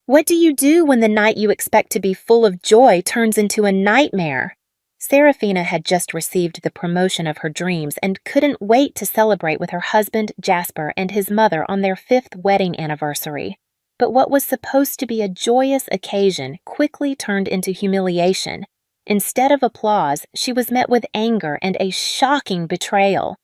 What do you do when the night you expect to be full of joy turns into a nightmare? Serafina had just received the promotion of her dreams and couldn't wait to celebrate with her husband, Jasper, and his mother on their 5th wedding anniversary. But what was supposed to be a joyous occasion quickly turned into humiliation. Instead of applause, she was met with anger and a shocking betrayal.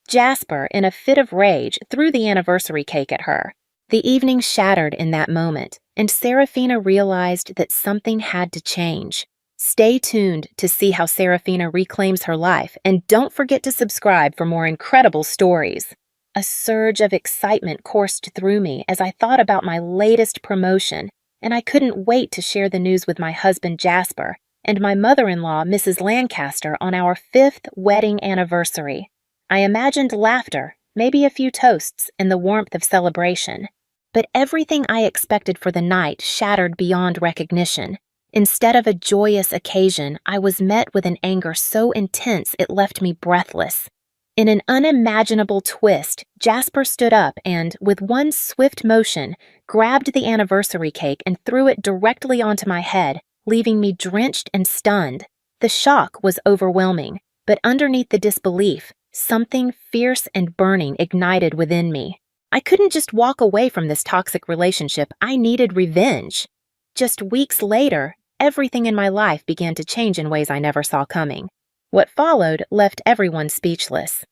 Jasper, in a fit of rage, threw the anniversary cake at her. The evening shattered in that moment, and Serafina realized that something had to change. Stay tuned to see how Serafina reclaims her life, and don't forget to subscribe for more incredible stories. A surge of excitement coursed through me as I thought about my latest promotion, and I couldn't wait to share the news with my husband Jasper and my mother-in-law, Mrs. Lancaster, on our 5th wedding anniversary. I imagined laughter, maybe a few toasts, and the warmth of celebration. But everything I expected for the night shattered beyond recognition. Instead of a joyous occasion, I was met with an anger so intense it left me breathless. In an unimaginable twist, Jasper stood up and, with one swift motion, grabbed the anniversary cake and threw it directly onto my head, leaving me drenched and stunned. The shock was overwhelming, but underneath the disbelief, something fierce and burning ignited within me. I couldn't just walk away from this toxic relationship. I needed revenge. Just weeks later, everything in my life began to change in ways I never saw coming. What followed left everyone speechless.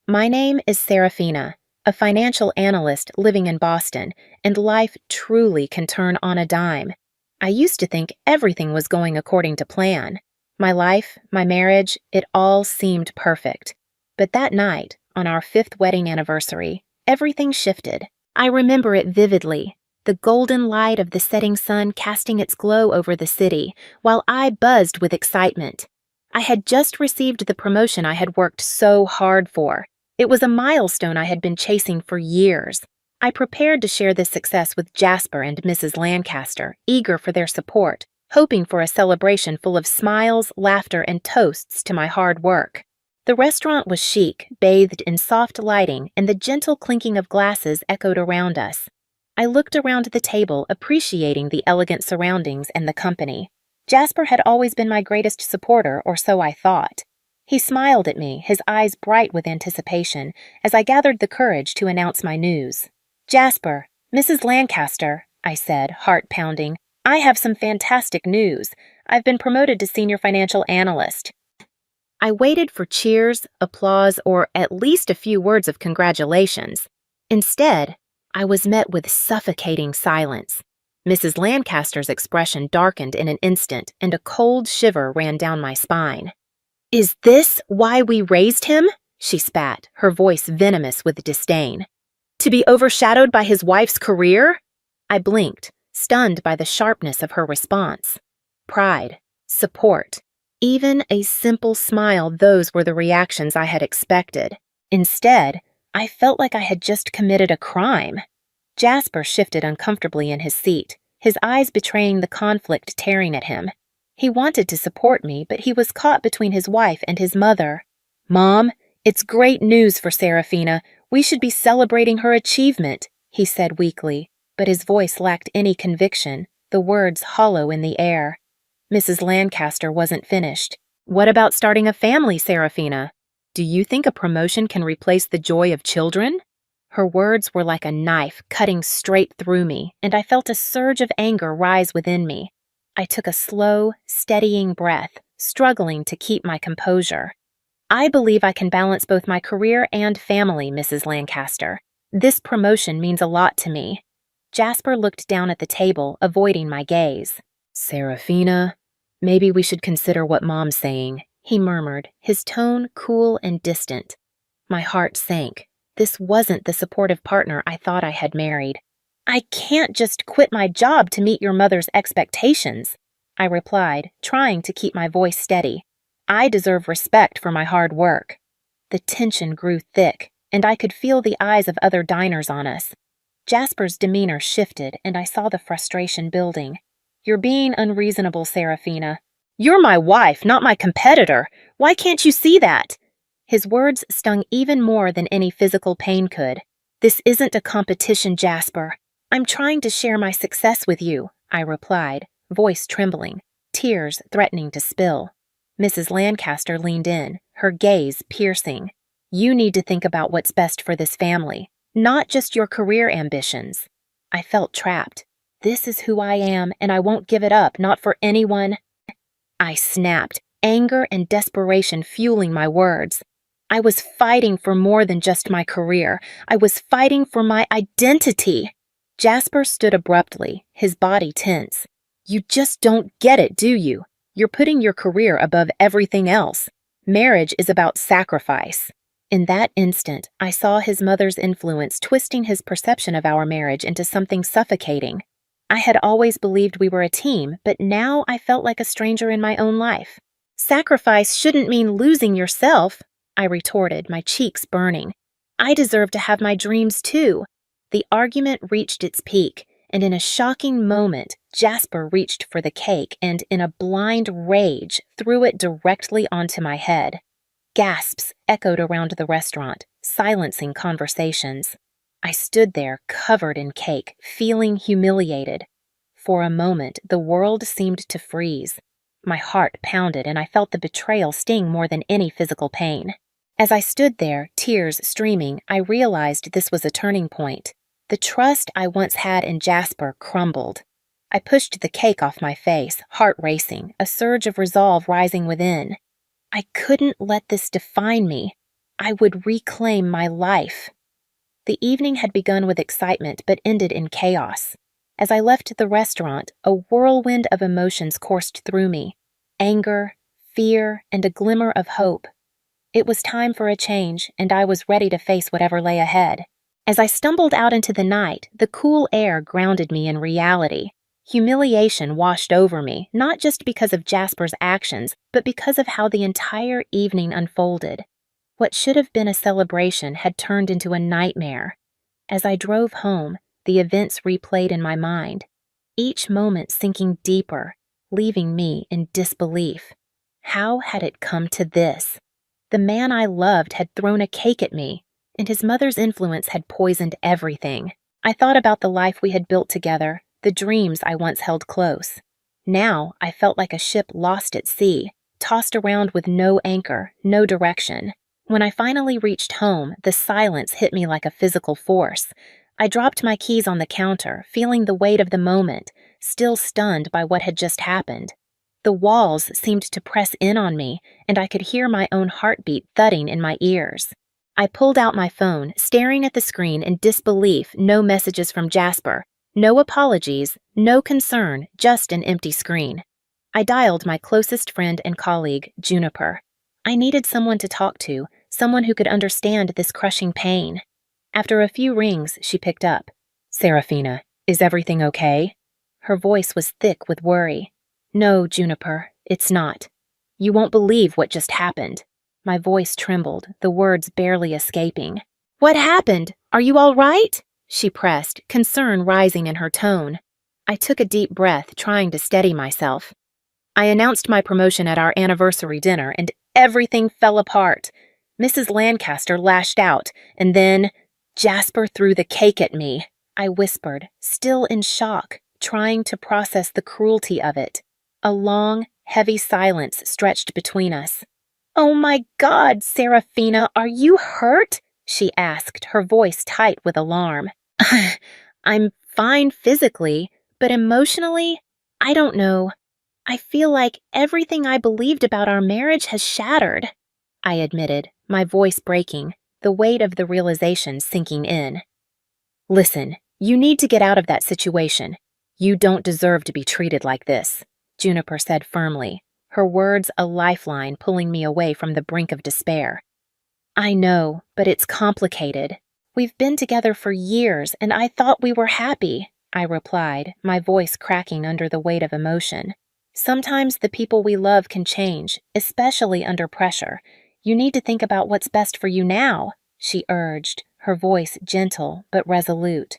My name is Serafina, a financial analyst living in Boston, and life truly can turn on a dime. I used to think everything was going according to plan. My life, my marriage, it all seemed perfect. But that night, on our 5th wedding anniversary, everything shifted. I remember it vividly. The golden light of the setting sun casting its glow over the city, while I buzzed with excitement. I had just received the promotion I had worked so hard for. It was a milestone I had been chasing for years. I prepared to share this success with Jasper and Mrs. Lancaster, eager for their support, hoping for a celebration full of smiles, laughter, and toasts to my hard work. The restaurant was chic, bathed in soft lighting, and the gentle clinking of glasses echoed around us. I looked around the table, appreciating the elegant surroundings and the company. Jasper had always been my greatest supporter, or so I thought. He smiled at me, his eyes bright with anticipation, as I gathered the courage to announce my news. "Jasper, Mrs. Lancaster," I said, heart pounding, "I have some fantastic news. I've been promoted to senior financial analyst." I waited for cheers, applause, or at least a few words of congratulations. Instead, I was met with suffocating silence. Mrs. Lancaster's expression darkened in an instant, and a cold shiver ran down my spine. "Is this why we raised him?" she spat, her voice venomous with disdain. "To be overshadowed by his wife's career?" I blinked, stunned by the sharpness of her response. Pride, support, even a simple smile, those were the reactions I had expected. Instead, I felt like I had just committed a crime. Jasper shifted uncomfortably in his seat, his eyes betraying the conflict tearing at him. He wanted to support me, but he was caught between his wife and his mother. "Mom, it's great news for Serafina. We should be celebrating her achievement," he said weakly, but his voice lacked any conviction, the words hollow in the air. Mrs. Lancaster wasn't finished. "What about starting a family, Serafina? Do you think a promotion can replace the joy of children?" Her words were like a knife cutting straight through me, and I felt a surge of anger rise within me. I took a slow, steadying breath, struggling to keep my composure. "I believe I can balance both my career and family, Mrs. Lancaster. This promotion means a lot to me." Jasper looked down at the table, avoiding my gaze. "Serafina, maybe we should consider what Mom's saying," he murmured, his tone cool and distant. My heart sank. This wasn't the supportive partner I thought I had married. "I can't just quit my job to meet your mother's expectations," I replied, trying to keep my voice steady. "I deserve respect for my hard work." The tension grew thick, and I could feel the eyes of other diners on us. Jasper's demeanor shifted, and I saw the frustration building. "You're being unreasonable, Serafina. You're my wife, not my competitor. Why can't you see that?" His words stung even more than any physical pain could. "This isn't a competition, Jasper. I'm trying to share my success with you. I replied, voice trembling, tears threatening to spill. Mrs. Lancaster leaned in, her gaze piercing. You need to think about what's best for this family, not just your career ambitions. I felt trapped. This is who I am, and I won't give it up, not for anyone. I snapped, anger and desperation fueling my words. I was fighting for more than just my career. I was fighting for my identity. Jasper stood abruptly, his body tense. You just don't get it, do you? You're putting your career above everything else. Marriage is about sacrifice. In that instant, I saw his mother's influence twisting his perception of our marriage into something suffocating. I had always believed we were a team, but now I felt like a stranger in my own life. Sacrifice shouldn't mean losing yourself, I retorted, my cheeks burning. I deserve to have my dreams too. The argument reached its peak, and in a shocking moment, Jasper reached for the cake and, in a blind rage, threw it directly onto my head. Gasps echoed around the restaurant, silencing conversations. I stood there, covered in cake, feeling humiliated. For a moment, the world seemed to freeze. My heart pounded, and I felt the betrayal sting more than any physical pain. As I stood there, tears streaming, I realized this was a turning point. The trust I once had in Jasper crumbled. I pushed the cake off my face, heart racing, a surge of resolve rising within. I couldn't let this define me. I would reclaim my life. The evening had begun with excitement but ended in chaos. As I left the restaurant, a whirlwind of emotions coursed through me. Anger, fear, and a glimmer of hope. It was time for a change, and I was ready to face whatever lay ahead. As I stumbled out into the night, the cool air grounded me in reality. Humiliation washed over me, not just because of Jasper's actions, but because of how the entire evening unfolded. What should have been a celebration had turned into a nightmare. As I drove home, the events replayed in my mind, each moment sinking deeper, leaving me in disbelief. How had it come to this? The man I loved had thrown a cake at me, and his mother's influence had poisoned everything. I thought about the life we had built together, the dreams I once held close. Now I felt like a ship lost at sea, tossed around with no anchor, no direction. When I finally reached home, the silence hit me like a physical force. I dropped my keys on the counter, feeling the weight of the moment, still stunned by what had just happened. The walls seemed to press in on me, and I could hear my own heartbeat thudding in my ears. I pulled out my phone, staring at the screen in disbelief. No messages from Jasper, no apologies, no concern, just an empty screen. I dialed my closest friend and colleague, Juniper. I needed someone to talk to, someone who could understand this crushing pain. After a few rings, she picked up. Serafina, is everything okay? Her voice was thick with worry. No, Juniper, it's not. You won't believe what just happened. My voice trembled, the words barely escaping. What happened? Are you all right? She pressed, concern rising in her tone. I took a deep breath, trying to steady myself. I announced my promotion at our anniversary dinner, and everything fell apart. Mrs. Lancaster lashed out, and then Jasper threw the cake at me. I whispered, still in shock, trying to process the cruelty of it. A long, heavy silence stretched between us. Oh my God, Serafina, are you hurt? She asked, her voice tight with alarm. I'm fine physically, but emotionally, I don't know. I feel like everything I believed about our marriage has shattered, I admitted, my voice breaking, the weight of the realization sinking in. Listen, you need to get out of that situation. You don't deserve to be treated like this, Juniper said firmly, her words a lifeline pulling me away from the brink of despair. I know, but it's complicated. We've been together for years, and I thought we were happy, I replied, my voice cracking under the weight of emotion. Sometimes the people we love can change, especially under pressure. You need to think about what's best for you now, she urged, her voice gentle but resolute.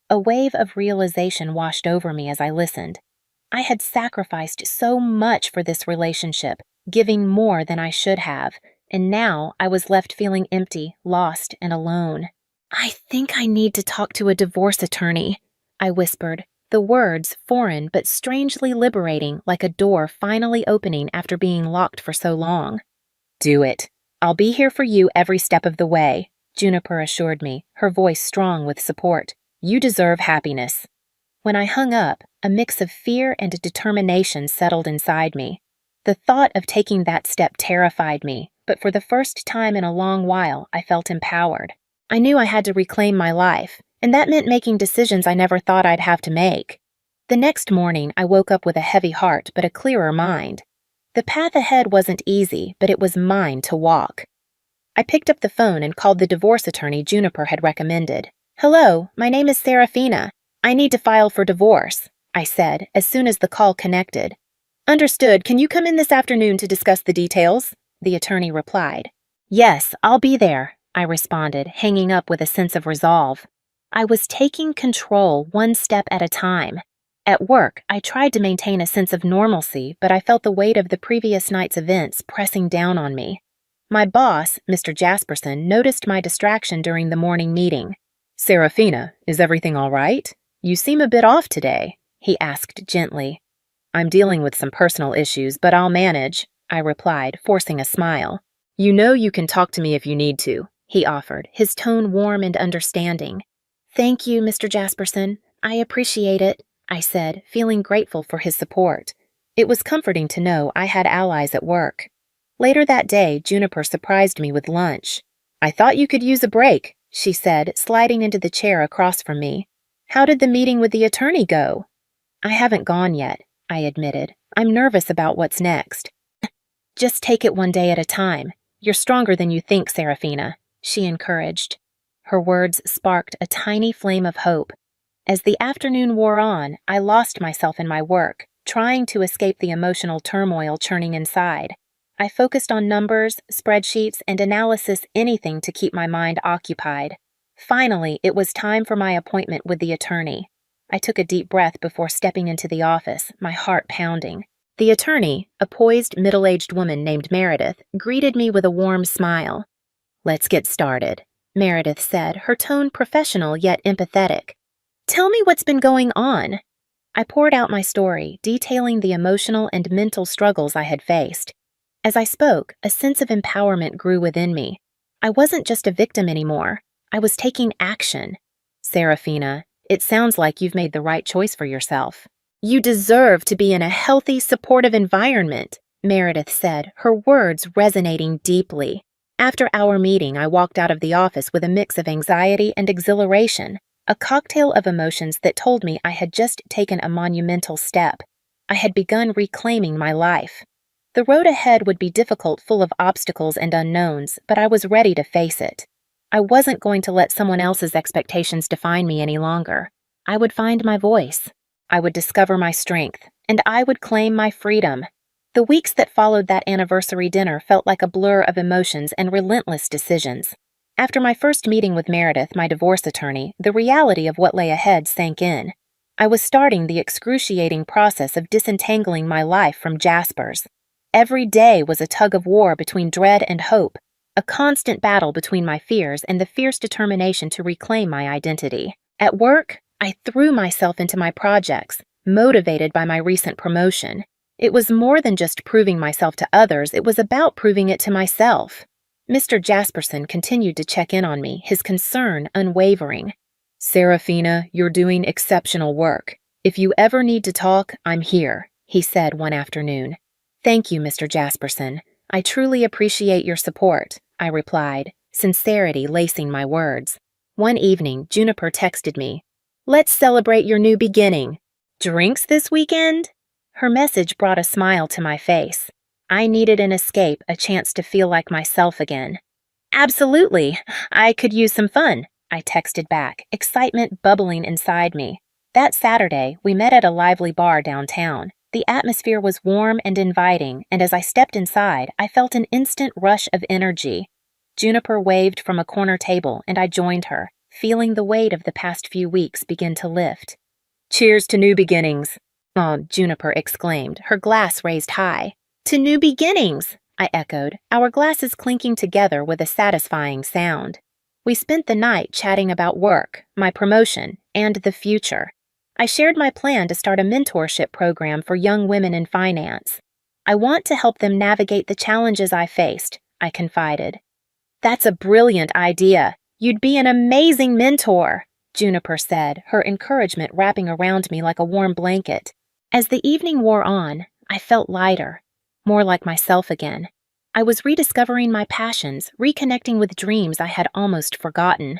A wave of realization washed over me as I listened. I had sacrificed so much for this relationship, giving more than I should have, and now I was left feeling empty, lost, and alone. I think I need to talk to a divorce attorney, I whispered, The words foreign but strangely liberating, like a door finally opening after being locked for so long. "Do it. I'll be here for you every step of the way," Juniper assured me, her voice strong with support. "You deserve happiness." When I hung up, a mix of fear and determination settled inside me. The thought of taking that step terrified me, but for the first time in a long while, I felt empowered. I knew I had to reclaim my life, and that meant making decisions I never thought I'd have to make. The next morning, I woke up with a heavy heart but a clearer mind. The path ahead wasn't easy, but it was mine to walk. I picked up the phone and called the divorce attorney Juniper had recommended. "Hello, my name is Serafina. I need to file for divorce," I said as soon as the call connected. "Understood. Can you come in this afternoon to discuss the details?" the attorney replied. "Yes, I'll be there," I responded, hanging up with a sense of resolve. I was taking control one step at a time. At work, I tried to maintain a sense of normalcy, but I felt the weight of the previous night's events pressing down on me. My boss, Mr. Jasperson, noticed my distraction during the morning meeting. "Serafina, is everything all right? You seem a bit off today," he asked gently. "I'm dealing with some personal issues, but I'll manage," I replied, forcing a smile. "You know you can talk to me if you need to," he offered, his tone warm and understanding. "Thank you, Mr. Jasperson. I appreciate it," I said, feeling grateful for his support. It was comforting to know I had allies at work. Later that day, Juniper surprised me with lunch. "I thought you could use a break," she said, sliding into the chair across from me. "How did the meeting with the attorney go?" "I haven't gone yet," I admitted. "I'm nervous about what's next." "Just take it one day at a time. You're stronger than you think, Serafina," she encouraged. Her words sparked a tiny flame of hope. As the afternoon wore on, I lost myself in my work, trying to escape the emotional turmoil churning inside. I focused on numbers, spreadsheets, and analysis, anything to keep my mind occupied. Finally, it was time for my appointment with the attorney. I took a deep breath before stepping into the office, my heart pounding. The attorney, a poised, middle-aged woman named Meredith, greeted me with a warm smile. "Let's get started," Meredith said, her tone professional yet empathetic. "Tell me what's been going on." I poured out my story, detailing the emotional and mental struggles I had faced. As I spoke, a sense of empowerment grew within me. I wasn't just a victim anymore. I was taking action. "Serafina, it sounds like you've made the right choice for yourself. You deserve to be in a healthy, supportive environment," Meredith said, her words resonating deeply. After our meeting, I walked out of the office with a mix of anxiety and exhilaration, a cocktail of emotions that told me I had just taken a monumental step. I had begun reclaiming my life. The road ahead would be difficult, full of obstacles and unknowns, but I was ready to face it. I wasn't going to let someone else's expectations define me any longer. I would find my voice. I would discover my strength, and I would claim my freedom. The weeks that followed that anniversary dinner felt like a blur of emotions and relentless decisions. After my first meeting with Meredith, my divorce attorney, the reality of what lay ahead sank in. I was starting the excruciating process of disentangling my life from Jasper's. Every day was a tug of war between dread and hope, a constant battle between my fears and the fierce determination to reclaim my identity. At work, I threw myself into my projects, motivated by my recent promotion. It was more than just proving myself to others, it was about proving it to myself. Mr. Jasperson continued to check in on me, his concern unwavering. "Serafina, you're doing exceptional work. If you ever need to talk, I'm here," he said one afternoon. "Thank you, Mr. Jasperson. I truly appreciate your support," I replied, sincerity lacing my words. One evening, Juniper texted me, "Let's celebrate your new beginning. Drinks this weekend?" Her message brought a smile to my face. I needed an escape, a chance to feel like myself again. "Absolutely. I could use some fun," I texted back, excitement bubbling inside me. That Saturday, we met at a lively bar downtown. The atmosphere was warm and inviting, and as I stepped inside, I felt an instant rush of energy. Juniper waved from a corner table, and I joined her, feeling the weight of the past few weeks begin to lift. "Cheers to new beginnings," Juniper exclaimed, her glass raised high. "To new beginnings," I echoed, our glasses clinking together with a satisfying sound. We spent the night chatting about work, my promotion, and the future. I shared my plan to start a mentorship program for young women in finance. I want to help them navigate the challenges I faced, I confided. That's a brilliant idea. You'd be an amazing mentor, Juniper said, her encouragement wrapping around me like a warm blanket. As the evening wore on, I felt lighter, more like myself again. I was rediscovering my passions, reconnecting with dreams I had almost forgotten.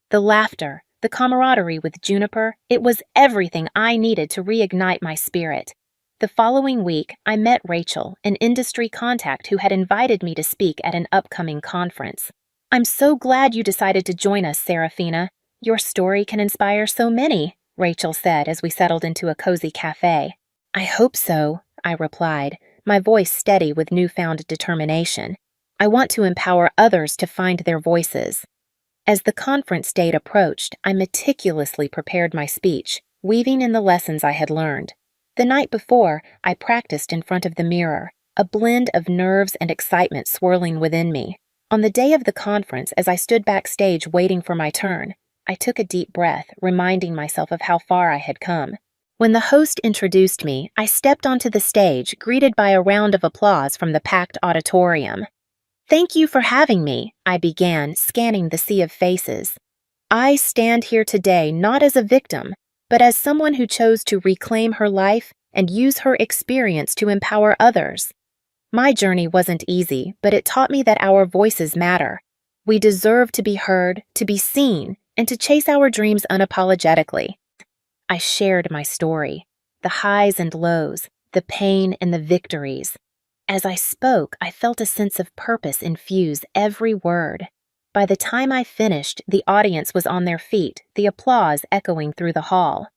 The laughter, the camaraderie with Juniper, it was everything I needed to reignite my spirit. The following week, I met Rachel, an industry contact who had invited me to speak at an upcoming conference. I'm so glad you decided to join us, Serafina. Your story can inspire so many, Rachel said as we settled into a cozy cafe. I hope so, I replied, my voice steady with newfound determination. I want to empower others to find their voices. As the conference date approached, I meticulously prepared my speech, weaving in the lessons I had learned. The night before, I practiced in front of the mirror, a blend of nerves and excitement swirling within me. On the day of the conference, as I stood backstage waiting for my turn, I took a deep breath, reminding myself of how far I had come. When the host introduced me, I stepped onto the stage, greeted by a round of applause from the packed auditorium. Thank you for having me, I began, scanning the sea of faces. I stand here today not as a victim, but as someone who chose to reclaim her life and use her experience to empower others. My journey wasn't easy, but it taught me that our voices matter. We deserve to be heard, to be seen, and to chase our dreams unapologetically. I shared my story, the highs and lows, the pain and the victories. As I spoke, I felt a sense of purpose infuse every word. By the time I finished, the audience was on their feet, the applause echoing through the hall.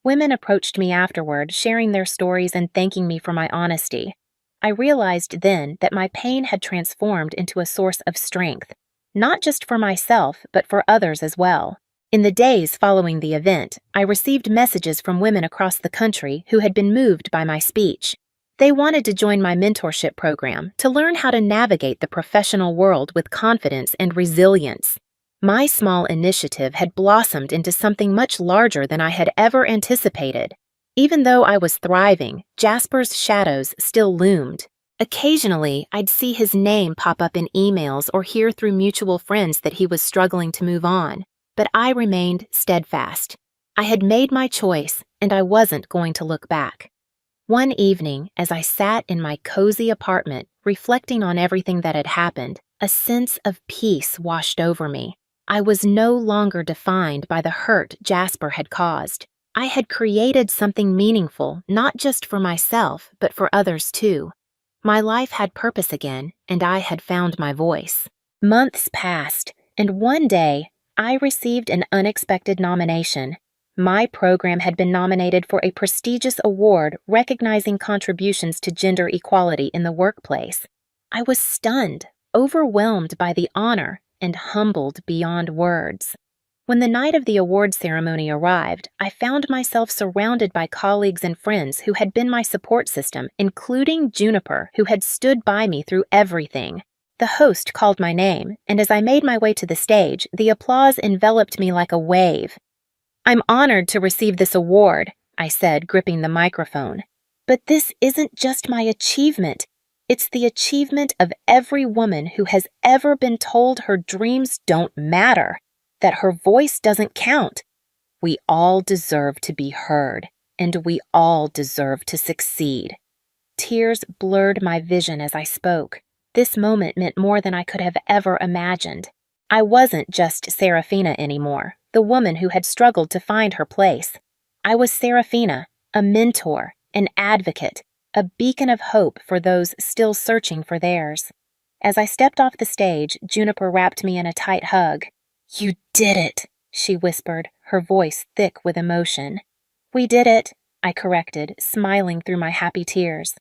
Women approached me afterward, sharing their stories and thanking me for my honesty. I realized then that my pain had transformed into a source of strength, not just for myself, but for others as well. In the days following the event, I received messages from women across the country who had been moved by my speech. They wanted to join my mentorship program to learn how to navigate the professional world with confidence and resilience. My small initiative had blossomed into something much larger than I had ever anticipated. Even though I was thriving, Jasper's shadows still loomed. Occasionally, I'd see his name pop up in emails or hear through mutual friends that he was struggling to move on, but I remained steadfast. I had made my choice, and I wasn't going to look back. One evening, as I sat in my cozy apartment, reflecting on everything that had happened, a sense of peace washed over me. I was no longer defined by the hurt Jasper had caused. I had created something meaningful, not just for myself, but for others too. My life had purpose again, and I had found my voice. Months passed, and one day, I received an unexpected nomination. My program had been nominated for a prestigious award recognizing contributions to gender equality in the workplace. I was stunned, overwhelmed by the honor, and humbled beyond words. When the night of the award ceremony arrived, I found myself surrounded by colleagues and friends who had been my support system, including Juniper, who had stood by me through everything. The host called my name, and as I made my way to the stage, the applause enveloped me like a wave. I'm honored to receive this award, I said, gripping the microphone. But this isn't just my achievement. It's the achievement of every woman who has ever been told her dreams don't matter, that her voice doesn't count. We all deserve to be heard, and we all deserve to succeed. Tears blurred my vision as I spoke. This moment meant more than I could have ever imagined. I wasn't just Serafina anymore, the woman who had struggled to find her place. I was Serafina, a mentor, an advocate, a beacon of hope for those still searching for theirs. As I stepped off the stage, Juniper wrapped me in a tight hug. "You did it," she whispered, her voice thick with emotion. "We did it," I corrected, smiling through my happy tears.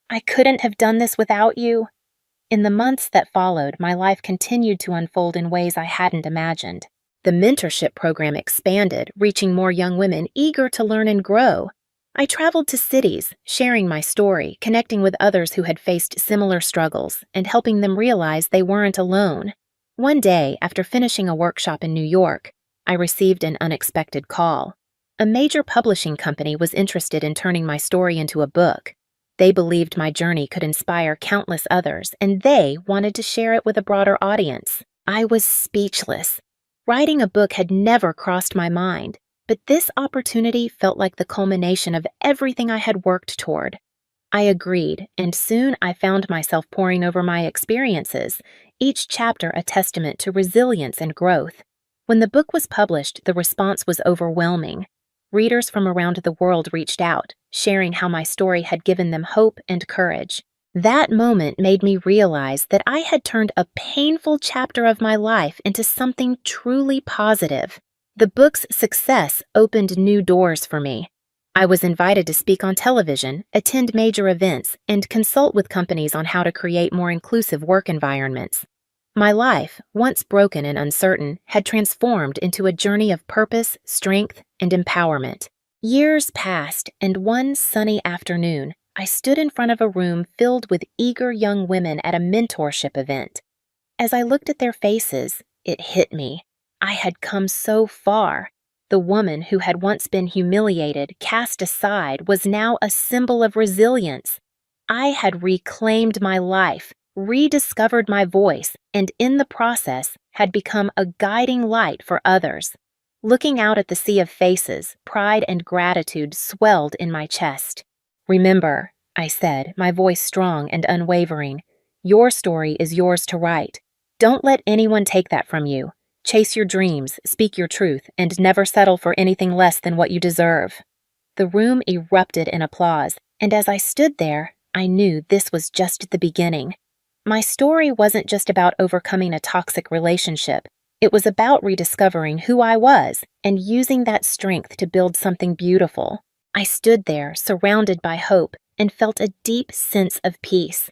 "I couldn't have done this without you." In the months that followed, my life continued to unfold in ways I hadn't imagined. The mentorship program expanded, reaching more young women eager to learn and grow. I traveled to cities, sharing my story, connecting with others who had faced similar struggles, and helping them realize they weren't alone. One day, after finishing a workshop in New York, I received an unexpected call. A major publishing company was interested in turning my story into a book. They believed my journey could inspire countless others, and they wanted to share it with a broader audience. I was speechless. Writing a book had never crossed my mind, but this opportunity felt like the culmination of everything I had worked toward. I agreed, and soon I found myself poring over my experiences, each chapter a testament to resilience and growth. When the book was published, the response was overwhelming. Readers from around the world reached out, sharing how my story had given them hope and courage. That moment made me realize that I had turned a painful chapter of my life into something truly positive. The book's success opened new doors for me. I was invited to speak on television, attend major events, and consult with companies on how to create more inclusive work environments. My life, once broken and uncertain, had transformed into a journey of purpose, strength, and empowerment. Years passed, and one sunny afternoon, I stood in front of a room filled with eager young women at a mentorship event. As I looked at their faces, it hit me. I had come so far. The woman who had once been humiliated, cast aside, was now a symbol of resilience. I had reclaimed my life, rediscovered my voice, and in the process had become a guiding light for others. Looking out at the sea of faces, pride and gratitude swelled in my chest. "Remember," I said, my voice strong and unwavering, "your story is yours to write. Don't let anyone take that from you. Chase your dreams, speak your truth, and never settle for anything less than what you deserve." The room erupted in applause, and as I stood there, I knew this was just the beginning. My story wasn't just about overcoming a toxic relationship. It was about rediscovering who I was and using that strength to build something beautiful. I stood there, surrounded by hope, and felt a deep sense of peace.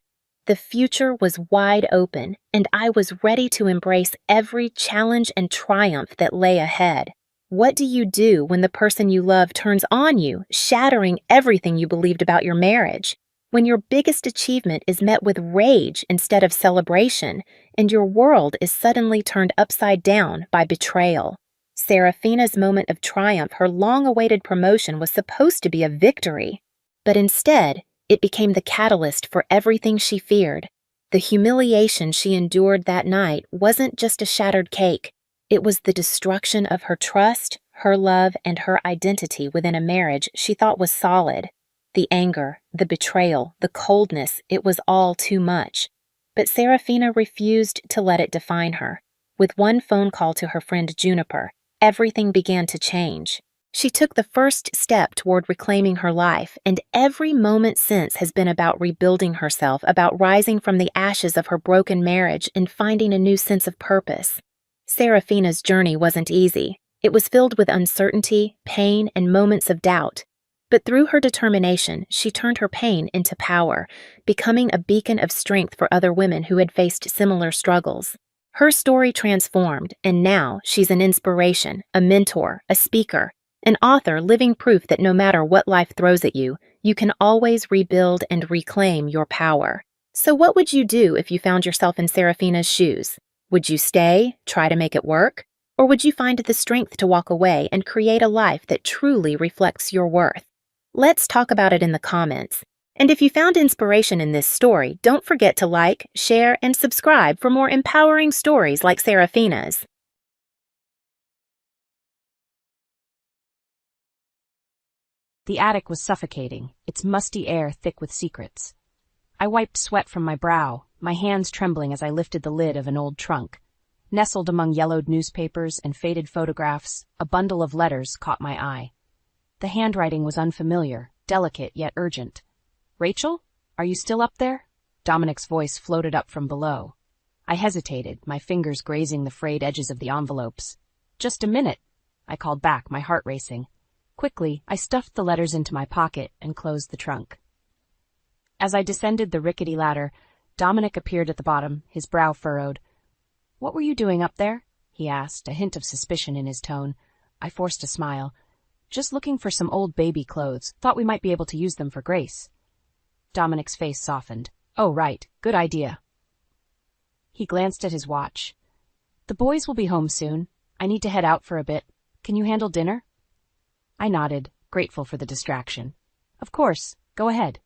The future was wide open, and I was ready to embrace every challenge and triumph that lay ahead. What do you do when the person you love turns on you, shattering everything you believed about your marriage? When your biggest achievement is met with rage instead of celebration, and your world is suddenly turned upside down by betrayal? Serafina's moment of triumph, her long-awaited promotion, was supposed to be a victory. But instead, it became the catalyst for everything she feared. The humiliation she endured that night wasn't just a shattered cake. It was the destruction of her trust, her love, and her identity within a marriage she thought was solid. The anger, the betrayal, the coldness, it was all too much. But Serafina refused to let it define her. With one phone call to her friend Juniper, everything began to change. She took the first step toward reclaiming her life, and every moment since has been about rebuilding herself, about rising from the ashes of her broken marriage and finding a new sense of purpose. Serafina's journey wasn't easy. It was filled with uncertainty, pain, and moments of doubt. But through her determination, she turned her pain into power, becoming a beacon of strength for other women who had faced similar struggles. Her story transformed, and now she's an inspiration, a mentor, a speaker, an author, living proof that no matter what life throws at you, you can always rebuild and reclaim your power. So what would you do if you found yourself in Serafina's shoes? Would you stay, try to make it work? Or would you find the strength to walk away and create a life that truly reflects your worth? Let's talk about it in the comments. And if you found inspiration in this story, don't forget to like, share, and subscribe for more empowering stories like Serafina's. The attic was suffocating, its musty air thick with secrets. I wiped sweat from my brow, my hands trembling as I lifted the lid of an old trunk. Nestled among yellowed newspapers and faded photographs, a bundle of letters caught my eye. The handwriting was unfamiliar, delicate yet urgent. "Rachel, are you still up there?" Dominic's voice floated up from below. I hesitated, my fingers grazing the frayed edges of the envelopes. "Just a minute," I called back, my heart racing. Quickly, I stuffed the letters into my pocket and closed the trunk. As I descended the rickety ladder, Dominic appeared at the bottom, his brow furrowed. "What were you doing up there?" he asked, a hint of suspicion in his tone. I forced a smile. "Just looking for some old baby clothes. Thought we might be able to use them for Grace." Dominic's face softened. "Oh, right. Good idea." He glanced at his watch. "The boys will be home soon. I need to head out for a bit. Can you handle dinner?" I nodded, grateful for the distraction. Of course, go ahead.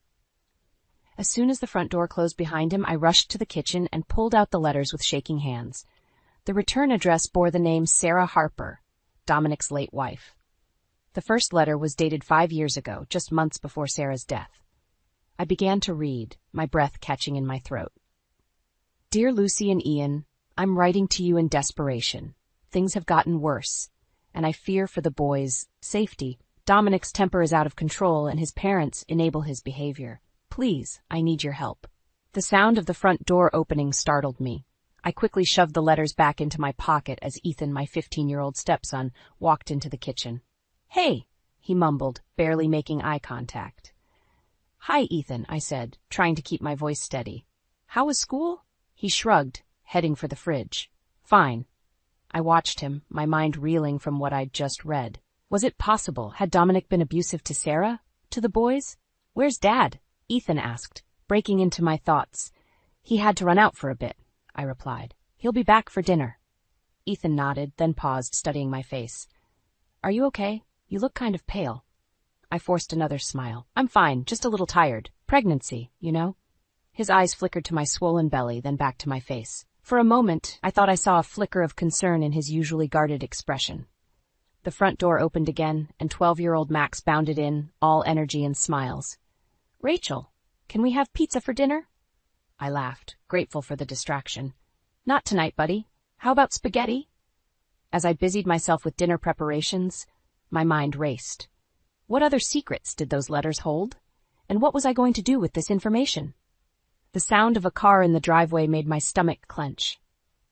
As soon as the front door closed behind him, I rushed to the kitchen and pulled out the letters with shaking hands. The return address bore the name Sarah Harper, Dominic's late wife. The first letter was dated 5 years ago, just months before Sarah's death. I began to read, my breath catching in my throat. Dear Lucy and Ian, I'm writing to you in desperation. Things have gotten worse, and I fear for the boys' safety. Dominic's temper is out of control, and his parents enable his behavior. Please, I need your help. The sound of the front door opening startled me. I quickly shoved the letters back into my pocket as Ethan, my 15-year-old stepson, walked into the kitchen. Hey, he mumbled, barely making eye contact. Hi, Ethan, I said, trying to keep my voice steady. How was school? He shrugged, heading for the fridge. Fine. I watched him, my mind reeling from what I'd just read. Was it possible? Had Dominic been abusive to Sarah? To the boys? Where's Dad? Ethan asked, breaking into my thoughts. He had to run out for a bit, I replied. He'll be back for dinner. Ethan nodded, then paused, studying my face. Are you okay? You look kind of pale. I forced another smile. I'm fine, just a little tired. Pregnancy, you know? His eyes flickered to my swollen belly, then back to my face. For a moment, I thought I saw a flicker of concern in his usually guarded expression. The front door opened again, and 12-year-old Max bounded in, all energy and smiles. Rachel, can we have pizza for dinner? I laughed, grateful for the distraction. Not tonight, buddy. How about spaghetti? As I busied myself with dinner preparations, my mind raced. What other secrets did those letters hold? And what was I going to do with this information? The sound of a car in the driveway made my stomach clench.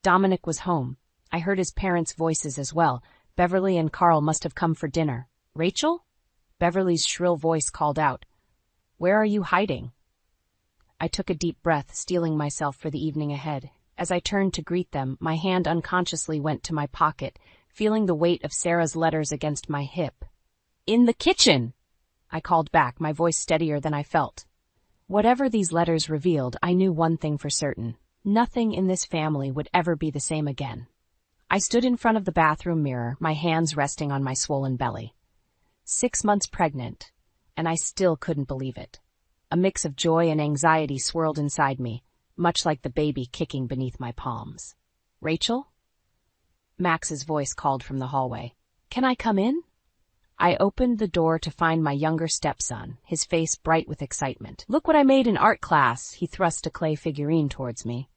Dominic was home. I heard his parents' voices as well. Beverly and Carl must have come for dinner. Rachel? Beverly's shrill voice called out. Where are you hiding? I took a deep breath, steeling myself for the evening ahead. As I turned to greet them, my hand unconsciously went to my pocket, feeling the weight of Sarah's letters against my hip. In the kitchen! I called back, my voice steadier than I felt. Whatever these letters revealed, I knew one thing for certain. Nothing in this family would ever be the same again. I stood in front of the bathroom mirror, my hands resting on my swollen belly. 6 months pregnant, and I still couldn't believe it. A mix of joy and anxiety swirled inside me, much like the baby kicking beneath my palms. Rachel? Max's voice called from the hallway. Can I come in? I opened the door to find my younger stepson, his face bright with excitement. Look what I made in art class, he thrust a clay figurine towards me.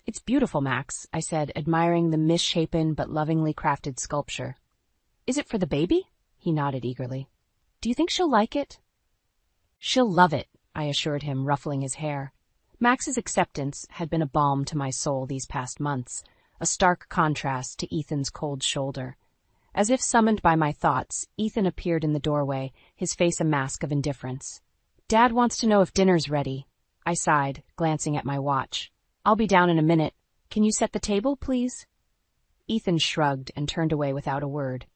It's beautiful, Max, I said, admiring the misshapen but lovingly crafted sculpture. Is it for the baby? He nodded eagerly. Do you think she'll like it? She'll love it, I assured him, ruffling his hair. Max's acceptance had been a balm to my soul these past months, a stark contrast to Ethan's cold shoulder. As if summoned by my thoughts, Ethan appeared in the doorway, his face a mask of indifference. Dad wants to know if dinner's ready. I sighed, glancing at my watch. I'll be down in a minute. Can you set the table, please? Ethan shrugged and turned away without a word.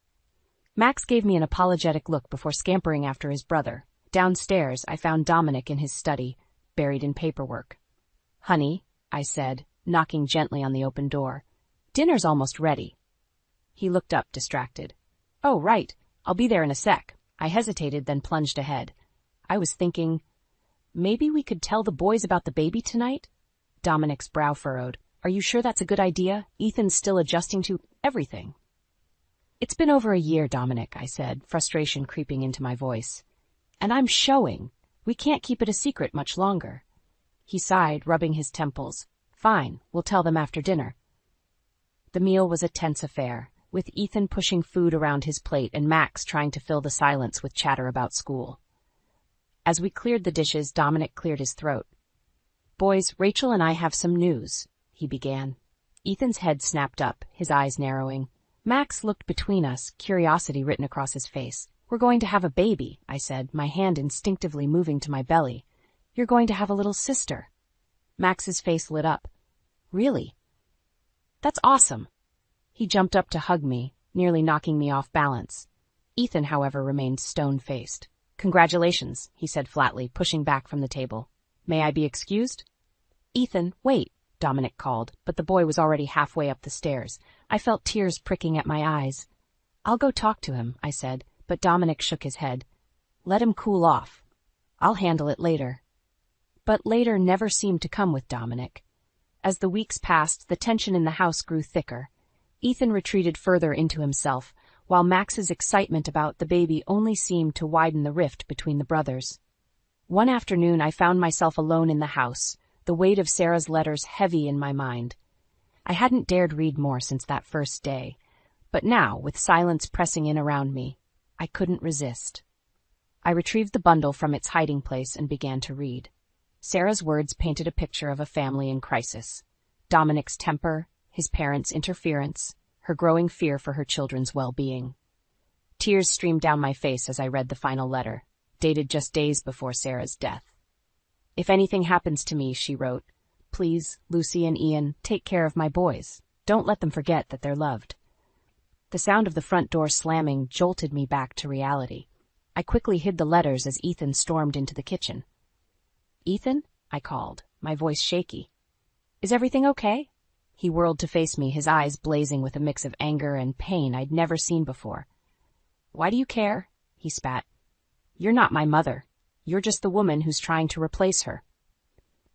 Max gave me an apologetic look before scampering after his brother. Downstairs, I found Dominic in his study, buried in paperwork. Honey, I said, knocking gently on the open door. Dinner's almost ready. He looked up, distracted. Oh, right. I'll be there in a sec. I hesitated, then plunged ahead. I was thinking, maybe we could tell the boys about the baby tonight? Dominic's brow furrowed. Are you sure that's a good idea? Ethan's still adjusting to everything. It's been over a year, Dominic, I said, frustration creeping into my voice. And I'm showing. We can't keep it a secret much longer. He sighed, rubbing his temples. Fine, we'll tell them after dinner. The meal was a tense affair, with Ethan pushing food around his plate and Max trying to fill the silence with chatter about school. As we cleared the dishes, Dominic cleared his throat. Boys, Rachel and I have some news, he began. Ethan's head snapped up, his eyes narrowing. Max looked between us, curiosity written across his face. We're going to have a baby, I said, my hand instinctively moving to my belly. You're going to have a little sister. Max's face lit up. Really? That's awesome. He jumped up to hug me, nearly knocking me off balance. Ethan, however, remained stone-faced. Congratulations, he said flatly, pushing back from the table. May I be excused? Ethan, wait, Dominic called, but the boy was already halfway up the stairs. I felt tears pricking at my eyes. I'll go talk to him, I said, but Dominic shook his head. Let him cool off. I'll handle it later. But later never seemed to come with Dominic. As the weeks passed, the tension in the house grew thicker. Ethan retreated further into himself, while Max's excitement about the baby only seemed to widen the rift between the brothers. One afternoon I found myself alone in the house, the weight of Sarah's letters heavy in my mind. I hadn't dared read more since that first day, but now, with silence pressing in around me, I couldn't resist. I retrieved the bundle from its hiding place and began to read. Sarah's words painted a picture of a family in crisis. Dominic's temper, his parents' interference, her growing fear for her children's well-being. Tears streamed down my face as I read the final letter, dated just days before Sarah's death. If anything happens to me, she wrote, please, Lucy and Ian, take care of my boys. Don't let them forget that they're loved. The sound of the front door slamming jolted me back to reality. I quickly hid the letters as Ethan stormed into the kitchen. Ethan? I called, my voice shaky. Is everything okay? He whirled to face me, his eyes blazing with a mix of anger and pain I'd never seen before. Why do you care? He spat. You're not my mother. You're just the woman who's trying to replace her.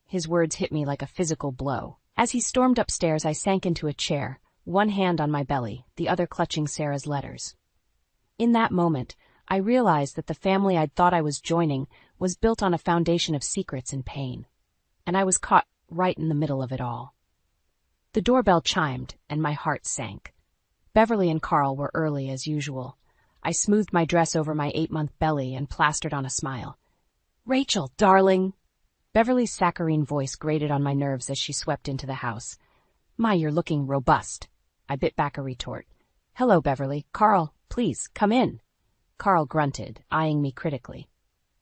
His words hit me like a physical blow. As he stormed upstairs, I sank into a chair, one hand on my belly, the other clutching Sarah's letters. In that moment, I realized that the family I'd thought I was joining was built on a foundation of secrets and pain, and I was caught right in the middle of it all. The doorbell chimed, and my heart sank. Beverly and Carl were early as usual. I smoothed my dress over my 8-month belly and plastered on a smile. Rachel, darling! Beverly's saccharine voice grated on my nerves as she swept into the house. My, you're looking robust. I bit back a retort. Hello, Beverly. Carl, please, come in. Carl grunted, eyeing me critically.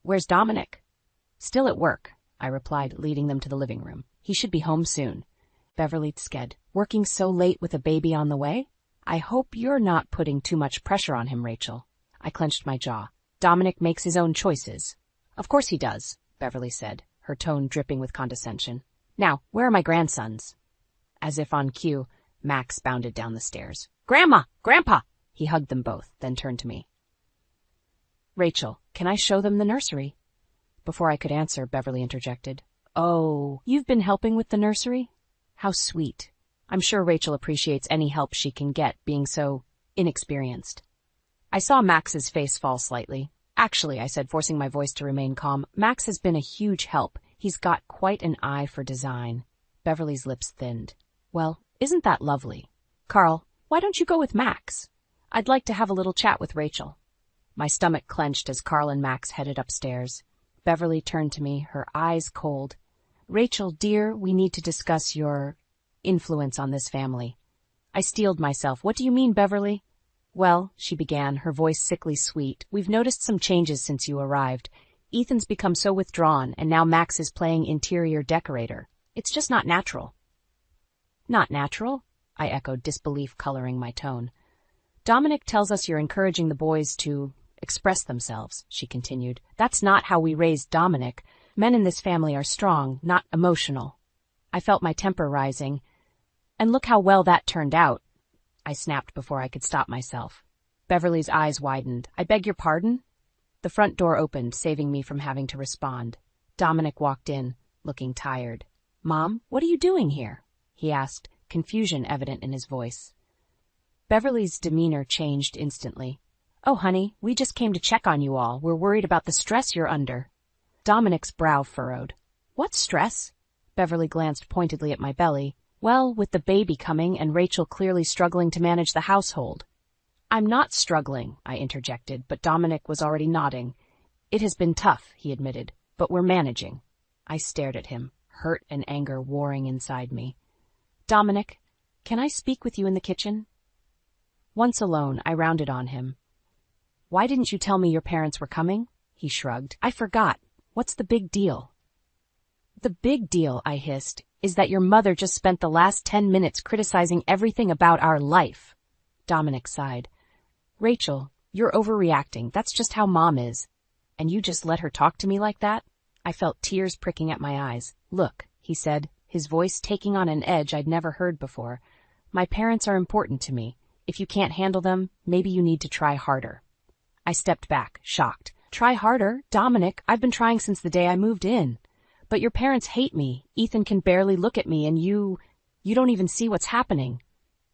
Where's Dominic? Still at work, I replied, leading them to the living room. He should be home soon. Beverly sked. Working so late with a baby on the way? I hope you're not putting too much pressure on him, Rachel. I clenched my jaw. Dominic makes his own choices. Of course he does, Beverly said, her tone dripping with condescension. Now, where are my grandsons? As if on cue, Max bounded down the stairs. Grandma! Grandpa! He hugged them both, then turned to me. Rachel, can I show them the nursery? Before I could answer, Beverly interjected. Oh, you've been helping with the nursery? How sweet. I'm sure Rachel appreciates any help she can get, being so inexperienced. I saw Max's face fall slightly. Actually, I said, forcing my voice to remain calm, Max has been a huge help. He's got quite an eye for design. Beverly's lips thinned. Well, isn't that lovely? Carl, why don't you go with Max? I'd like to have a little chat with Rachel. My stomach clenched as Carl and Max headed upstairs. Beverly turned to me, her eyes cold. Rachel, dear, we need to discuss your influence on this family. I steeled myself. What do you mean, Beverly? Well, she began, her voice sickly sweet, we've noticed some changes since you arrived. Ethan's become so withdrawn, and now Max is playing interior decorator. It's just not natural. Not natural? I echoed, disbelief coloring my tone. Dominic tells us you're encouraging the boys to express themselves, she continued. That's not how we raised Dominic. Men in this family are strong, not emotional. I felt my temper rising. And look how well that turned out. I snapped before I could stop myself. Beverly's eyes widened. I beg your pardon? The front door opened, saving me from having to respond. Dominic walked in, looking tired. Mom, what are you doing here? He asked, confusion evident in his voice. Beverly's demeanor changed instantly. Oh, honey, we just came to check on you all. We're worried about the stress you're under. Dominic's brow furrowed. What stress? Beverly glanced pointedly at my belly. Well, with the baby coming and Rachel clearly struggling to manage the household. I'm not struggling, I interjected, but Dominic was already nodding. It has been tough, he admitted, but we're managing. I stared at him, hurt and anger warring inside me. Dominic, can I speak with you in the kitchen? Once alone, I rounded on him. Why didn't you tell me your parents were coming? He shrugged. I forgot. What's the big deal? The big deal, I hissed, is that your mother just spent the last 10 minutes criticizing everything about our life. Dominic sighed. Rachel, you're overreacting. That's just how Mom is. And you just let her talk to me like that? I felt tears pricking at my eyes. Look, he said, his voice taking on an edge I'd never heard before. My parents are important to me. If you can't handle them, maybe you need to try harder. I stepped back, shocked. Try harder, Dominic. I've been trying since the day I moved in. But your parents hate me. Ethan can barely look at me, and you don't even see what's happening.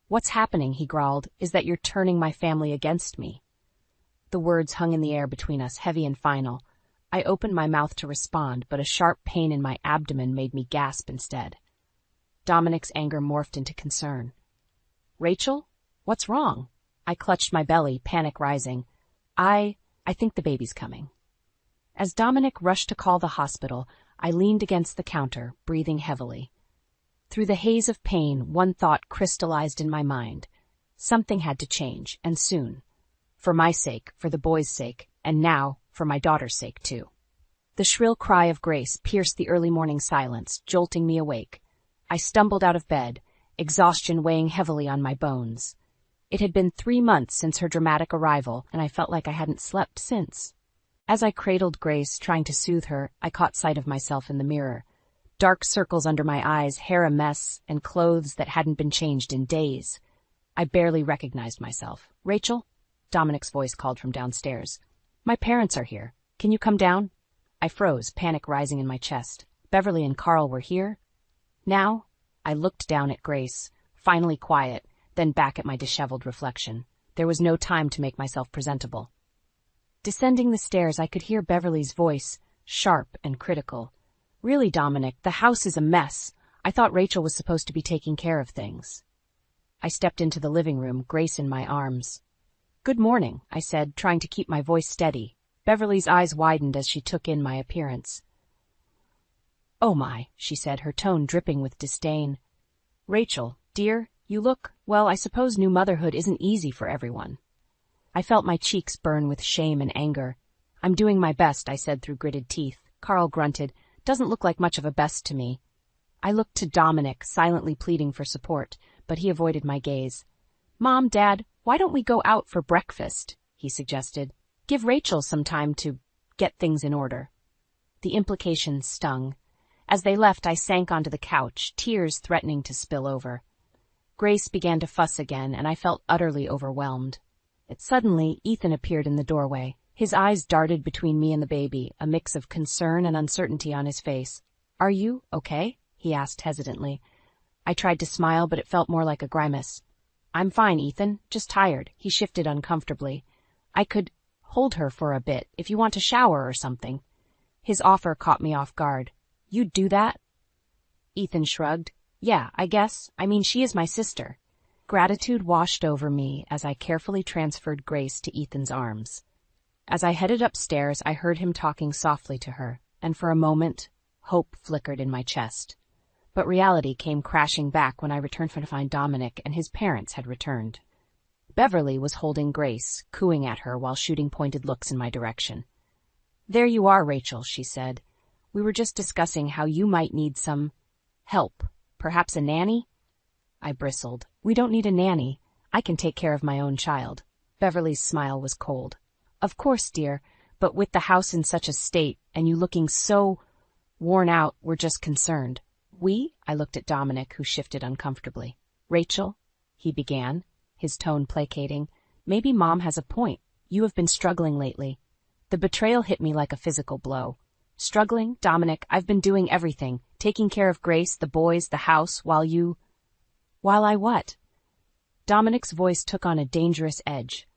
What's happening, he growled, is that you're turning my family against me. The words hung in the air between us, heavy and final. I opened my mouth to respond, but a sharp pain in my abdomen made me gasp instead. Dominic's anger morphed into concern. Rachel? What's wrong? I clutched my belly, panic rising. I think the baby's coming. As Dominic rushed to call the hospital, I leaned against the counter, breathing heavily. Through the haze of pain, one thought crystallized in my mind. Something had to change, and soon. For my sake, for the boy's sake, and now, for my daughter's sake, too. The shrill cry of Grace pierced the early morning silence, jolting me awake. I stumbled out of bed, exhaustion weighing heavily on my bones. It had been 3 months since her dramatic arrival, and I felt like I hadn't slept since. As I cradled Grace, trying to soothe her, I caught sight of myself in the mirror. Dark circles under my eyes, hair a mess, and clothes that hadn't been changed in days. I barely recognized myself. Rachel? Dominic's voice called from downstairs. My parents are here. Can you come down? I froze, panic rising in my chest. Beverly and Carl were here? Now? I looked down at Grace, finally quiet, then back at my disheveled reflection. There was no time to make myself presentable. Descending the stairs, I could hear Beverly's voice, sharp and critical. Really, Dominic, the house is a mess. I thought Rachel was supposed to be taking care of things. I stepped into the living room, Grace in my arms. Good morning, I said, trying to keep my voice steady. Beverly's eyes widened as she took in my appearance. Oh my, she said, her tone dripping with disdain. Rachel, dear, you look, well, I suppose new motherhood isn't easy for everyone. I felt my cheeks burn with shame and anger. I'm doing my best, I said through gritted teeth. Carl grunted. Doesn't look like much of a best to me. I looked to Dominic, silently pleading for support, but he avoided my gaze. Mom, Dad, why don't we go out for breakfast? He suggested. Give Rachel some time to get things in order. The implication stung. As they left, I sank onto the couch, tears threatening to spill over. Grace began to fuss again, and I felt utterly overwhelmed. Suddenly, Ethan appeared in the doorway. His eyes darted between me and the baby, a mix of concern and uncertainty on his face. Are you okay? He asked hesitantly. I tried to smile, but it felt more like a grimace. I'm fine, Ethan, just tired. He shifted uncomfortably. I could hold her for a bit, if you want to shower or something. His offer caught me off guard. You'd do that? Ethan shrugged. Yeah, I guess. I mean, she is my sister. Gratitude washed over me as I carefully transferred Grace to Ethan's arms. As I headed upstairs, I heard him talking softly to her, and for a moment, hope flickered in my chest. But reality came crashing back when I returned to find Dominic and his parents had returned. Beverly was holding Grace, cooing at her while shooting pointed looks in my direction. There you are, Rachel, she said. We were just discussing how you might need some help. Perhaps a nanny? I bristled. We don't need a nanny. I can take care of my own child. Beverly's smile was cold. Of course, dear, but with the house in such a state and you looking so worn out, we're just concerned. We? I looked at Dominic, who shifted uncomfortably. Rachel, he began, his tone placating. Maybe Mom has a point. You have been struggling lately. The betrayal hit me like a physical blow. Struggling, Dominic, I've been doing everything, taking care of Grace, the boys, the house, while I what? Dominic's voice took on a dangerous edge.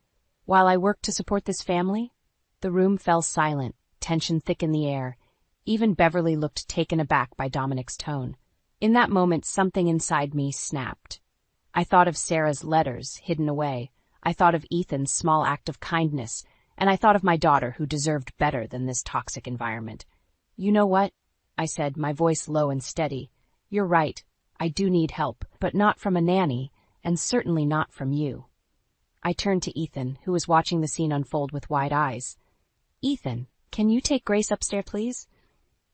While I worked to support this family? The room fell silent, tension thick in the air. Even Beverly looked taken aback by Dominic's tone. In that moment, something inside me snapped. I thought of Sarah's letters, hidden away. I thought of Ethan's small act of kindness, and I thought of my daughter, who deserved better than this toxic environment. You know what? I said, my voice low and steady. You're right. I do need help, but not from a nanny, and certainly not from you. I turned to Ethan, who was watching the scene unfold with wide eyes. Ethan, can you take Grace upstairs, please?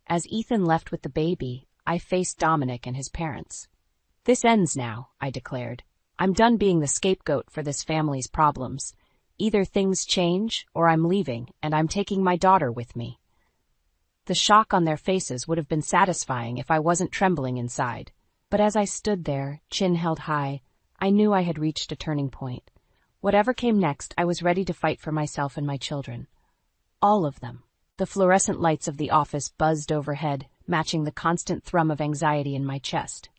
As Ethan left with the baby, I faced Dominic and his parents. This ends now, I declared. I'm done being the scapegoat for this family's problems. Either things change, or I'm leaving, and I'm taking my daughter with me. The shock on their faces would have been satisfying if I wasn't trembling inside. But as I stood there, chin held high, I knew I had reached a turning point. Whatever came next, I was ready to fight for myself and my children. All of them. The fluorescent lights of the office buzzed overhead, matching the constant thrum of anxiety in my chest.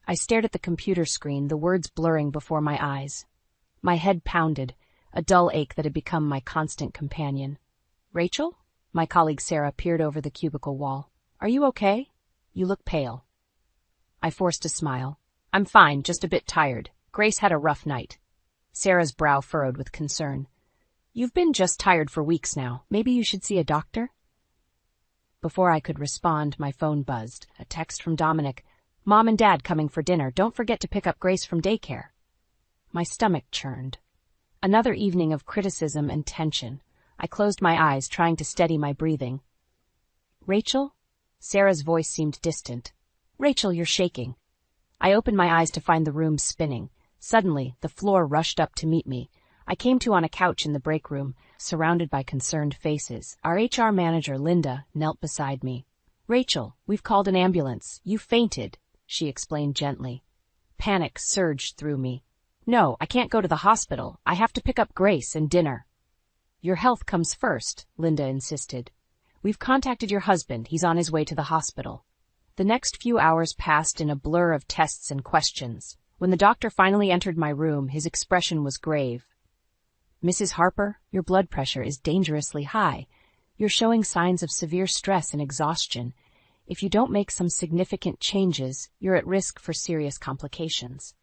I stared at the computer screen, the words blurring before my eyes. My head pounded, a dull ache that had become my constant companion. "Rachel?" My colleague Sarah peered over the cubicle wall. "Are you okay? You look pale." I forced a smile. "I'm fine, just a bit tired. Grace had a rough night." Sarah's brow furrowed with concern. "You've been just tired for weeks now. Maybe you should see a doctor?" Before I could respond, my phone buzzed. A text from Dominic. "Mom and Dad coming for dinner. Don't forget to pick up Grace from daycare." My stomach churned. Another evening of criticism and tension. I closed my eyes, trying to steady my breathing. "Rachel?" Sarah's voice seemed distant. "Rachel, you're shaking." I opened my eyes to find the room spinning. Suddenly, the floor rushed up to meet me. I came to on a couch in the break room, surrounded by concerned faces. Our HR manager, Linda, knelt beside me. "Rachel, we've called an ambulance. You fainted," she explained gently. Panic surged through me. "No, I can't go to the hospital. I have to pick up Grace and dinner." "Your health comes first," Linda insisted. "We've contacted your husband. He's on his way to the hospital." The next few hours passed in a blur of tests and questions. When the doctor finally entered my room, his expression was grave. "Mrs. Harper, your blood pressure is dangerously high. You're showing signs of severe stress and exhaustion. If you don't make some significant changes, you're at risk for serious complications."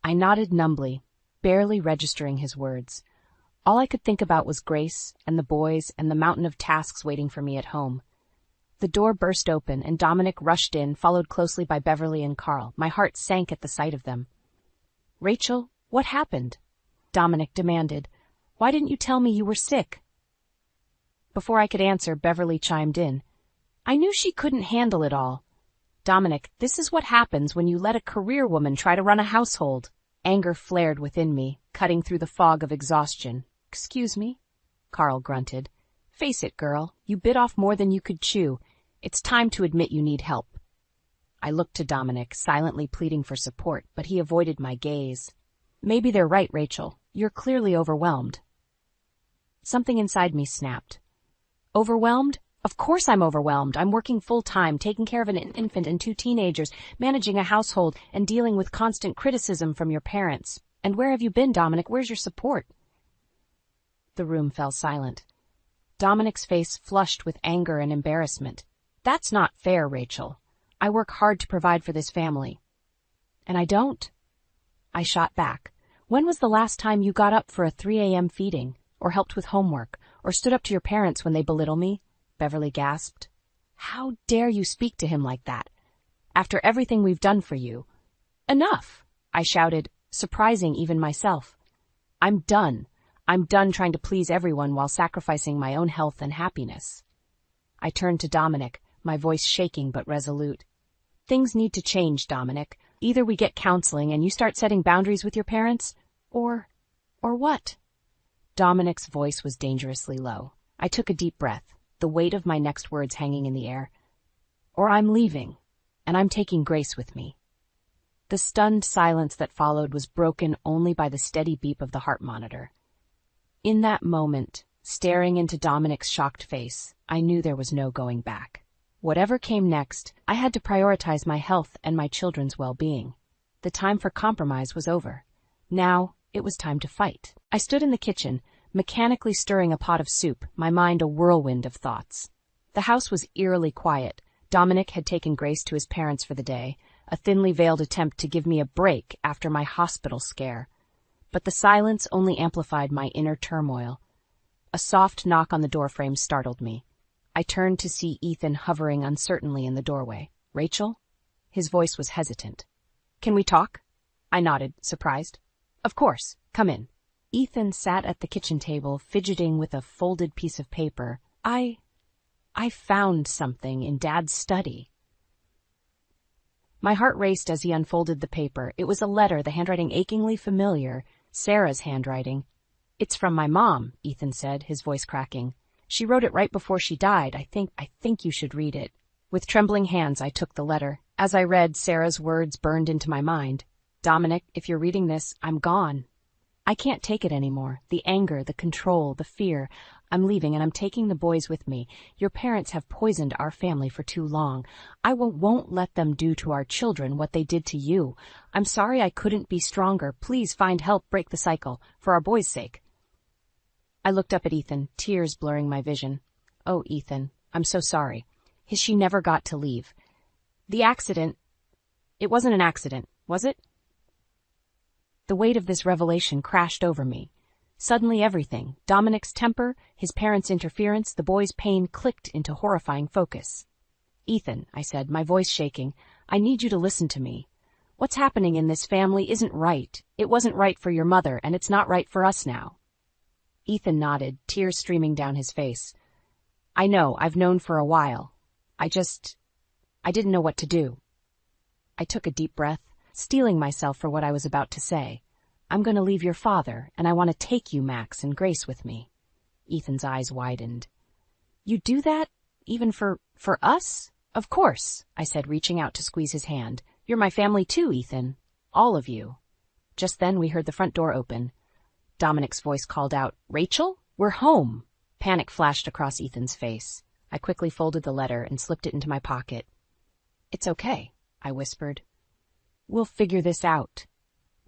I nodded numbly, barely registering his words. All I could think about was Grace and the boys and the mountain of tasks waiting for me at home. The door burst open and Dominic rushed in, followed closely by Beverly and Carl. My heart sank at the sight of them. "Rachel, what happened?" Dominic demanded. "Why didn't you tell me you were sick?" Before I could answer, Beverly chimed in. "I knew she couldn't handle it all." "Dominic, this is what happens when you let a career woman try to run a household." Anger flared within me, cutting through the fog of exhaustion. "Excuse me?" Carl grunted. "Face it, girl. You bit off more than you could chew. It's time to admit you need help." I looked to Dominic, silently pleading for support, but he avoided my gaze. "Maybe they're right, Rachel. You're clearly overwhelmed." Something inside me snapped. "Overwhelmed? Of course I'm overwhelmed. I'm working full-time, taking care of an infant and 2 teenagers, managing a household, and dealing with constant criticism from your parents. And where have you been, Dominic? Where's your support?" The room fell silent. Dominic's face flushed with anger and embarrassment. "That's not fair, Rachel. I work hard to provide for this family." "And I don't?" I shot back. "When was the last time you got up for a 3 a.m. feeding, or helped with homework, or stood up to your parents when they belittle me?" Beverly gasped. "How dare you speak to him like that? After everything we've done for you." "Enough!" I shouted, surprising even myself. "I'm done. I'm done trying to please everyone while sacrificing my own health and happiness." I turned to Dominic, my voice shaking but resolute. "Things need to change, Dominic. Either we get counseling and you start setting boundaries with your parents, or what?" Dominic's voice was dangerously low. I took a deep breath, the weight of my next words hanging in the air. "Or I'm leaving, and I'm taking Grace with me." The stunned silence that followed was broken only by the steady beep of the heart monitor. In that moment, staring into Dominic's shocked face, I knew there was no going back. Whatever came next, I had to prioritize my health and my children's well-being. The time for compromise was over. Now, it was time to fight. I stood in the kitchen, mechanically stirring a pot of soup, my mind a whirlwind of thoughts. The house was eerily quiet. Dominic had taken Grace to his parents for the day, a thinly veiled attempt to give me a break after my hospital scare. But the silence only amplified my inner turmoil. A soft knock on the doorframe startled me. I turned to see Ethan hovering uncertainly in the doorway. "Rachel?" His voice was hesitant. "Can we talk?" I nodded, surprised. "Of course. Come in." Ethan sat at the kitchen table, fidgeting with a folded piece of paper. I found something in Dad's study." My heart raced as he unfolded the paper. It was a letter, the handwriting achingly familiar, Sarah's handwriting. "It's from my mom," Ethan said, his voice cracking. "She wrote it right before she died. I think you should read it." With trembling hands, I took the letter. As I read, Sarah's words burned into my mind. "Dominic, if you're reading this, I'm gone. I can't take it anymore. The anger, the control, the fear. I'm leaving and I'm taking the boys with me. Your parents have poisoned our family for too long. I won't let them do to our children what they did to you. I'm sorry I couldn't be stronger. Please find help, break the cycle, for our boys' sake. I looked up at Ethan, tears blurring my vision. Oh, Ethan, I'm so sorry. She never got to leave. The accident, it wasn't an accident, was it? The weight of this revelation crashed over me. Suddenly everything, Dominic's temper, his parents' interference, the boy's pain, clicked into horrifying focus. Ethan, I said, my voice shaking, I need you to listen to me. What's happening in this family isn't right. It wasn't right for your mother, and it's not right for us now. Ethan nodded, tears streaming down his face. I know, I've known for a while. I didn't know what to do. I took a deep breath, steeling myself for what I was about to say. I'm going to leave your father, and I want to take you, Max, and Grace with me. Ethan's eyes widened. You do that? Even for us? Of course, I said, reaching out to squeeze his hand. You're my family too, Ethan. All of you. Just then we heard the front door open. Dominic's voice called out, Rachel? We're home. Panic flashed across Ethan's face. I quickly folded the letter and slipped it into my pocket. It's okay, I whispered. We'll figure this out.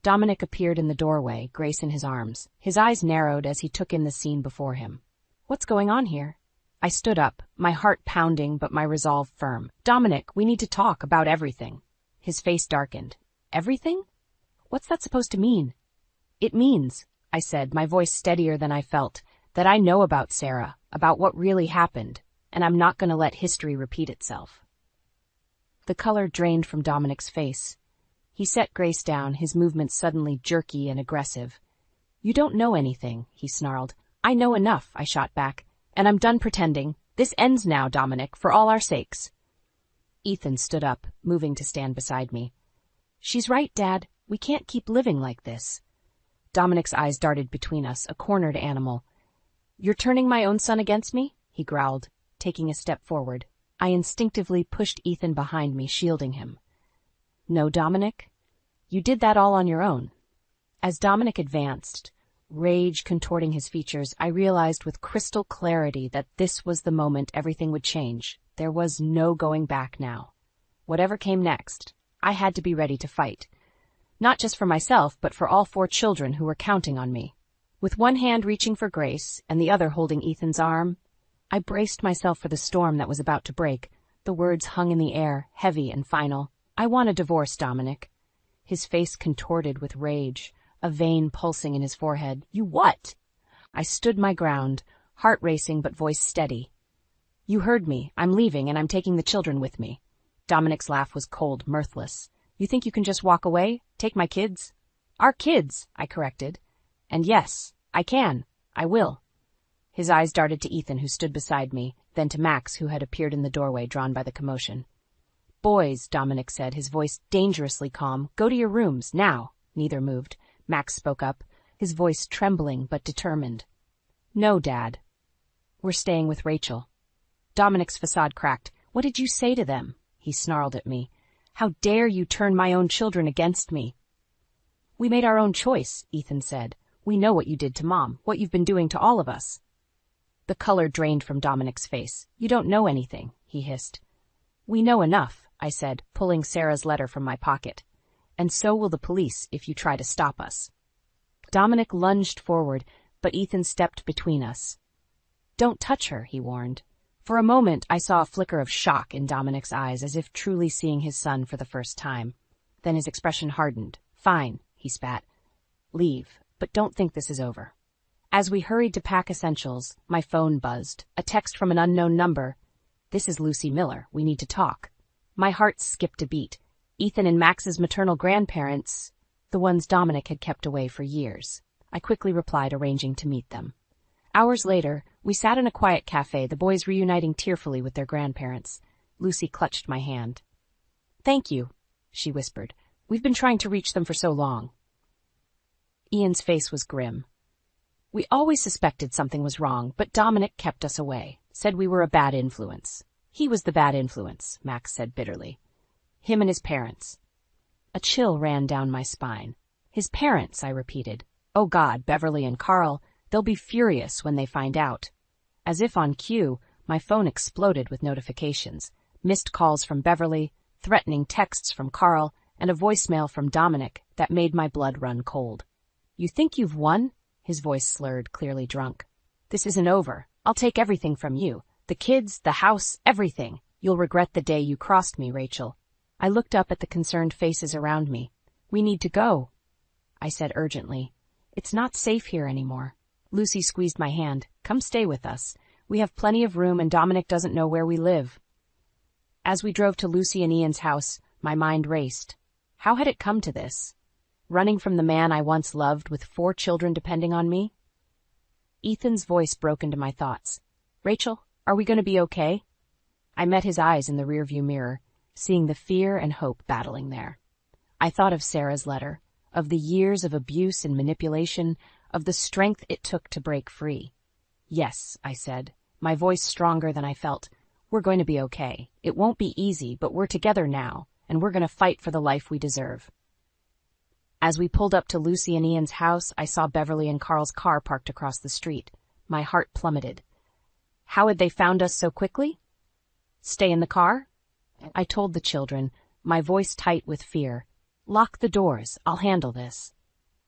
Dominic appeared in the doorway, Grace in his arms. His eyes narrowed as he took in the scene before him. What's going on here? I stood up, my heart pounding but my resolve firm. Dominic, we need to talk about everything. His face darkened. Everything? What's that supposed to mean? It means, I said, my voice steadier than I felt, that I know about Sarah, about what really happened, and I'm not going to let history repeat itself. The color drained from Dominic's face. He set Grace down, his movements suddenly jerky and aggressive. You don't know anything, he snarled. I know enough, I shot back, and I'm done pretending. This ends now, Dominic, for all our sakes. Ethan stood up, moving to stand beside me. She's right, Dad. We can't keep living like this. Dominic's eyes darted between us, a cornered animal. You're turning my own son against me? He growled, taking a step forward. I instinctively pushed Ethan behind me, shielding him. No, Dominic, you did that all on your own. As Dominic advanced, rage contorting his features, I realized with crystal clarity that this was the moment everything would change. There was no going back now. Whatever came next, I had to be ready to fight. Not just for myself, but for all 4 children who were counting on me. With one hand reaching for Grace and the other holding Ethan's arm, I braced myself for the storm that was about to break. The words hung in the air, heavy and final. I want a divorce, Dominic. His face contorted with rage, a vein pulsing in his forehead. You what? I stood my ground, heart racing but voice steady. You heard me. I'm leaving and I'm taking the children with me. Dominic's laugh was cold, mirthless. You think you can just walk away? Take my kids? Our kids, I corrected. And yes, I can. I will. His eyes darted to Ethan, who stood beside me, then to Max, who had appeared in the doorway, drawn by the commotion. Boys, Dominic said, his voice dangerously calm. Go to your rooms, now. Neither moved. Max spoke up, his voice trembling but determined. No, Dad. We're staying with Rachel. Dominic's facade cracked. What did you say to them? He snarled at me. How dare you turn my own children against me? We made our own choice, Ethan said. We know what you did to Mom, what you've been doing to all of us. The color drained from Dominic's face. You don't know anything, he hissed. We know enough, I said, pulling Sarah's letter from my pocket. And so will the police if you try to stop us. Dominic lunged forward, but Ethan stepped between us. Don't touch her, he warned. For a moment, I saw a flicker of shock in Dominic's eyes, as if truly seeing his son for the first time. Then his expression hardened. Fine, he spat. Leave, but don't think this is over. As we hurried to pack essentials, my phone buzzed. A text from an unknown number. This is Lucy Miller. We need to talk. My heart skipped a beat. Ethan and Max's maternal grandparents, the ones Dominic had kept away for years. I quickly replied, arranging to meet them. Hours later, we sat in a quiet cafe, the boys reuniting tearfully with their grandparents. Lucy clutched my hand. Thank you, she whispered. We've been trying to reach them for so long. Ian's face was grim. We always suspected something was wrong, but Dominic kept us away, said we were a bad influence. He was the bad influence, Max said bitterly. Him and his parents. A chill ran down my spine. His parents, I repeated. Oh God, Beverly and Carl, they'll be furious when they find out. As if on cue, my phone exploded with notifications. Missed calls from Beverly, threatening texts from Carl, and a voicemail from Dominic that made my blood run cold. You think you've won? His voice slurred, clearly drunk. This isn't over. I'll take everything from you. The kids, the house, everything. You'll regret the day you crossed me, Rachel. I looked up at the concerned faces around me. We need to go, I said urgently. It's not safe here anymore. Lucy squeezed my hand. Come stay with us. We have plenty of room and Dominic doesn't know where we live. As we drove to Lucy and Ian's house, my mind raced. How had it come to this? Running from the man I once loved with 4 children depending on me? Ethan's voice broke into my thoughts. Rachel, are we going to be okay? I met his eyes in the rearview mirror, seeing the fear and hope battling there. I thought of Sarah's letter, of the years of abuse and manipulation, of the strength it took to break free. Yes, I said, my voice stronger than I felt. We're going to be okay. It won't be easy, but we're together now, and we're going to fight for the life we deserve. As we pulled up to Lucy and Ian's house, I saw Beverly and Carl's car parked across the street. My heart plummeted. How had they found us so quickly? Stay in the car? I told the children, my voice tight with fear. Lock the doors. I'll handle this.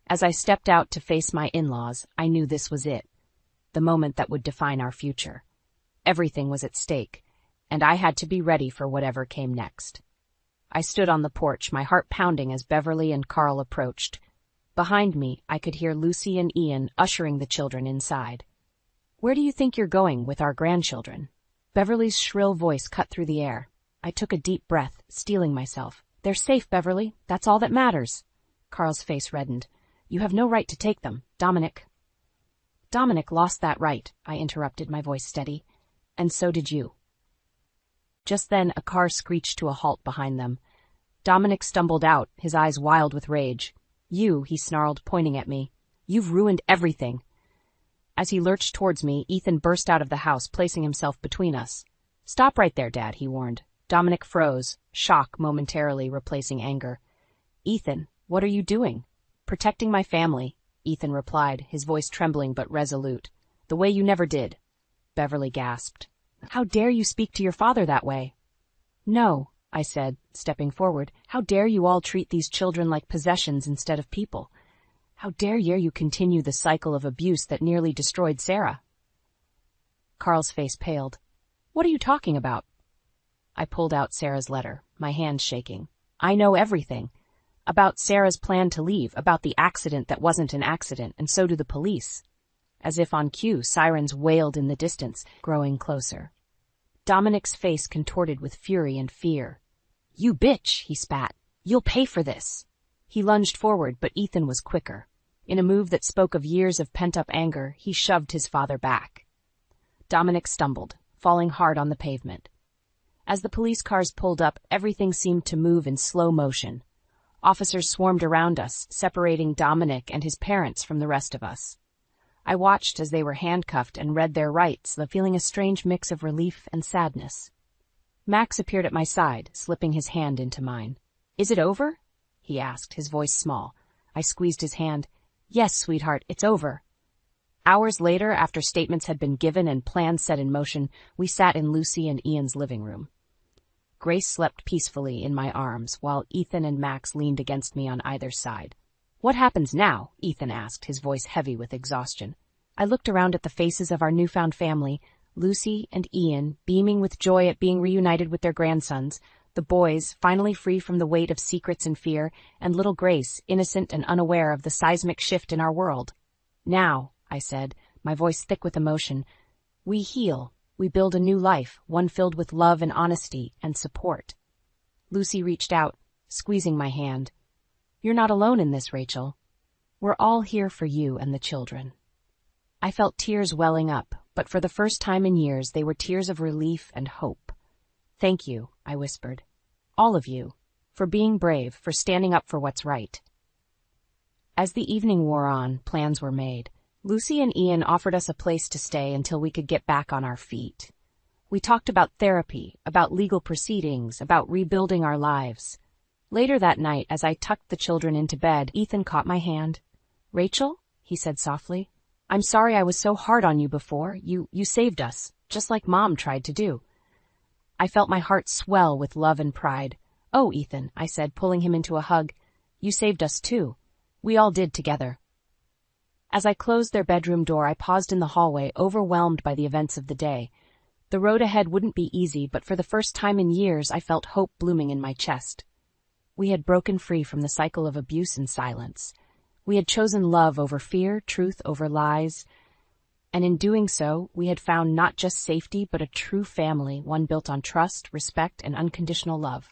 As I stepped out to face my in-laws, I knew this was it, the moment that would define our future. Everything was at stake, and I had to be ready for whatever came next. I stood on the porch, my heart pounding as Beverly and Carl approached. Behind me, I could hear Lucy and Ian ushering the children inside. Where do you think you're going with our grandchildren? Beverly's shrill voice cut through the air. I took a deep breath, steeling myself. They're safe, Beverly. That's all that matters. Carl's face reddened. You have no right to take them, Dominic. Dominic lost that right, I interrupted, my voice steady. And so did you. Just then, a car screeched to a halt behind them. Dominic stumbled out, his eyes wild with rage. You, he snarled, pointing at me. You've ruined everything. As he lurched towards me, Ethan burst out of the house, placing himself between us. Stop right there, Dad, he warned. Dominic froze, shock momentarily replacing anger. Ethan, what are you doing? Protecting my family, Ethan replied, his voice trembling but resolute. The way you never did. Beverly gasped. How dare you speak to your father that way? No, I said, stepping forward. How dare you all treat these children like possessions instead of people? How dare you continue the cycle of abuse that nearly destroyed Sarah? Carl's face paled. What are you talking about? I pulled out Sarah's letter, my hands shaking. I know everything. About Sarah's plan to leave, about the accident that wasn't an accident, and so do the police. As if on cue, sirens wailed in the distance, growing closer. Dominic's face contorted with fury and fear. You bitch, he spat. You'll pay for this. He lunged forward, but Ethan was quicker. In a move that spoke of years of pent-up anger, he shoved his father back. Dominic stumbled, falling hard on the pavement. As the police cars pulled up, everything seemed to move in slow motion. Officers swarmed around us, separating Dominic and his parents from the rest of us. I watched as they were handcuffed and read their rights, feeling a strange mix of relief and sadness. Max appeared at my side, slipping his hand into mine. Is it over? He asked, his voice small. I squeezed his hand. Yes, sweetheart, it's over. Hours later, after statements had been given and plans set in motion, we sat in Lucy and Ian's living room. Grace slept peacefully in my arms, while Ethan and Max leaned against me on either side. What happens now? Ethan asked, his voice heavy with exhaustion. I looked around at the faces of our newfound family, Lucy and Ian beaming with joy at being reunited with their grandsons, the boys finally free from the weight of secrets and fear, and little Grace innocent and unaware of the seismic shift in our world. Now, I said, my voice thick with emotion, we heal. We build a new life, one filled with love and honesty and support. Lucy reached out, squeezing my hand. You're not alone in this, Rachel. We're all here for you and the children. I felt tears welling up, but for the first time in years they were tears of relief and hope. Thank you, I whispered. All of you, for being brave, for standing up for what's right. As the evening wore on, plans were made. Lucy and Ian offered us a place to stay until we could get back on our feet. We talked about therapy, about legal proceedings, about rebuilding our lives. Later that night, as I tucked the children into bed, Ethan caught my hand. Rachel? he said softly. I'm sorry I was so hard on you before. You saved us, just like Mom tried to do. I felt my heart swell with love and pride. Oh, Ethan, I said, pulling him into a hug. You saved us too. We all did together. As I closed their bedroom door, I paused in the hallway, overwhelmed by the events of the day. The road ahead wouldn't be easy, but for the first time in years, I felt hope blooming in my chest. We had broken free from the cycle of abuse and silence. We had chosen love over fear, truth over lies, and in doing so, we had found not just safety, but a true family, one built on trust, respect, and unconditional love.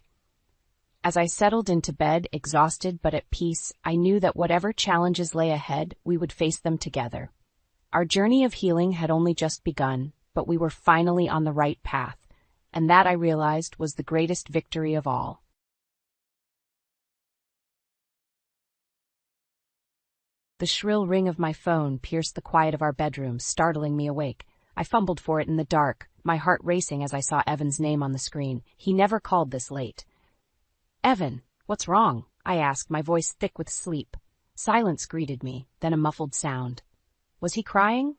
As I settled into bed, exhausted but at peace, I knew that whatever challenges lay ahead, we would face them together. Our journey of healing had only just begun, but we were finally on the right path, and that, I realized, was the greatest victory of all. The shrill ring of my phone pierced the quiet of our bedroom, startling me awake. I fumbled for it in the dark, my heart racing as I saw Evan's name on the screen. He never called this late. Evan, what's wrong? I asked, my voice thick with sleep. Silence greeted me, then a muffled sound. Was he crying?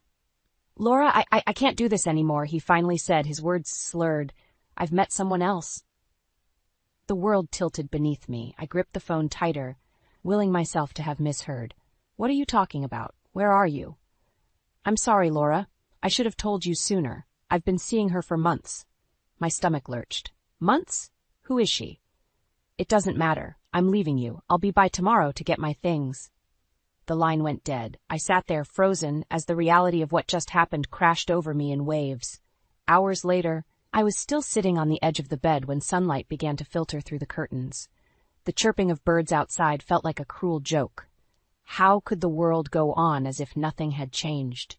Laura, I can't do this anymore, he finally said, his words slurred. I've met someone else. The world tilted beneath me. I gripped the phone tighter, willing myself to have misheard. What are you talking about? Where are you? I'm sorry, Laura. I should have told you sooner. I've been seeing her for months. My stomach lurched. Months? Who is she? It doesn't matter. I'm leaving you. I'll be by tomorrow to get my things. The line went dead. I sat there frozen as the reality of what just happened crashed over me in waves. Hours later, I was still sitting on the edge of the bed when sunlight began to filter through the curtains. The chirping of birds outside felt like a cruel joke. How could the world go on as if nothing had changed?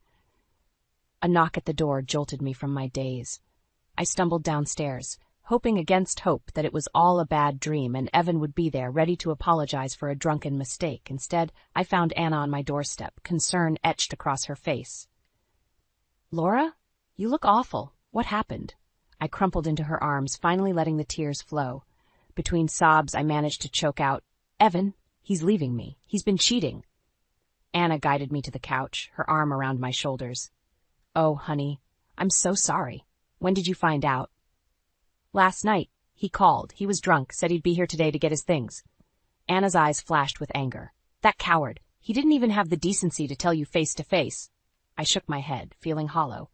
A knock at the door jolted me from my daze. I stumbled downstairs, hoping against hope that it was all a bad dream and Evan would be there, ready to apologize for a drunken mistake. Instead, I found Anna on my doorstep, concern etched across her face. Laura? You look awful. What happened? I crumpled into her arms, finally letting the tears flow. Between sobs, I managed to choke out, Evan, he's leaving me. He's been cheating. Anna guided me to the couch, her arm around my shoulders. Oh, honey, I'm so sorry. When did you find out? Last night. He called. He was drunk, said he'd be here today to get his things. Anna's eyes flashed with anger. That coward. He didn't even have the decency to tell you face to face. I shook my head, feeling hollow.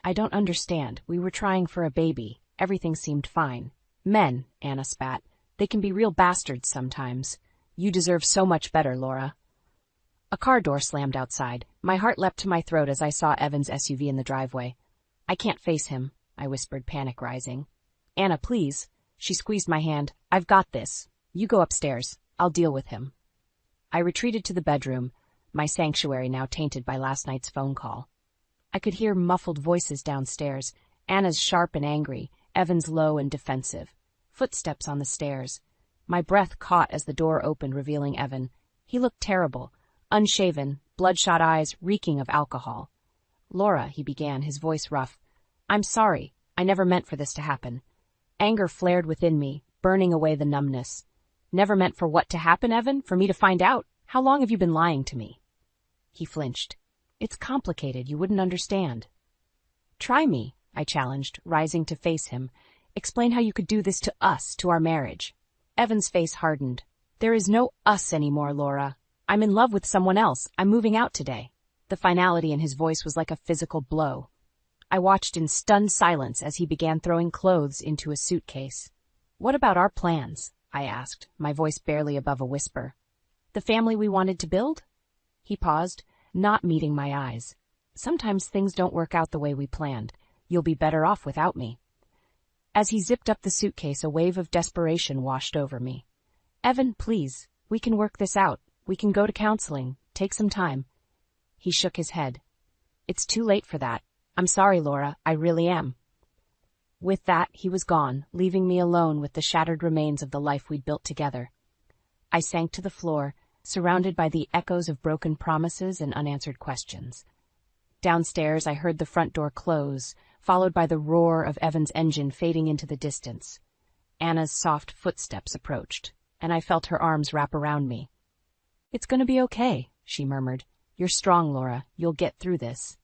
I don't understand. We were trying for a baby. Everything seemed fine. Men, Anna spat. They can be real bastards sometimes. You deserve so much better, Laura. A car door slammed outside. My heart leapt to my throat as I saw Evan's SUV in the driveway. I can't face him, I whispered, panic rising. Anna, please. She squeezed my hand. I've got this. You go upstairs. I'll deal with him. I retreated to the bedroom, my sanctuary now tainted by last night's phone call. I could hear muffled voices downstairs, Anna's sharp and angry, Evan's low and defensive. Footsteps on the stairs. My breath caught as the door opened, revealing Evan. He looked terrible, unshaven, bloodshot eyes reeking of alcohol. Laura, he began, his voice rough. I'm sorry. I never meant for this to happen. Anger flared within me, burning away the numbness. Never meant for what to happen, Evan? For me to find out? How long have you been lying to me? He flinched. It's complicated. You wouldn't understand. Try me, I challenged, rising to face him. Explain how you could do this to us, to our marriage. Evan's face hardened. There is no us anymore, Laura. I'm in love with someone else. I'm moving out today. The finality in his voice was like a physical blow. I watched in stunned silence as he began throwing clothes into a suitcase. What about our plans? I asked, my voice barely above a whisper. The family we wanted to build? He paused, not meeting my eyes. Sometimes things don't work out the way we planned. You'll be better off without me. As he zipped up the suitcase, a wave of desperation washed over me. Evan, please, we can work this out. We can go to counseling. Take some time. He shook his head. It's too late for that. I'm sorry, Laura. I really am. With that, he was gone, leaving me alone with the shattered remains of the life we'd built together. I sank to the floor, surrounded by the echoes of broken promises and unanswered questions. Downstairs, I heard the front door close, followed by the roar of Evan's engine fading into the distance. Anna's soft footsteps approached, and I felt her arms wrap around me. It's going to be okay, she murmured. You're strong, Laura. You'll get through this.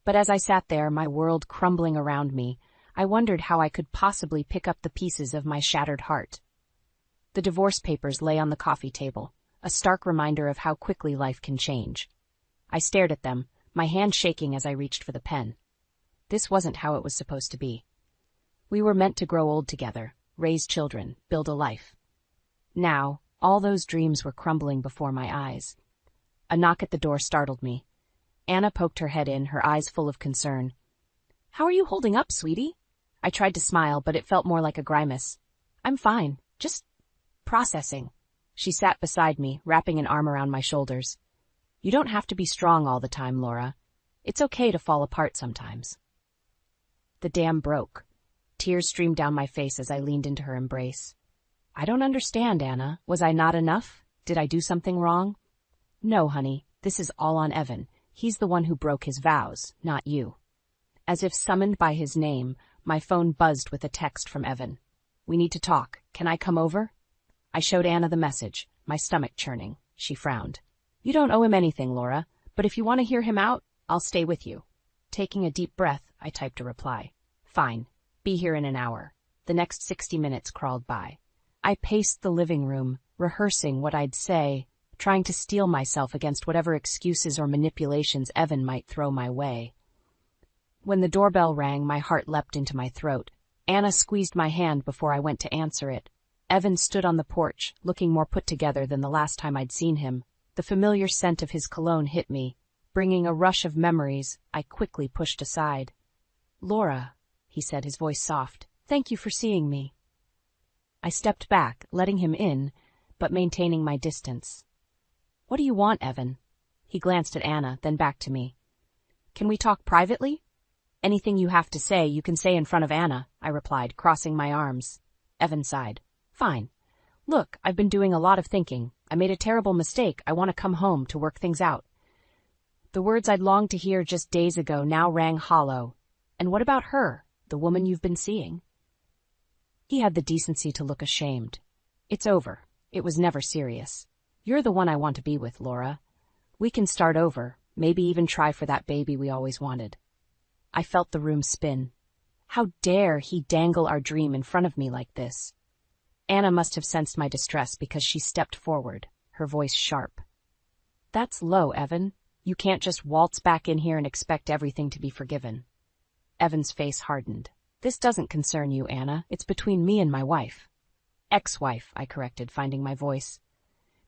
But as I sat there, my world crumbling around me, I wondered how I could possibly pick up the pieces of my shattered heart. The divorce papers lay on the coffee table, a stark reminder of how quickly life can change. I stared at them, my hand shaking as I reached for the pen. This wasn't how it was supposed to be. We were meant to grow old together, raise children, build a life. Now, all those dreams were crumbling before my eyes. A knock at the door startled me. Anna poked her head in, her eyes full of concern. "How are you holding up, sweetie?" I tried to smile, but it felt more like a grimace. "I'm fine, just processing." She sat beside me, wrapping an arm around my shoulders. "You don't have to be strong all the time, Laura. It's okay to fall apart sometimes." The dam broke. Tears streamed down my face as I leaned into her embrace. "I don't understand, Anna. Was I not enough? Did I do something wrong?" "No, honey, this is all on Evan. He's the one who broke his vows, not you." As if summoned by his name, my phone buzzed with a text from Evan. "We need to talk. Can I come over?" I showed Anna the message, my stomach churning. She frowned. "You don't owe him anything, Laura, but if you want to hear him out, I'll stay with you." Taking a deep breath, I typed a reply. "Fine. Be here in an hour." The next 60 minutes crawled by. I paced the living room, rehearsing what I'd say, trying to steel myself against whatever excuses or manipulations Evan might throw my way. When the doorbell rang, my heart leapt into my throat. Anna squeezed my hand before I went to answer it. Evan stood on the porch, looking more put together than the last time I'd seen him. The familiar scent of his cologne hit me, bringing a rush of memories I quickly pushed aside. "Laura," he said, his voice soft, "thank you for seeing me." I stepped back, letting him in, but maintaining my distance. "What do you want, Evan?" He glanced at Anna, then back to me. "Can we talk privately?" "Anything you have to say, you can say in front of Anna," I replied, crossing my arms. Evan sighed. "Fine. Look, I've been doing a lot of thinking. I made a terrible mistake. I want to come home to work things out." The words I'd longed to hear just days ago now rang hollow. "And what about her, the woman you've been seeing?" He had the decency to look ashamed. "It's over. It was never serious. You're the one I want to be with, Laura. We can start over, maybe even try for that baby we always wanted." I felt the room spin. How dare he dangle our dream in front of me like this? Anna must have sensed my distress because she stepped forward, her voice sharp. "That's low, Evan. You can't just waltz back in here and expect everything to be forgiven." Evan's face hardened. "This doesn't concern you, Anna. It's between me and my wife." "Ex-wife," I corrected, finding my voice.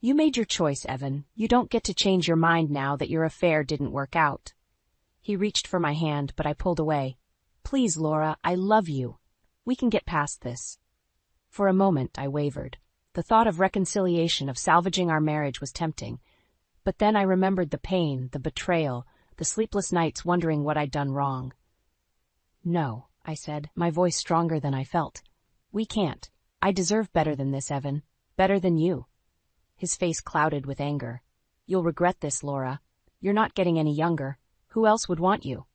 "You made your choice, Evan. You don't get to change your mind now that your affair didn't work out." He reached for my hand, but I pulled away. "Please, Laura, I love you. We can get past this." For a moment, I wavered. The thought of reconciliation, of salvaging our marriage was tempting. But then I remembered the pain, the betrayal, the sleepless nights wondering what I'd done wrong. "No," I said, my voice stronger than I felt. "We can't. I deserve better than this, Evan. Better than you." His face clouded with anger. "You'll regret this, Laura. You're not getting any younger. Who else would want you?"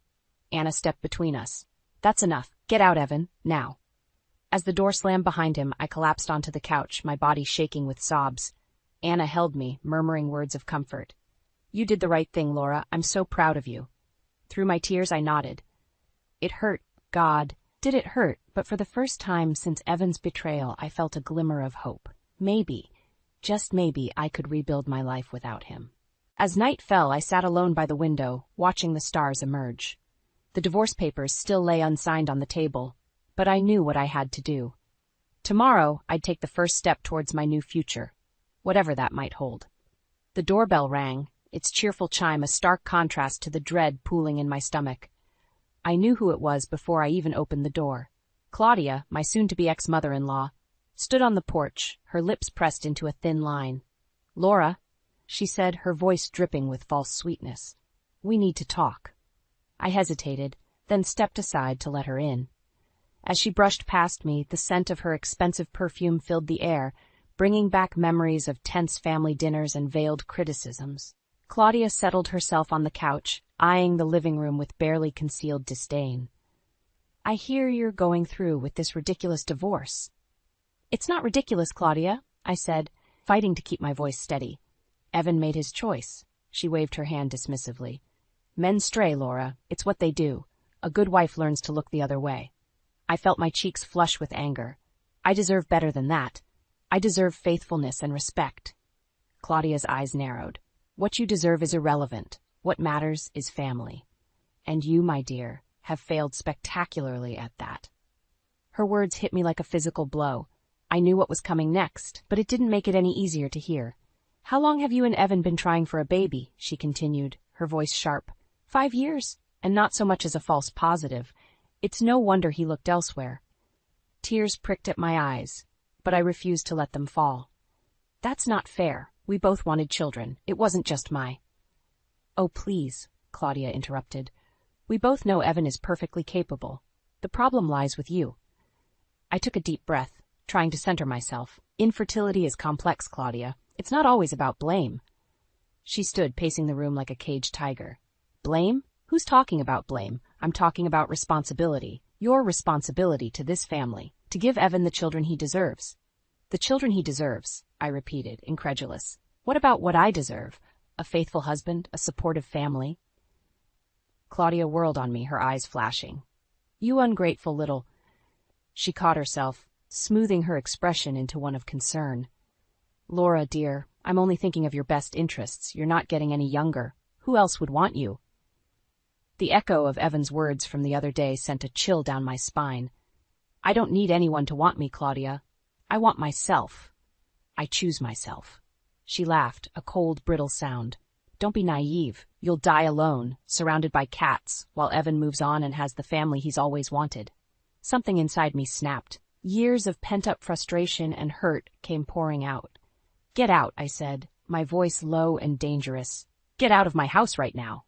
Anna stepped between us. "That's enough. Get out, Evan, now." As the door slammed behind him, I collapsed onto the couch, my body shaking with sobs. Anna held me, murmuring words of comfort. "You did the right thing, Laura. I'm so proud of you." Through my tears, I nodded. It hurt. God, did it hurt, but for the first time since Evan's betrayal, I felt a glimmer of hope. Maybe, just maybe, I could rebuild my life without him. As night fell, I sat alone by the window, watching the stars emerge. The divorce papers still lay unsigned on the table, but I knew what I had to do. Tomorrow, I'd take the first step towards my new future, whatever that might hold. The doorbell rang, its cheerful chime a stark contrast to the dread pooling in my stomach. I knew who it was before I even opened the door. Claudia, my soon-to-be ex-mother-in-law, stood on the porch, her lips pressed into a thin line. "Laura," she said, her voice dripping with false sweetness. "We need to talk." I hesitated, then stepped aside to let her in. As she brushed past me, the scent of her expensive perfume filled the air, bringing back memories of tense family dinners and veiled criticisms. Claudia settled herself on the couch, eyeing the living room with barely concealed disdain. "I hear you're going through with this ridiculous divorce." "It's not ridiculous, Claudia," I said, fighting to keep my voice steady. "Evan made his choice." She waved her hand dismissively. Men stray, Laura. It's what they do. A good wife learns to look the other way. I felt my cheeks flush with anger. I deserve better than that. I deserve faithfulness and respect. Claudia's eyes narrowed. What you deserve is irrelevant. What matters is family. And you, my dear, have failed spectacularly at that. Her words hit me like a physical blow. I knew what was coming next, but it didn't make it any easier to hear. How long have you and Evan been trying for a baby? She continued, her voice sharp. 5 years, and not so much as a false positive. It's no wonder he looked elsewhere. Tears pricked at my eyes, but I refused to let them fall. That's not fair. We both wanted children. It wasn't just my... Oh, please, Claudia interrupted. We both know Evan is perfectly capable. The problem lies with you. I took a deep breath, trying to center myself. Infertility is complex, Claudia. It's not always about blame. She stood pacing the room like a caged tiger. Blame? Who's talking about blame? I'm talking about responsibility. Your responsibility to this family, to give Evan the children he deserves. The children he deserves, I repeated, incredulous. What about what I deserve? A faithful husband, a supportive family? Claudia whirled on me, her eyes flashing. You ungrateful little... She caught herself, smoothing her expression into one of concern. Laura, dear, I'm only thinking of your best interests. You're not getting any younger. Who else would want you? The echo of Evan's words from the other day sent a chill down my spine. I don't need anyone to want me, Claudia. I want myself. I choose myself. She laughed, a cold, brittle sound. Don't be naive. You'll die alone, surrounded by cats, while Evan moves on and has the family he's always wanted. Something inside me snapped. Years of pent-up frustration and hurt came pouring out. Get out, I said, my voice low and dangerous. Get out of my house right now.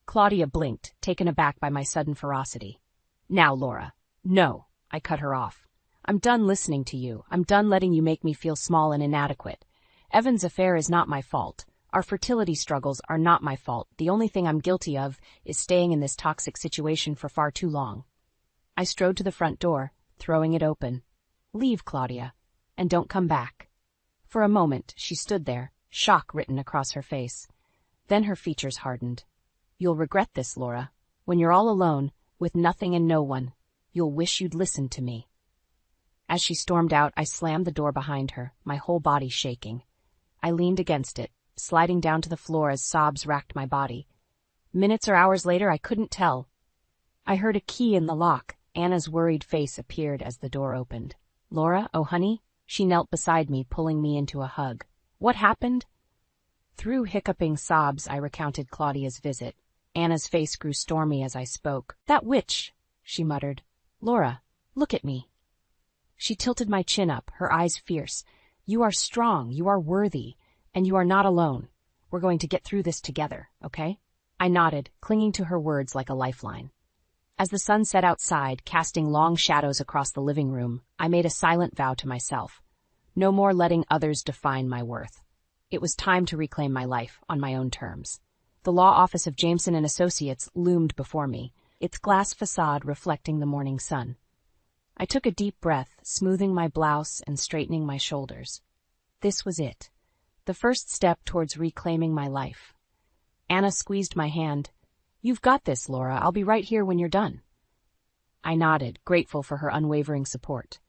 Claudia blinked, taken aback by my sudden ferocity. Now, Laura. No, I cut her off. I'm done listening to you. I'm done letting you make me feel small and inadequate. Evan's affair is not my fault. Our fertility struggles are not my fault. The only thing I'm guilty of is staying in this toxic situation for far too long. I strode to the front door, throwing it open. Leave, Claudia, and don't come back. For a moment, she stood there, shock written across her face. Then her features hardened. You'll regret this, Laura. When you're all alone, with nothing and no one, you'll wish you'd listened to me. As she stormed out, I slammed the door behind her, my whole body shaking. I leaned against it, sliding down to the floor as sobs racked my body. Minutes or hours later, I couldn't tell. I heard a key in the lock. Anna's worried face appeared as the door opened. Laura, oh honey? She knelt beside me, pulling me into a hug. What happened? Through hiccuping sobs, I recounted Claudia's visit. Anna's face grew stormy as I spoke. That witch, she muttered. Laura, look at me. She tilted my chin up, her eyes fierce. You are strong, you are worthy, and you are not alone. We're going to get through this together, okay? I nodded, clinging to her words like a lifeline. As the sun set outside, casting long shadows across the living room, I made a silent vow to myself. No more letting others define my worth. It was time to reclaim my life on my own terms. The law office of Jameson and Associates loomed before me, its glass facade reflecting the morning sun. I took a deep breath, smoothing my blouse and straightening my shoulders. This was it, the first step towards reclaiming my life. Anna squeezed my hand. You've got this, Laura. I'll be right here when you're done. I nodded, grateful for her unwavering support.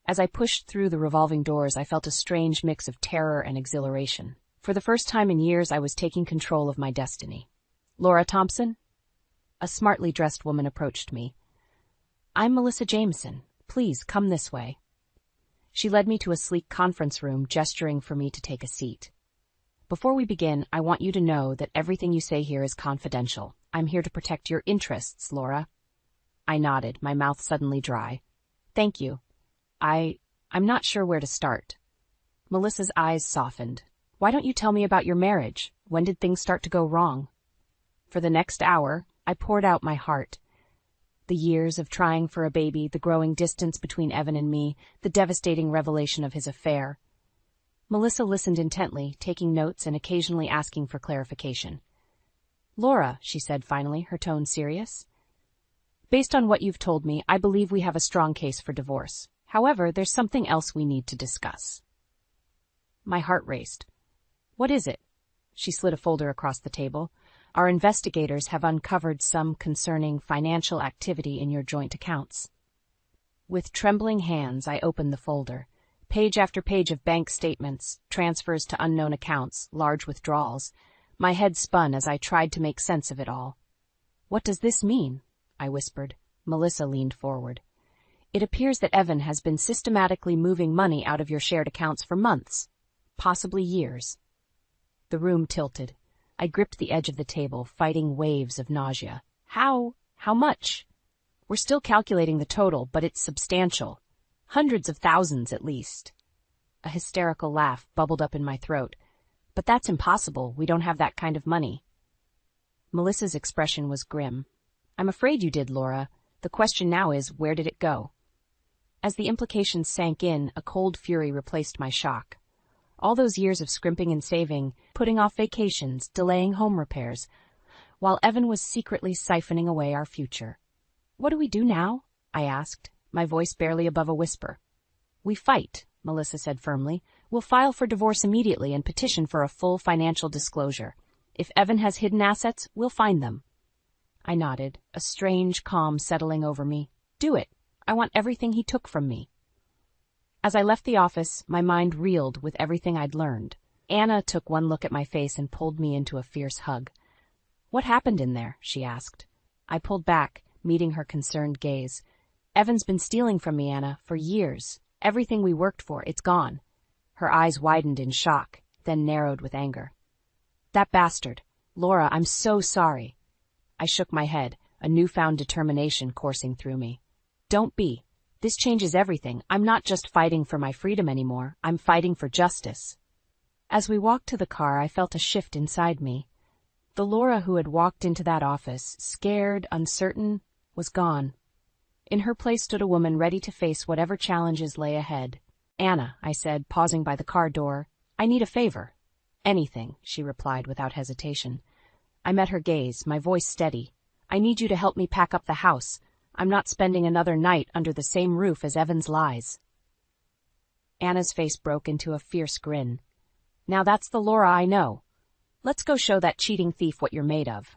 As I pushed through the revolving doors, I felt a strange mix of terror and exhilaration. For the first time in years, I was taking control of my destiny. Laura Thompson? A smartly dressed woman approached me. I'm Melissa Jameson. Please, come this way. She led me to a sleek conference room, gesturing for me to take a seat. Before we begin, I want you to know that everything you say here is confidential. I'm here to protect your interests, Laura. I nodded, my mouth suddenly dry. Thank you. I'm not sure where to start. Melissa's eyes softened. Why don't you tell me about your marriage? When did things start to go wrong? For the next hour, I poured out my heart. The years of trying for a baby, the growing distance between Evan and me, the devastating revelation of his affair. Melissa listened intently, taking notes and occasionally asking for clarification. Laura, she said finally, her tone serious. Based on what you've told me, I believe we have a strong case for divorce. However, there's something else we need to discuss. My heart raced. What is it? She slid a folder across the table. Our investigators have uncovered some concerning financial activity in your joint accounts. With trembling hands, I opened the folder. Page after page of bank statements, transfers to unknown accounts, large withdrawals. My head spun as I tried to make sense of it all. "What does this mean?" I whispered. Melissa leaned forward. "It appears that Evan has been systematically moving money out of your shared accounts for months, possibly years." The room tilted. I gripped the edge of the table, fighting waves of nausea. How much? We're still calculating the total, but it's substantial. Hundreds of thousands, at least. A hysterical laugh bubbled up in my throat. "But that's impossible. We don't have that kind of money." Melissa's expression was grim. "I'm afraid you did, Laura. The question now is, where did it go?" As the implications sank in, a cold fury replaced my shock. All those years of scrimping and saving, putting off vacations, delaying home repairs, while Evan was secretly siphoning away our future. "What do we do now?" I asked, my voice barely above a whisper. "We fight," Melissa said firmly. "We'll file for divorce immediately and petition for a full financial disclosure. If Evan has hidden assets, we'll find them." I nodded, a strange calm settling over me. "Do it. I want everything he took from me." As I left the office, my mind reeled with everything I'd learned. Anna took one look at my face and pulled me into a fierce hug. "What happened in there?" she asked. I pulled back, meeting her concerned gaze. "Evan's been stealing from me, Anna, for years. Everything we worked for, it's gone." Her eyes widened in shock, then narrowed with anger. "That bastard. Laura, I'm so sorry." I shook my head, a newfound determination coursing through me. "Don't be. This changes everything. I'm not just fighting for my freedom anymore. I'm fighting for justice." As we walked to the car, I felt a shift inside me. The Laura who had walked into that office, scared, uncertain, was gone. In her place stood a woman ready to face whatever challenges lay ahead. "Anna," I said, pausing by the car door, "I need a favor." "Anything," she replied without hesitation. I met her gaze, my voice steady. "I need you to help me pack up the house. I'm not spending another night under the same roof as Evan's lies." Anna's face broke into a fierce grin. "Now that's the Laura I know. Let's go show that cheating thief what you're made of."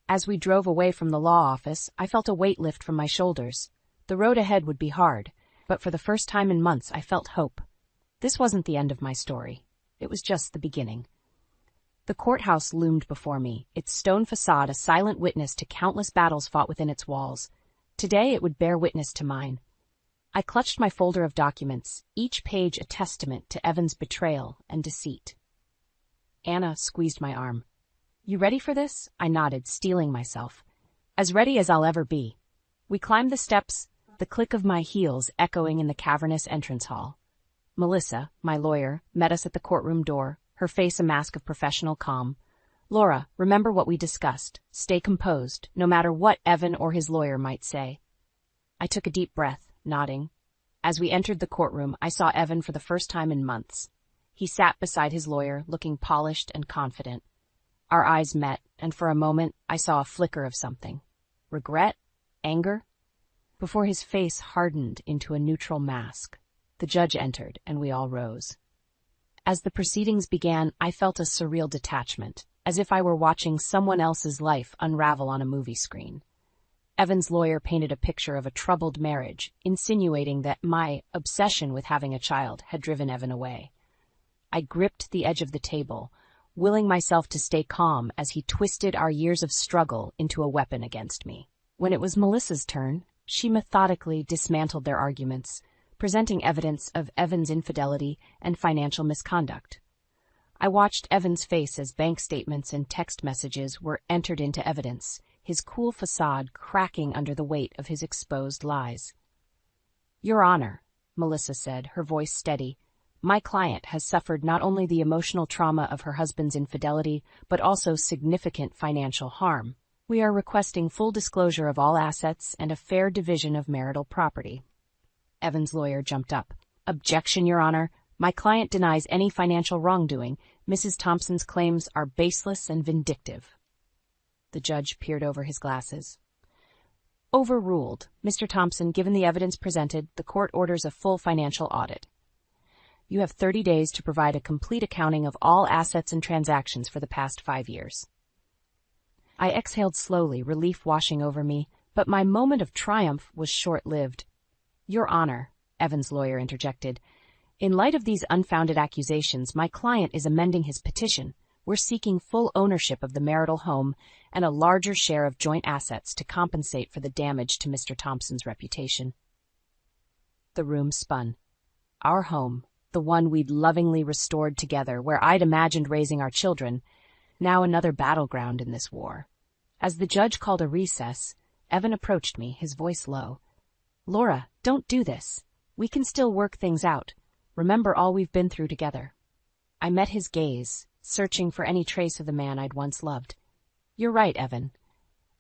As we drove away from the law office, I felt a weight lift from my shoulders. The road ahead would be hard, but for the first time in months I felt hope. This wasn't the end of my story. It was just the beginning. The courthouse loomed before me, its stone facade a silent witness to countless battles fought within its walls. Today it would bear witness to mine. I clutched my folder of documents, each page a testament to Evan's betrayal and deceit. Anna squeezed my arm. "You ready for this?" I nodded, steeling myself. "As ready as I'll ever be." We climbed the steps, the click of my heels echoing in the cavernous entrance hall. Melissa, my lawyer, met us at the courtroom door, her face a mask of professional calm. "Laura, remember what we discussed. Stay composed, no matter what Evan or his lawyer might say." I took a deep breath, nodding. As we entered the courtroom, I saw Evan for the first time in months. He sat beside his lawyer, looking polished and confident. Our eyes met, and for a moment I saw a flicker of something. Regret? Anger? Before his face hardened into a neutral mask, the judge entered, and we all rose. As the proceedings began, I felt a surreal detachment, as if I were watching someone else's life unravel on a movie screen. Evan's lawyer painted a picture of a troubled marriage, insinuating that my obsession with having a child had driven Evan away. I gripped the edge of the table, willing myself to stay calm as he twisted our years of struggle into a weapon against me. When it was Melissa's turn, she methodically dismantled their arguments, presenting evidence of Evan's infidelity and financial misconduct. I watched Evan's face as bank statements and text messages were entered into evidence, his cool facade cracking under the weight of his exposed lies. "Your Honor," Melissa said, her voice steady, "my client has suffered not only the emotional trauma of her husband's infidelity, but also significant financial harm. We are requesting full disclosure of all assets and a fair division of marital property." Evan's lawyer jumped up. "Objection, Your Honor. My client denies any financial wrongdoing. Mrs. Thompson's claims are baseless and vindictive." The judge peered over his glasses. "Overruled. Mr. Thompson, given the evidence presented, the court orders a full financial audit." You have 30 days to provide a complete accounting of all assets and transactions for the past 5 years. I exhaled slowly, relief washing over me, but my moment of triumph was short-lived. Your Honor, Evan's lawyer interjected, in light of these unfounded accusations, my client is amending his petition. We're seeking full ownership of the marital home and a larger share of joint assets to compensate for the damage to Mr. Thompson's reputation. The room spun. Our home, the one we'd lovingly restored together, where I'd imagined raising our children, now another battleground in this war. As the judge called a recess, Evan approached me, his voice low. Laura, don't do this. We can still work things out. Remember all we've been through together. I met his gaze, searching for any trace of the man I'd once loved. You're right, Evan.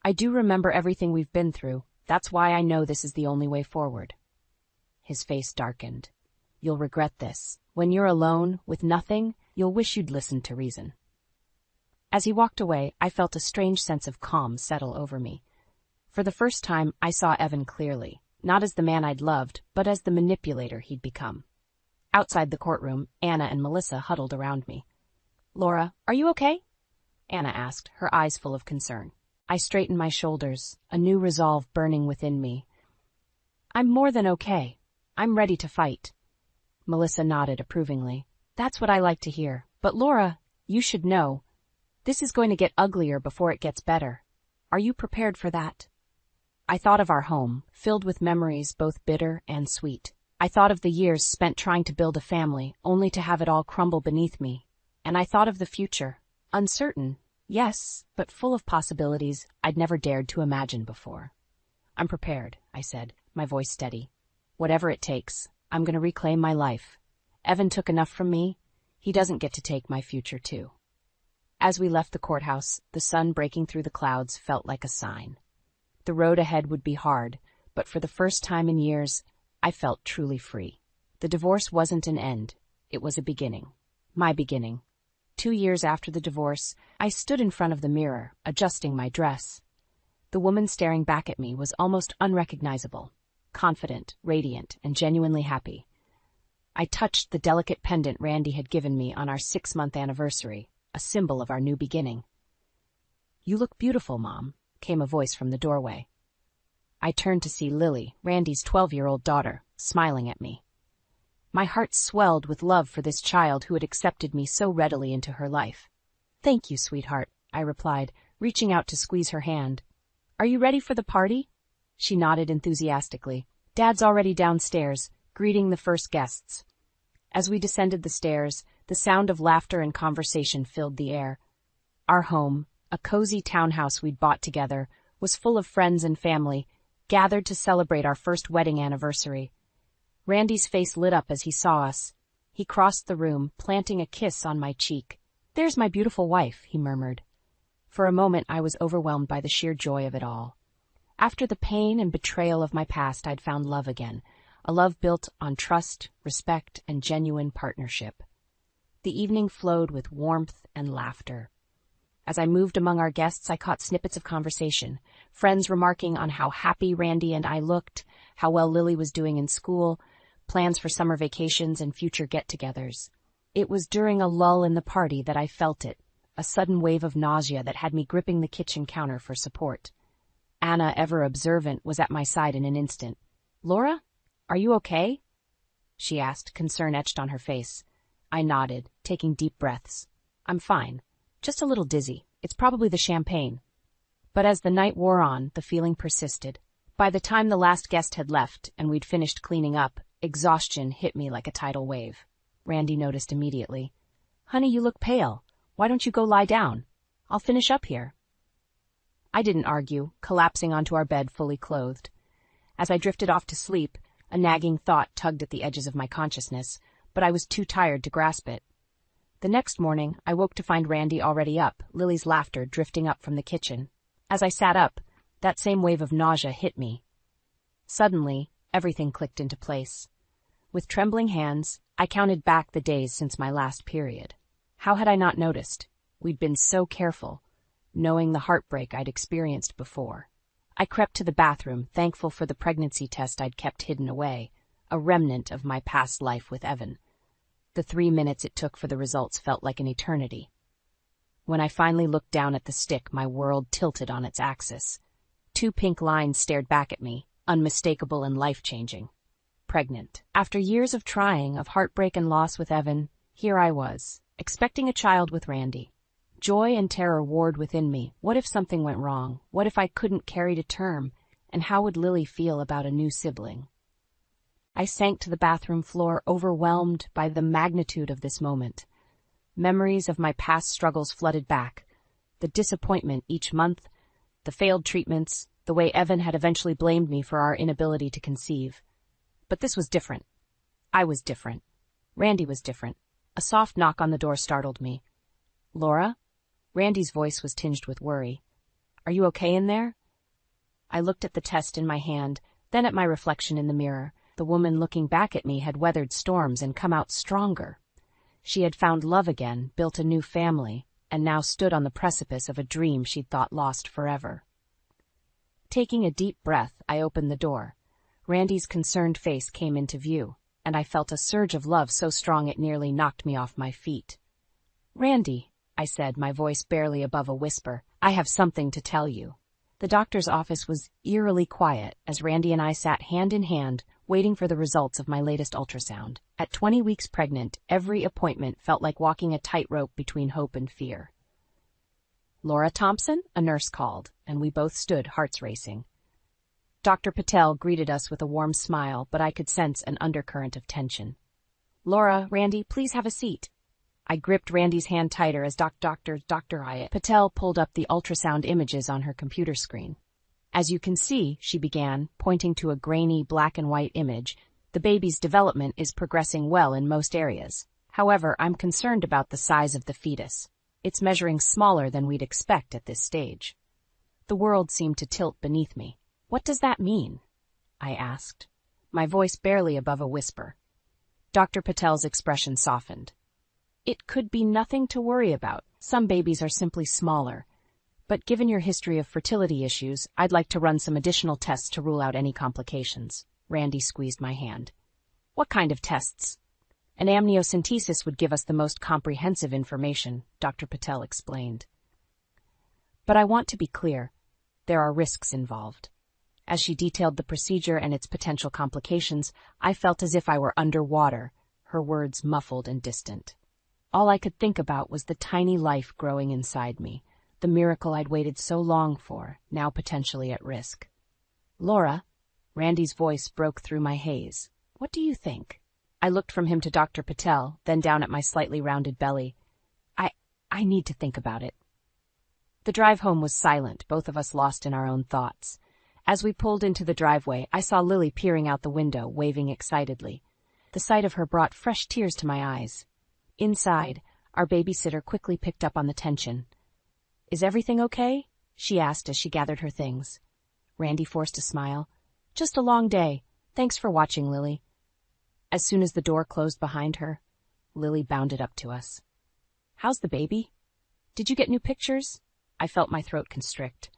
I do remember everything we've been through. That's why I know this is the only way forward. His face darkened. You'll regret this. When you're alone, with nothing, you'll wish you'd listened to reason. As he walked away, I felt a strange sense of calm settle over me. For the first time, I saw Evan clearly, not as the man I'd loved, but as the manipulator he'd become. Outside the courtroom, Anna and Melissa huddled around me. Laura, are you okay? Anna asked, her eyes full of concern. I straightened my shoulders, a new resolve burning within me. I'm more than okay. I'm ready to fight. Melissa nodded approvingly. That's what I like to hear. But Laura, you should know. This is going to get uglier before it gets better. Are you prepared for that? I thought of our home, filled with memories both bitter and sweet. I thought of the years spent trying to build a family, only to have it all crumble beneath me. And I thought of the future. Uncertain, yes, but full of possibilities I'd never dared to imagine before. I'm prepared, I said, my voice steady. Whatever it takes, I'm going to reclaim my life. Evan took enough from me. He doesn't get to take my future, too. As we left the courthouse, the sun breaking through the clouds felt like a sign. The road ahead would be hard, but for the first time in years, I felt truly free. The divorce wasn't an end. It was a beginning. My beginning. 2 years after the divorce, I stood in front of the mirror, adjusting my dress. The woman staring back at me was almost unrecognizable, confident, radiant, and genuinely happy. I touched the delicate pendant Randy had given me on our 6-month anniversary, a symbol of our new beginning. You look beautiful, Mom, came a voice from the doorway. I turned to see Lily, Randy's 12-year-old daughter, smiling at me. My heart swelled with love for this child who had accepted me so readily into her life. Thank you, sweetheart, I replied, reaching out to squeeze her hand. Are you ready for the party? She nodded enthusiastically. Dad's already downstairs, greeting the first guests. As we descended the stairs, the sound of laughter and conversation filled the air. Our home, a cozy townhouse we'd bought together, was full of friends and family, gathered to celebrate our first wedding anniversary. Randy's face lit up as he saw us. He crossed the room, planting a kiss on my cheek. There's my beautiful wife, he murmured. For a moment I was overwhelmed by the sheer joy of it all. After the pain and betrayal of my past, I'd found love again, a love built on trust, respect, and genuine partnership. The evening flowed with warmth and laughter. As I moved among our guests, I caught snippets of conversation, friends remarking on how happy Randy and I looked, how well Lily was doing in school, plans for summer vacations and future get-togethers. It was during a lull in the party that I felt it, a sudden wave of nausea that had me gripping the kitchen counter for support. Anna, ever observant, was at my side in an instant. Laura, are you okay? She asked, concern etched on her face. I nodded, taking deep breaths. I'm fine. Just a little dizzy. It's probably the champagne. But as the night wore on, the feeling persisted. By the time the last guest had left and we'd finished cleaning up, exhaustion hit me like a tidal wave. Randy noticed immediately. Honey, you look pale. Why don't you go lie down? I'll finish up here. I didn't argue, collapsing onto our bed fully clothed. As I drifted off to sleep, a nagging thought tugged at the edges of my consciousness, but I was too tired to grasp it. The next morning, I woke to find Randy already up, Lily's laughter drifting up from the kitchen. As I sat up, that same wave of nausea hit me. Suddenly, everything clicked into place. With trembling hands, I counted back the days since my last period. How had I not noticed? We'd been so careful, knowing the heartbreak I'd experienced before. I crept to the bathroom, thankful for the pregnancy test I'd kept hidden away, a remnant of my past life with Evan. The 3 minutes it took for the results felt like an eternity. When I finally looked down at the stick, my world tilted on its axis. 2 pink lines stared back at me, unmistakable and life-changing. Pregnant. After years of trying, of heartbreak and loss with Evan, here I was, expecting a child with Randy. Joy and terror warred within me. What if something went wrong? What if I couldn't carry to term? And how would Lily feel about a new sibling? I sank to the bathroom floor, overwhelmed by the magnitude of this moment. Memories of my past struggles flooded back. The disappointment each month, the failed treatments, the way Evan had eventually blamed me for our inability to conceive. But this was different. I was different. Randy was different. A soft knock on the door startled me. "Laura?" Randy's voice was tinged with worry. "Are you okay in there?" I looked at the test in my hand, then at my reflection in the mirror. The woman looking back at me had weathered storms and come out stronger. She had found love again, built a new family, and now stood on the precipice of a dream she'd thought lost forever. Taking a deep breath, I opened the door. Randy's concerned face came into view, and I felt a surge of love so strong it nearly knocked me off my feet. "Randy," I said, my voice barely above a whisper, "I have something to tell you." The doctor's office was eerily quiet as Randy and I sat hand in hand, waiting for the results of my latest ultrasound. At 20 weeks pregnant, every appointment felt like walking a tightrope between hope and fear. "Laura Thompson?" a nurse called, and we both stood, hearts racing. Dr. Patel greeted us with a warm smile, but I could sense an undercurrent of tension. "Laura, Randy, please have a seat." I gripped Randy's hand tighter as Dr. Patel pulled up the ultrasound images on her computer screen. "As you can see," she began, pointing to a grainy black and white image, "the baby's development is progressing well in most areas. However, I'm concerned about the size of the fetus. It's measuring smaller than we'd expect at this stage." The world seemed to tilt beneath me. "What does that mean?" I asked, my voice barely above a whisper. Dr. Patel's expression softened. "It could be nothing to worry about. Some babies are simply smaller. But given your history of fertility issues, I'd like to run some additional tests to rule out any complications." Randy squeezed my hand. "What kind of tests?" "An amniocentesis would give us the most comprehensive information," Dr. Patel explained. "But I want to be clear. There are risks involved." As she detailed the procedure and its potential complications, I felt as if I were underwater, her words muffled and distant. All I could think about was the tiny life growing inside me, the miracle I'd waited so long for, now potentially at risk. "Laura," Randy's voice broke through my haze. "What do you think?" I looked from him to Dr. Patel, then down at my slightly rounded belly. I need to think about it." The drive home was silent, both of us lost in our own thoughts. As we pulled into the driveway, I saw Lily peering out the window, waving excitedly. The sight of her brought fresh tears to my eyes. Inside, our babysitter quickly picked up on the tension. "Is everything okay?" she asked as she gathered her things. Randy forced a smile. "Just a long day. Thanks for watching, Lily." As soon as the door closed behind her, Lily bounded up to us. "How's the baby? Did you get new pictures?" I felt my throat constrict.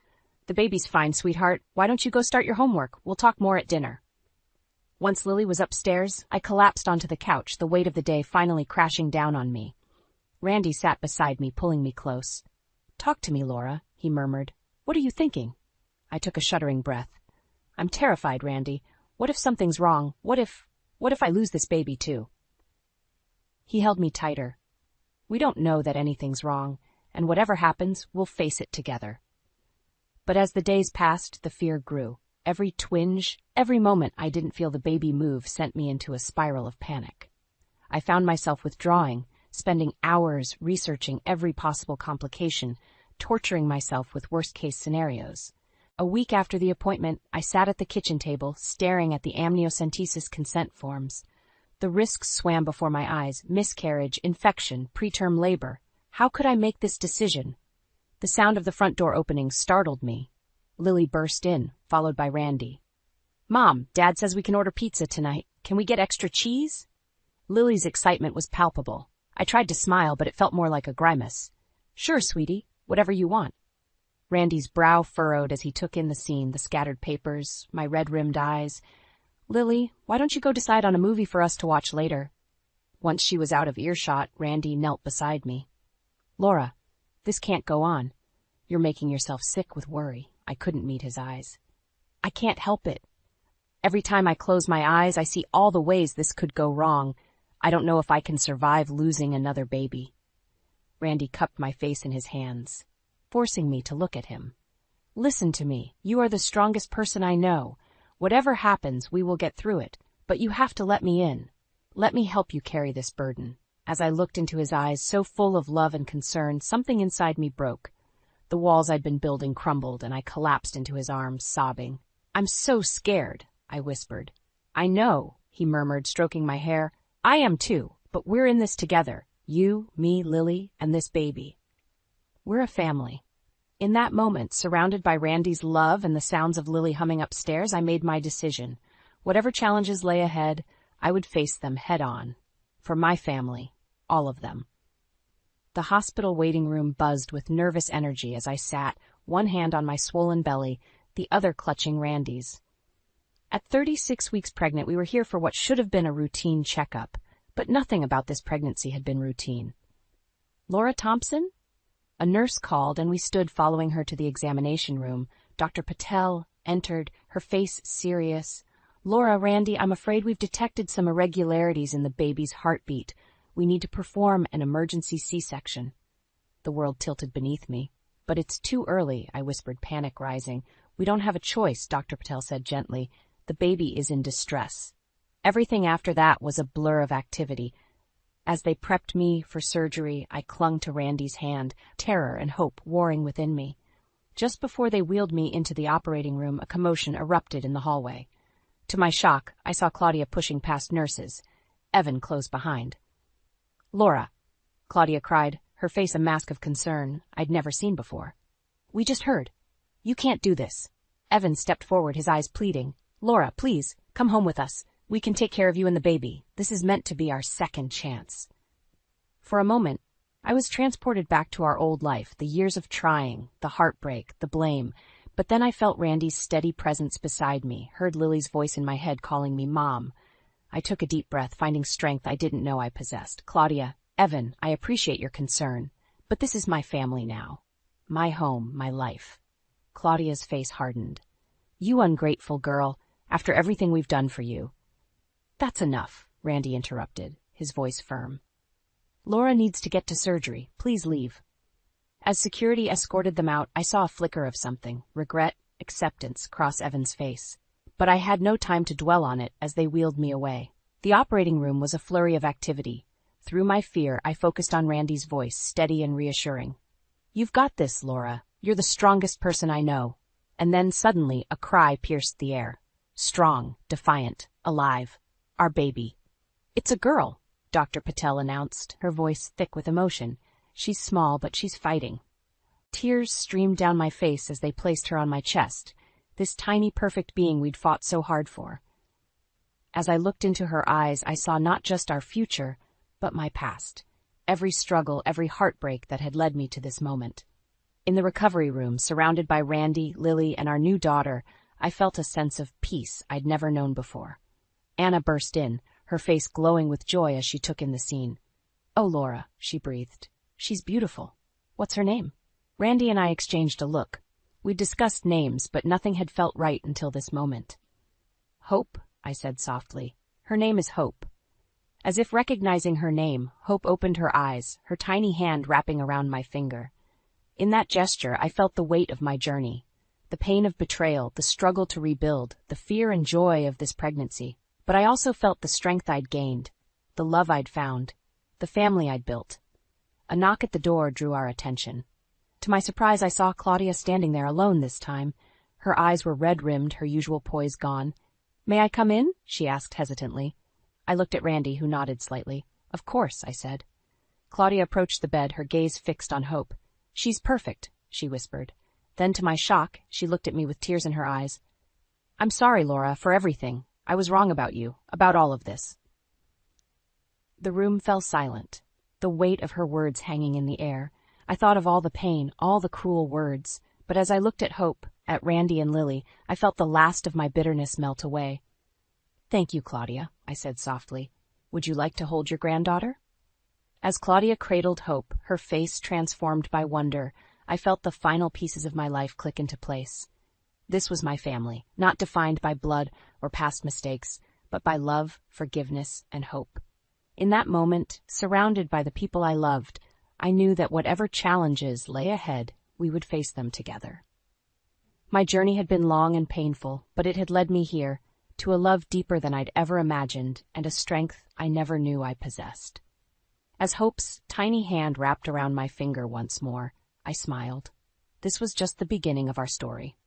"The baby's fine, sweetheart. Why don't you go start your homework? We'll talk more at dinner." Once Lily was upstairs, I collapsed onto the couch, the weight of the day finally crashing down on me. Randy sat beside me, pulling me close. "Talk to me, Laura," he murmured. "What are you thinking?" I took a shuddering breath. "I'm terrified, Randy. What if something's wrong? What if I lose this baby too?" He held me tighter. "We don't know that anything's wrong, and whatever happens, we'll face it together." But as the days passed, the fear grew. Every twinge, every moment I didn't feel the baby move sent me into a spiral of panic. I found myself withdrawing, spending hours researching every possible complication, torturing myself with worst-case scenarios. A week after the appointment, I sat at the kitchen table, staring at the amniocentesis consent forms. The risks swam before my eyes: miscarriage, infection, preterm labor. How could I make this decision? The sound of the front door opening startled me. Lily burst in, followed by Randy. "Mom, Dad says we can order pizza tonight. Can we get extra cheese?" Lily's excitement was palpable. I tried to smile, but it felt more like a grimace. "Sure, sweetie, whatever you want." Randy's brow furrowed as he took in the scene, the scattered papers, my red-rimmed eyes. "Lily, why don't you go decide on a movie for us to watch later?" Once she was out of earshot, Randy knelt beside me. "Laura, this can't go on. You're making yourself sick with worry." I couldn't meet his eyes. "I can't help it. Every time I close my eyes, I see all the ways this could go wrong. I don't know if I can survive losing another baby." Randy cupped my face in his hands, forcing me to look at him. "Listen to me. You are the strongest person I know. Whatever happens, we will get through it, but you have to let me in. Let me help you carry this burden." As I looked into his eyes, so full of love and concern, something inside me broke. The walls I'd been building crumbled, and I collapsed into his arms, sobbing. "I'm so scared," I whispered. "I know," he murmured, stroking my hair. "I am too, but we're in this together. You, me, Lily, and this baby. We're a family." In that moment, surrounded by Randy's love and the sounds of Lily humming upstairs, I made my decision. Whatever challenges lay ahead, I would face them head on. For my family, all of them. The hospital waiting room buzzed with nervous energy as I sat, one hand on my swollen belly, the other clutching Randy's. At 36 weeks pregnant, we were here for what should have been a routine checkup, but nothing about this pregnancy had been routine. "Laura Thompson?" A nurse called, and we stood following her to the examination room. Dr. Patel entered, her face serious. "Laura, Randy, I'm afraid we've detected some irregularities in the baby's heartbeat. We need to perform an emergency C-section." The world tilted beneath me. "But it's too early," I whispered, panic rising. "We don't have a choice," Dr. Patel said gently. "The baby is in distress." Everything after that was a blur of activity. As they prepped me for surgery, I clung to Randy's hand, terror and hope warring within me. Just before they wheeled me into the operating room, a commotion erupted in the hallway. To my shock, I saw Claudia pushing past nurses. Evan close behind. "Laura," Claudia cried, her face a mask of concern I'd never seen before. "We just heard. You can't do this." Evan stepped forward, his eyes pleading. "Laura, please, come home with us. We can take care of you and the baby. This is meant to be our second chance." For a moment, I was transported back to our old life, the years of trying, the heartbreak, the blame. But then I felt Randy's steady presence beside me, heard Lily's voice in my head calling me Mom. I took a deep breath, finding strength I didn't know I possessed. "Claudia, Evan, I appreciate your concern, but this is my family now. My home, my life." Claudia's face hardened. "You ungrateful girl, after everything we've done for you." "That's enough," Randy interrupted, his voice firm. "Laura needs to get to surgery. Please leave." As security escorted them out, I saw a flicker of something, regret, acceptance, cross Evan's face. But I had no time to dwell on it as they wheeled me away. The operating room was a flurry of activity. Through my fear, I focused on Randy's voice, steady and reassuring. "You've got this, Laura. You're the strongest person I know." And then suddenly, a cry pierced the air. Strong, defiant, alive. Our baby. "It's a girl," Dr. Patel announced, her voice thick with emotion. "She's small, but she's fighting." Tears streamed down my face as they placed her on my chest, this tiny perfect being we'd fought so hard for. As I looked into her eyes, I saw not just our future, but my past. Every struggle, every heartbreak that had led me to this moment. In the recovery room, surrounded by Randy, Lily, and our new daughter, I felt a sense of peace I'd never known before. Anna burst in, her face glowing with joy as she took in the scene. "Oh, Laura," she breathed. "She's beautiful. What's her name?" Randy and I exchanged a look. We'd discussed names, but nothing had felt right until this moment. "Hope," I said softly. "Her name is Hope." As if recognizing her name, Hope opened her eyes, her tiny hand wrapping around my finger. In that gesture, I felt the weight of my journey. The pain of betrayal, the struggle to rebuild, the fear and joy of this pregnancy. But I also felt the strength I'd gained, the love I'd found, the family I'd built. A knock at the door drew our attention. To my surprise, I saw Claudia standing there alone this time. Her eyes were red-rimmed, her usual poise gone. "May I come in?" she asked hesitantly. I looked at Randy, who nodded slightly. "Of course," I said. Claudia approached the bed, her gaze fixed on Hope. "She's perfect," she whispered. Then, to my shock, she looked at me with tears in her eyes. "I'm sorry, Laura, for everything. I was wrong about you, about all of this." The room fell silent, the weight of her words hanging in the air. I thought of all the pain, all the cruel words, but as I looked at Hope, at Randy and Lily, I felt the last of my bitterness melt away. "Thank you, Claudia," I said softly. Would you like to hold your granddaughter? As Claudia cradled Hope, her face transformed by wonder, I felt the final pieces of my life click into place. This was my family, not defined by blood or past mistakes, but by love, forgiveness, and hope. In that moment, surrounded by the people I loved, I knew that whatever challenges lay ahead, we would face them together. My journey had been long and painful, but it had led me here, to a love deeper than I'd ever imagined and a strength I never knew I possessed. As Hope's tiny hand wrapped around my finger once more, I smiled. This was just the beginning of our story.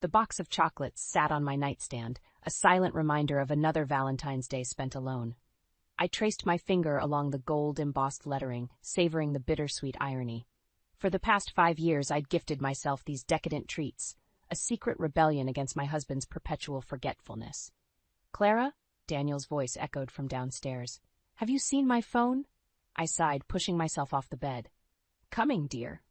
The box of chocolates sat on my nightstand, a silent reminder of another Valentine's Day spent alone. I traced my finger along the gold-embossed lettering, savoring the bittersweet irony. For the past 5 years, I'd gifted myself these decadent treats, a secret rebellion against my husband's perpetual forgetfulness. "Clara?" Daniel's voice echoed from downstairs. "Have you seen my phone?" I sighed, pushing myself off the bed. "Coming, dear."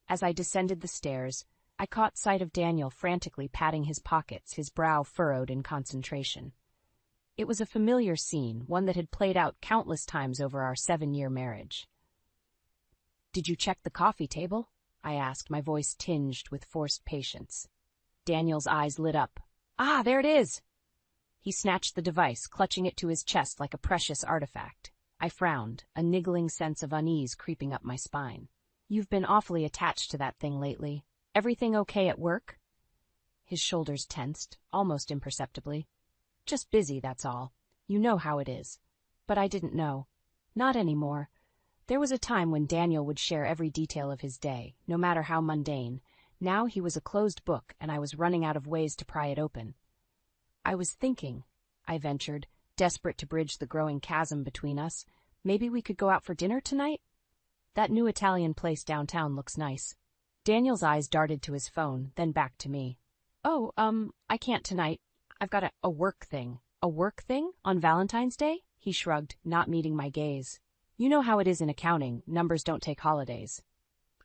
As I descended the stairs, I caught sight of Daniel frantically patting his pockets, his brow furrowed in concentration. It was a familiar scene, one that had played out countless times over our 7-year marriage. "Did you check the coffee table?" I asked, my voice tinged with forced patience. Daniel's eyes lit up. "Ah, there it is!" He snatched the device, clutching it to his chest like a precious artifact. I frowned, a niggling sense of unease creeping up my spine. "You've been awfully attached to that thing lately. Everything okay at work?" His shoulders tensed, almost imperceptibly. "Just busy, that's all. You know how it is." But I didn't know. Not anymore. There was a time when Daniel would share every detail of his day, no matter how mundane. Now he was a closed book, and I was running out of ways to pry it open. "I was thinking," I ventured, desperate to bridge the growing chasm between us, "maybe we could go out for dinner tonight? That new Italian place downtown looks nice." Daniel's eyes darted to his phone, then back to me. "Oh, I can't tonight. I've got a work thing." "A work thing? On Valentine's Day?" He shrugged, not meeting my gaze. "You know how it is in accounting, numbers don't take holidays."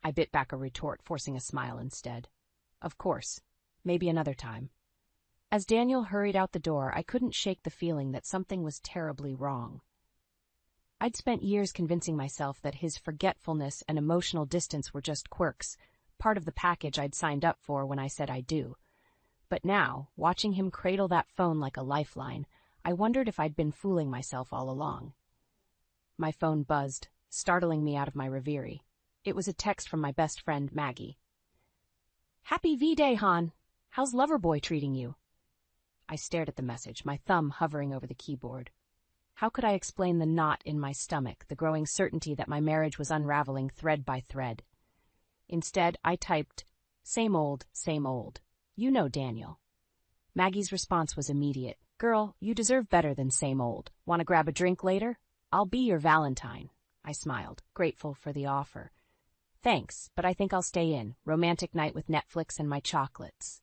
I bit back a retort, forcing a smile instead. "Of course. Maybe another time." As Daniel hurried out the door, I couldn't shake the feeling that something was terribly wrong. I'd spent years convincing myself that his forgetfulness and emotional distance were just quirks, part of the package I'd signed up for when I said I do. But now, watching him cradle that phone like a lifeline, I wondered if I'd been fooling myself all along. My phone buzzed, startling me out of my reverie. It was a text from my best friend, Maggie. "Happy V-Day, Han! How's Loverboy treating you?" I stared at the message, my thumb hovering over the keyboard. How could I explain the knot in my stomach, the growing certainty that my marriage was unraveling thread by thread? Instead, I typed, same old, you know Daniel." Maggie's response was immediate. "Girl, you deserve better than same old. Want to grab a drink later? I'll be your Valentine." I smiled, grateful for the offer. "Thanks, but I think I'll stay in. Romantic night with Netflix and my chocolates."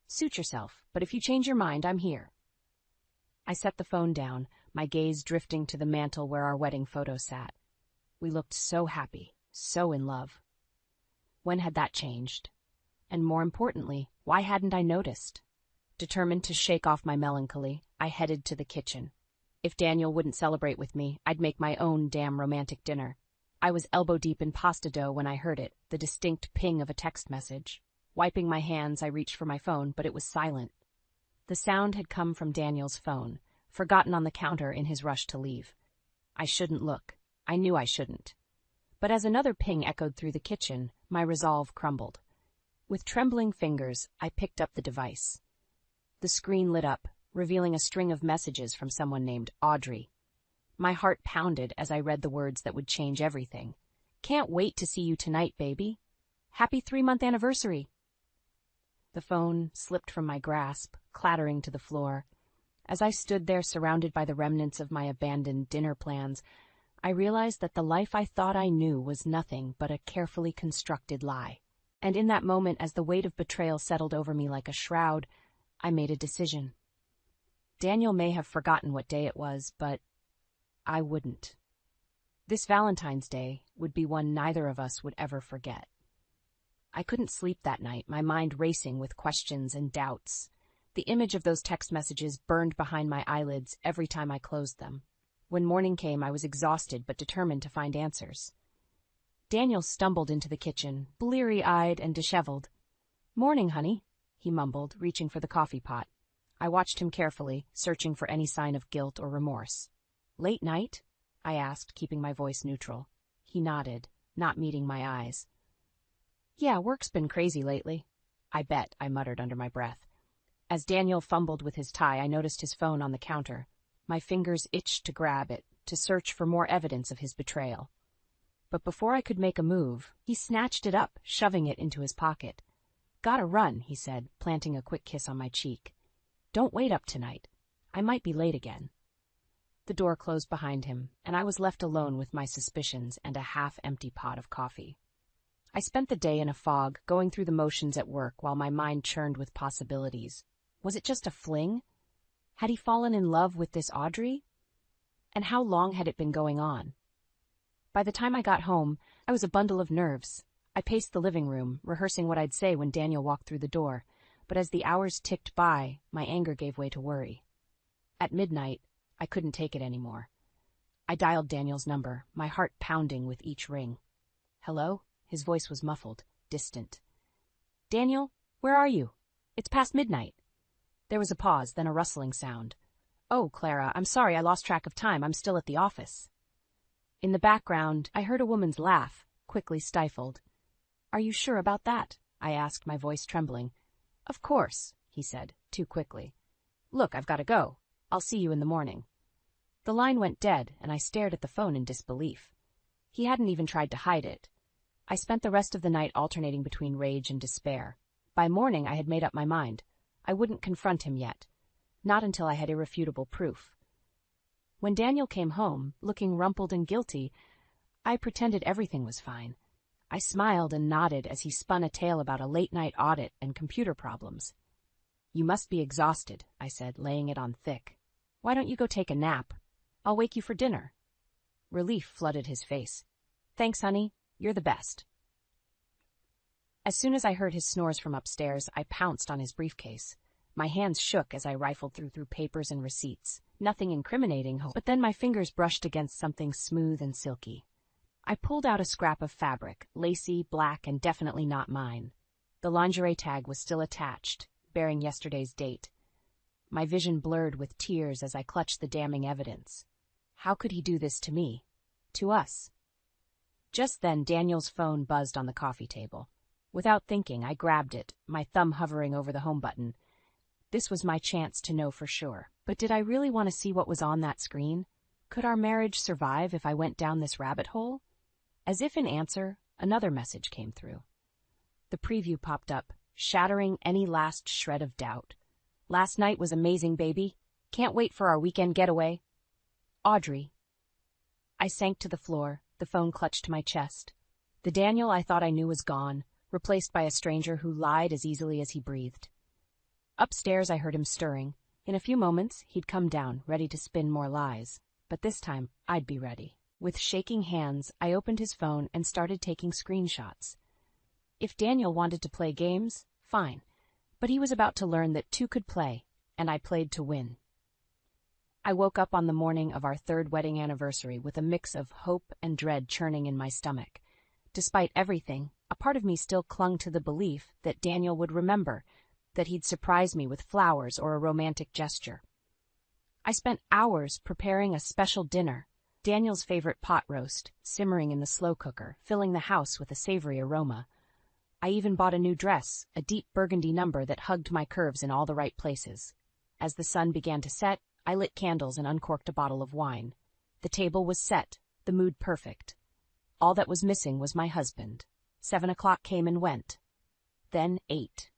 "Suit yourself, but if you change your mind, I'm here." I set the phone down, my gaze drifting to the mantel where our wedding photo sat. We looked so happy, so in love. When had that changed? And more importantly, why hadn't I noticed? Determined to shake off my melancholy, I headed to the kitchen. If Daniel wouldn't celebrate with me, I'd make my own damn romantic dinner. I was elbow-deep in pasta dough when I heard it, the distinct ping of a text message. Wiping my hands, I reached for my phone, but it was silent. The sound had come from Daniel's phone, forgotten on the counter in his rush to leave. I shouldn't look. I knew I shouldn't. But as another ping echoed through the kitchen, my resolve crumbled. With trembling fingers, I picked up the device. The screen lit up, revealing a string of messages from someone named Audrey. My heart pounded as I read the words that would change everything. "Can't wait to see you tonight, baby. Happy 3-month anniversary." The phone slipped from my grasp, clattering to the floor. As I stood there surrounded by the remnants of my abandoned dinner plans, I realized that the life I thought I knew was nothing but a carefully constructed lie. And in that moment, as the weight of betrayal settled over me like a shroud, I made a decision. Daniel may have forgotten what day it was, but I wouldn't. This Valentine's Day would be one neither of us would ever forget. I couldn't sleep that night, my mind racing with questions and doubts. The image of those text messages burned behind my eyelids every time I closed them. When morning came, I was exhausted but determined to find answers. Daniel stumbled into the kitchen, bleary-eyed and disheveled. "Morning, honey," he mumbled, reaching for the coffee pot. I watched him carefully, searching for any sign of guilt or remorse. "Late night?" I asked, keeping my voice neutral. He nodded, not meeting my eyes. "Yeah, work's been crazy lately." "I bet," I muttered under my breath. As Daniel fumbled with his tie, I noticed his phone on the counter. My fingers itched to grab it, to search for more evidence of his betrayal. But before I could make a move, he snatched it up, shoving it into his pocket. "Gotta run," he said, planting a quick kiss on my cheek. "Don't wait up tonight. I might be late again." The door closed behind him, and I was left alone with my suspicions and a half-empty pot of coffee. I spent the day in a fog, going through the motions at work while my mind churned with possibilities. Was it just a fling? Had he fallen in love with this Audrey? And how long had it been going on? By the time I got home, I was a bundle of nerves. I paced the living room, rehearsing what I'd say when Daniel walked through the door, but as the hours ticked by, my anger gave way to worry. At midnight, I couldn't take it anymore. I dialed Daniel's number, my heart pounding with each ring. "Hello?" His voice was muffled, distant. "Daniel, where are you? It's past midnight." There was a pause, then a rustling sound. "Oh, Clara, I'm sorry I lost track of time. I'm still at the office." In the background, I heard a woman's laugh, quickly stifled. "Are you sure about that?" I asked, my voice trembling. "Of course," he said, too quickly. "Look, I've got to go. I'll see you in the morning." The line went dead, and I stared at the phone in disbelief. He hadn't even tried to hide it. I spent the rest of the night alternating between rage and despair. By morning, I had made up my mind. I wouldn't confront him yet. Not until I had irrefutable proof. When Daniel came home, looking rumpled and guilty, I pretended everything was fine. I smiled and nodded as he spun a tale about a late-night audit and computer problems. "You must be exhausted," I said, laying it on thick. "Why don't you go take a nap? I'll wake you for dinner." Relief flooded his face. "Thanks, honey. You're the best." As soon as I heard his snores from upstairs, I pounced on his briefcase. My hands shook as I rifled through papers and receipts. Nothing incriminating, but then my fingers brushed against something smooth and silky. I pulled out a scrap of fabric, lacy, black, and definitely not mine. The lingerie tag was still attached, bearing yesterday's date. My vision blurred with tears as I clutched the damning evidence. How could he do this to me? To us? Just then, Daniel's phone buzzed on the coffee table. Without thinking, I grabbed it, my thumb hovering over the home button. This was my chance to know for sure. But did I really want to see what was on that screen? Could our marriage survive if I went down this rabbit hole? As if in answer, another message came through. The preview popped up, shattering any last shred of doubt. "Last night was amazing, baby. Can't wait for our weekend getaway. Audrey." I sank to the floor, the phone clutched to my chest. The Daniel I thought I knew was gone, replaced by a stranger who lied as easily as he breathed. Upstairs, I heard him stirring. In a few moments, he'd come down, ready to spin more lies. But this time, I'd be ready. With shaking hands, I opened his phone and started taking screenshots. If Daniel wanted to play games, fine. But he was about to learn that two could play, and I played to win. I woke up on the morning of our third wedding anniversary with a mix of hope and dread churning in my stomach. Despite everything, a part of me still clung to the belief that Daniel would remember, that he'd surprise me with flowers or a romantic gesture. I spent hours preparing a special dinner, Daniel's favorite pot roast, simmering in the slow cooker, filling the house with a savory aroma. I even bought a new dress, a deep burgundy number that hugged my curves in all the right places. As the sun began to set, I lit candles and uncorked a bottle of wine. The table was set, the mood perfect. All that was missing was my husband. 7 o'clock came and went. Then 8.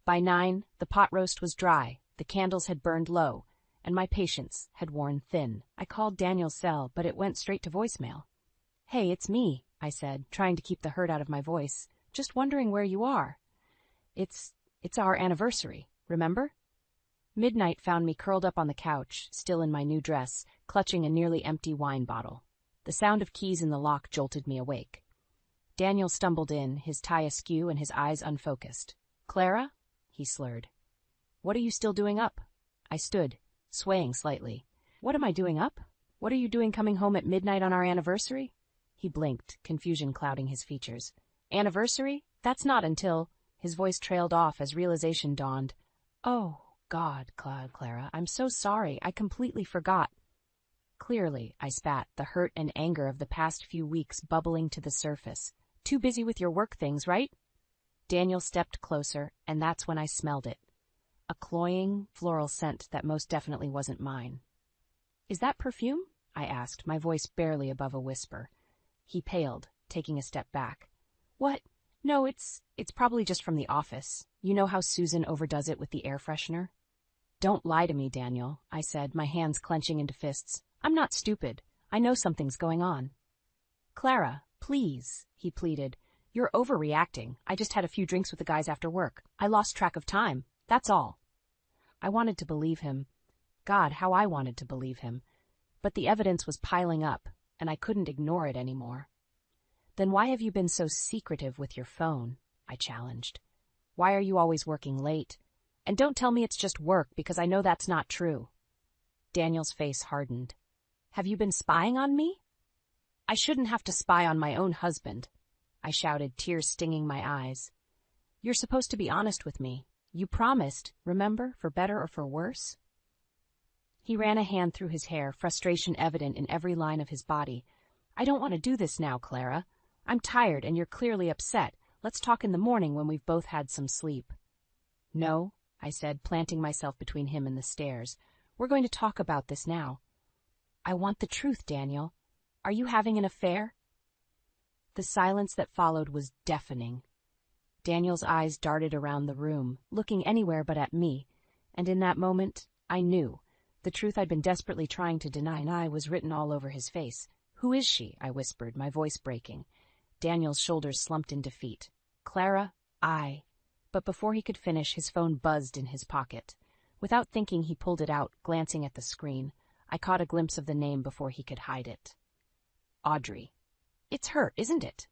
By 9, the pot roast was dry, the candles had burned low, and my patience had worn thin. I called Daniel's cell, but it went straight to voicemail. "Hey, it's me," I said, trying to keep the hurt out of my voice. "Just wondering where you are. It's our anniversary, remember?" Midnight found me curled up on the couch, still in my new dress, clutching a nearly empty wine bottle. The sound of keys in the lock jolted me awake. Daniel stumbled in, his tie askew and his eyes unfocused. "Clara?" he slurred. What are you still doing up? I stood, swaying slightly. What am I doing up? What are you doing coming home at midnight on our anniversary? He blinked, confusion clouding his features. Anniversary? That's not until... His voice trailed off as realization dawned. Oh, God, Clara, I'm so sorry. I completely forgot. Clearly, I spat, the hurt and anger of the past few weeks bubbling to the surface. Too busy with your work things, right? Daniel stepped closer, and that's when I smelled it. A cloying, floral scent that most definitely wasn't mine. Is that perfume? I asked, my voice barely above a whisper. He paled, taking a step back. What? No, it's probably just from the office. You know how Susan overdoes it with the air freshener? Don't lie to me, Daniel, I said, my hands clenching into fists. I'm not stupid. I know something's going on. Clara, please, he pleaded. You're overreacting. I just had a few drinks with the guys after work. I lost track of time. That's all. I wanted to believe him. God, how I wanted to believe him. But the evidence was piling up, and I couldn't ignore it anymore. Then why have you been so secretive with your phone? I challenged. Why are you always working late? And don't tell me it's just work, because I know that's not true. Daniel's face hardened. Have you been spying on me? I shouldn't have to spy on my own husband, I shouted, tears stinging my eyes. You're supposed to be honest with me. You promised, remember, for better or for worse? He ran a hand through his hair, frustration evident in every line of his body. I don't want to do this now, Clara. I'm tired and you're clearly upset. Let's talk in the morning when we've both had some sleep. No, I said, planting myself between him and the stairs. We're going to talk about this now. I want the truth, Daniel. Are you having an affair? The silence that followed was deafening. Daniel's eyes darted around the room, looking anywhere but at me, and in that moment, I knew. The truth I'd been desperately trying to deny and I was written all over his face. Who is she? I whispered, my voice breaking. Daniel's shoulders slumped in defeat. Clara, I. But before he could finish, his phone buzzed in his pocket. Without thinking, he pulled it out, glancing at the screen. I caught a glimpse of the name before he could hide it. Audrey. It's her, isn't it?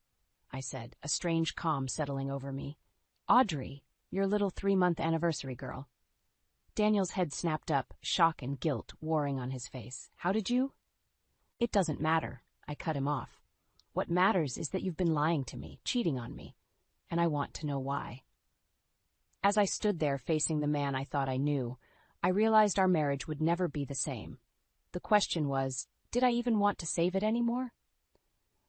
I said, a strange calm settling over me. Audrey, your little 3-month anniversary girl. Daniel's head snapped up, shock and guilt warring on his face. How did you? It doesn't matter. I cut him off. What matters is that you've been lying to me, cheating on me, and I want to know why. As I stood there facing the man I thought I knew, I realized our marriage would never be the same. The question was, did I even want to save it anymore?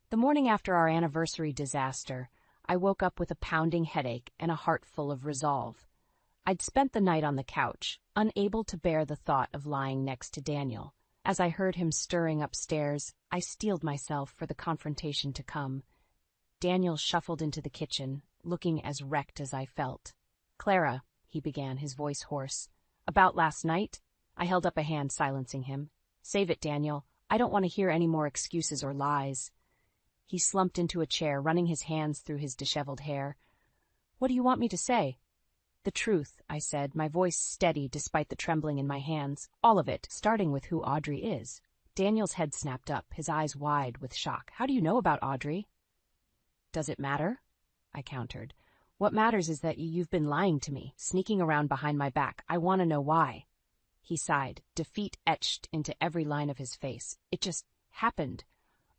The morning after our anniversary disaster, I woke up with a pounding headache and a heart full of resolve. I'd spent the night on the couch, unable to bear the thought of lying next to Daniel. As I heard him stirring upstairs, I steeled myself for the confrontation to come. Daniel shuffled into the kitchen, looking as wrecked as I felt. Clara, he began, his voice hoarse. About last night? I held up a hand, silencing him. Save it, Daniel. I don't want to hear any more excuses or lies. He slumped into a chair, running his hands through his disheveled hair. What do you want me to say? The truth, I said, my voice steady despite the trembling in my hands. All of it, starting with who Audrey is. Daniel's head snapped up, his eyes wide with shock. How do you know about Audrey? Does it matter? I countered. What matters is that you've been lying to me, sneaking around behind my back. I want to know why. He sighed, defeat etched into every line of his face. It just happened.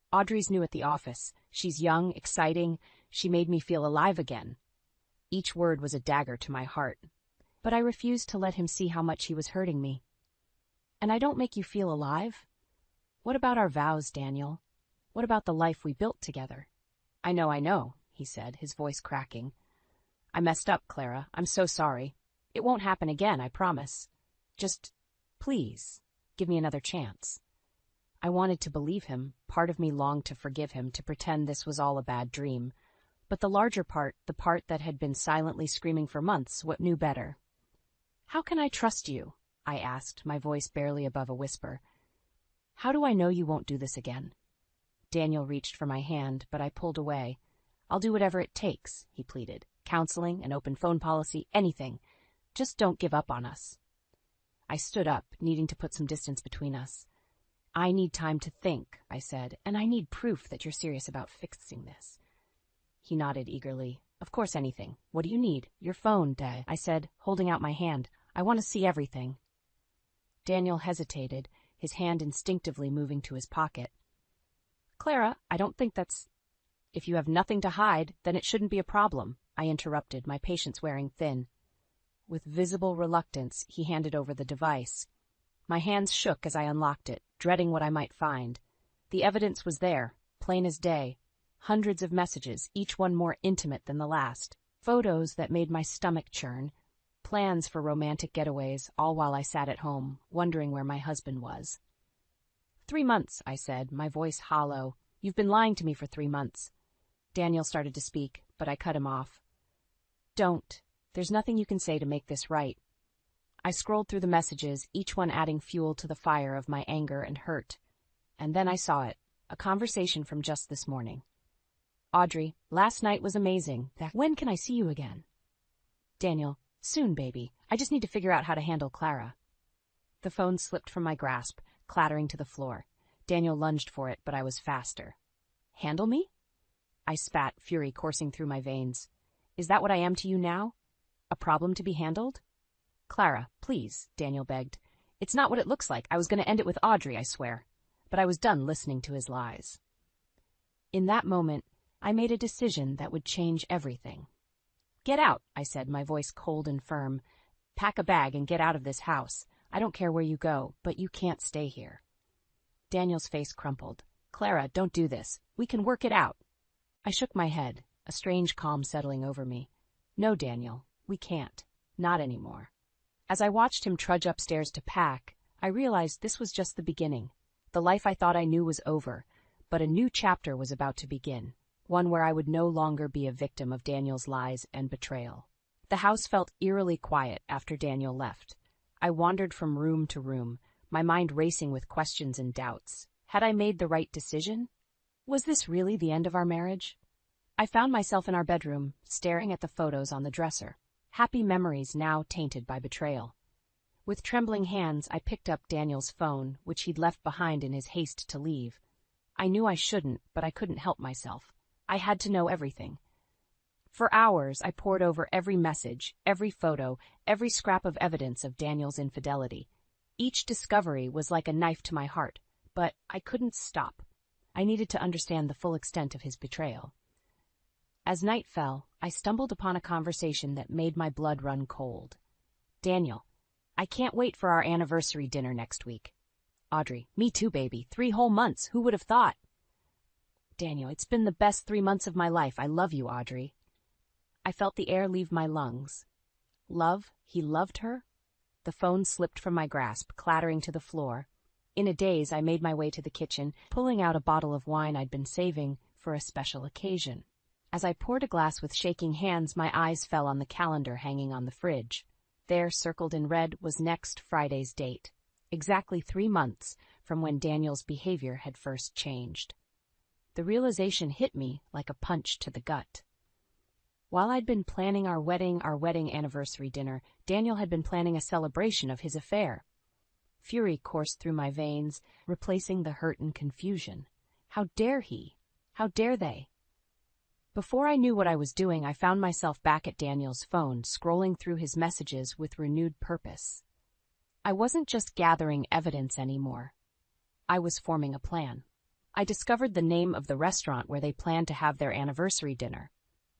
Audrey's new at the office. She's young, exciting. She made me feel alive again. Each word was a dagger to my heart. But I refused to let him see how much he was hurting me. And I don't make you feel alive? What about our vows, Daniel? What about the life we built together? I know, he said, his voice cracking. I messed up, Clara. I'm so sorry. It won't happen again, I promise. Just, please, give me another chance. I wanted to believe him. Part of me longed to forgive him, to pretend this was all a bad dream. But the larger part, the part that had been silently screaming for months, what knew better? How can I trust you? I asked, my voice barely above a whisper. How do I know you won't do this again? Daniel reached for my hand, but I pulled away. I'll do whatever it takes, he pleaded. Counseling, an open phone policy, anything. Just don't give up on us. I stood up, needing to put some distance between us. I need time to think, I said, and I need proof that you're serious about fixing this. He nodded eagerly. Of course, anything. What do you need? Your phone, I said, holding out my hand. I want to see everything. Daniel hesitated, his hand instinctively moving to his pocket. Clara, I don't think that's... If you have nothing to hide, then it shouldn't be a problem, I interrupted, my patience wearing thin. With visible reluctance, he handed over the device. My hands shook as I unlocked it, dreading what I might find. The evidence was there, plain as day. Hundreds of messages, each one more intimate than the last. Photos that made my stomach churn. Plans for romantic getaways, all while I sat at home, wondering where my husband was. 3 months, I said, my voice hollow. You've been lying to me for 3 months. Daniel started to speak, but I cut him off. Don't. There's nothing you can say to make this right. I scrolled through the messages, each one adding fuel to the fire of my anger and hurt. And then I saw it, a conversation from just this morning. Audrey, last night was amazing. When can I see you again? Daniel, soon, baby. I just need to figure out how to handle Clara. The phone slipped from my grasp, clattering to the floor. Daniel lunged for it, but I was faster. Handle me? I spat, fury coursing through my veins. Is that what I am to you now? A problem to be handled? Clara, please, Daniel begged. It's not what it looks like. I was going to end it with Audrey, I swear. But I was done listening to his lies. In that moment, I made a decision that would change everything. Get out, I said, my voice cold and firm. Pack a bag and get out of this house. I don't care where you go, but you can't stay here. Daniel's face crumpled. Clara, don't do this. We can work it out. I shook my head, a strange calm settling over me. No, Daniel, we can't. Not anymore. As I watched him trudge upstairs to pack, I realized this was just the beginning. The life I thought I knew was over, but a new chapter was about to begin, one where I would no longer be a victim of Daniel's lies and betrayal. The house felt eerily quiet after Daniel left. I wandered from room to room, my mind racing with questions and doubts. Had I made the right decision? Was this really the end of our marriage? I found myself in our bedroom, staring at the photos on the dresser, happy memories now tainted by betrayal. With trembling hands, I picked up Daniel's phone, which he'd left behind in his haste to leave. I knew I shouldn't, but I couldn't help myself. I had to know everything. For hours, I pored over every message, every photo, every scrap of evidence of Daniel's infidelity. Each discovery was like a knife to my heart, but I couldn't stop. I needed to understand the full extent of his betrayal. As night fell, I stumbled upon a conversation that made my blood run cold. Daniel, I can't wait for our anniversary dinner next week. Audrey, me too, baby. 3 whole months. Who would have thought? Daniel, it's been the best 3 months of my life. I love you, Audrey. I felt the air leave my lungs. Love? He loved her? The phone slipped from my grasp, clattering to the floor. In a daze, I made my way to the kitchen, pulling out a bottle of wine I'd been saving for a special occasion. As I poured a glass with shaking hands, my eyes fell on the calendar hanging on the fridge. There, circled in red, was next Friday's date. Exactly 3 months from when Daniel's behavior had first changed. The realization hit me like a punch to the gut. While I'd been planning our wedding anniversary dinner, Daniel had been planning a celebration of his affair. Fury coursed through my veins, replacing the hurt and confusion. How dare he? How dare they? Before I knew what I was doing, I found myself back at Daniel's phone, scrolling through his messages with renewed purpose. I wasn't just gathering evidence anymore. I was forming a plan. I discovered the name of the restaurant where they planned to have their anniversary dinner.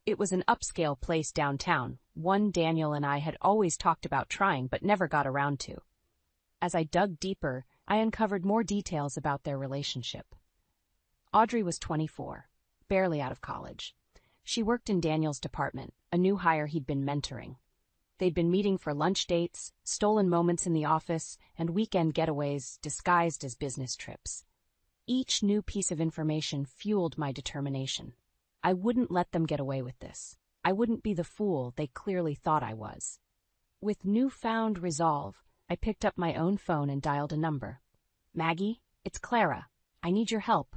It was an upscale place downtown, one Daniel and I had always talked about trying but never got around to. As I dug deeper, I uncovered more details about their relationship. Audrey was 24, barely out of college. She worked in Daniel's department, a new hire he'd been mentoring. They'd been meeting for lunch dates, stolen moments in the office, and weekend getaways disguised as business trips. Each new piece of information fueled my determination. I wouldn't let them get away with this. I wouldn't be the fool they clearly thought I was. With newfound resolve, I picked up my own phone and dialed a number. Maggie, it's Clara. I need your help.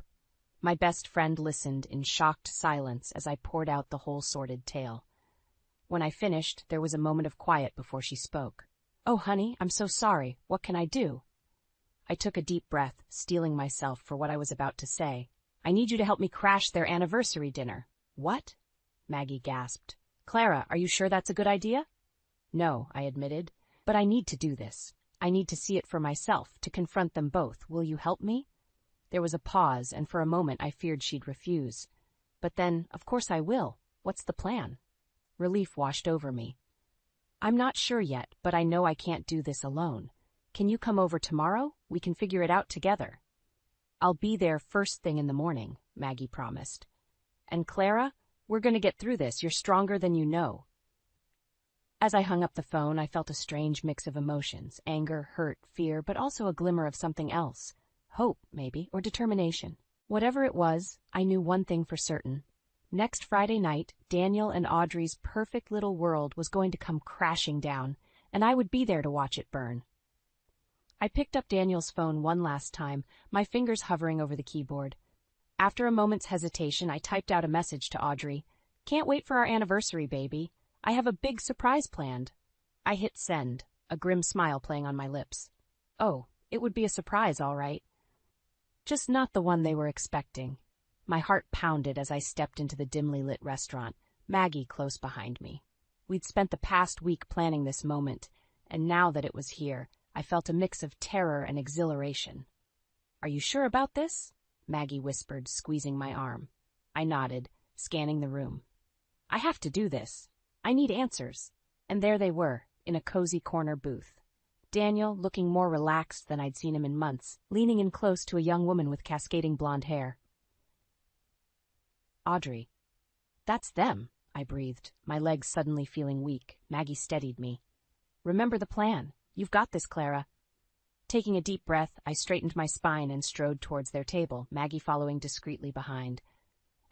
My best friend listened in shocked silence as I poured out the whole sordid tale. When I finished, there was a moment of quiet before she spoke. Oh, honey, I'm so sorry. What can I do? I took a deep breath, steeling myself for what I was about to say. I need you to help me crash their anniversary dinner. What? Maggie gasped. Clara, are you sure that's a good idea? No, I admitted, But I need to do this. I need to see it for myself, to confront them both. Will you help me? There was a pause, and for a moment I feared she'd refuse. But then, of course I will. What's the plan? Relief washed over me. I'm not sure yet, but I know I can't do this alone. Can you come over tomorrow? We can figure it out together. I'll be there first thing in the morning, Maggie promised. And Clara, we're going to get through this. You're stronger than you know. As I hung up the phone, I felt a strange mix of emotions, anger, hurt, fear, but also a glimmer of something else. Hope, maybe, or determination. Whatever it was, I knew one thing for certain. Next Friday night, Daniel and Audrey's perfect little world was going to come crashing down, and I would be there to watch it burn. I picked up Daniel's phone one last time, my fingers hovering over the keyboard. After a moment's hesitation, I typed out a message to Audrey. Can't wait for our anniversary, baby. I have a big surprise planned. I hit send, a grim smile playing on my lips. Oh, it would be a surprise, all right. Just not the one they were expecting. My heart pounded as I stepped into the dimly lit restaurant, Maggie close behind me. We'd spent the past week planning this moment, and now that it was here, I felt a mix of terror and exhilaration. Are you sure about this? Maggie whispered, squeezing my arm. I nodded, scanning the room. I have to do this. I need answers. And there they were, in a cozy corner booth. Daniel, looking more relaxed than I'd seen him in months, leaning in close to a young woman with cascading blonde hair. Audrey. That's them, I breathed, my legs suddenly feeling weak. Maggie steadied me. Remember the plan. You've got this, Clara. Taking a deep breath, I straightened my spine and strode towards their table, Maggie following discreetly behind.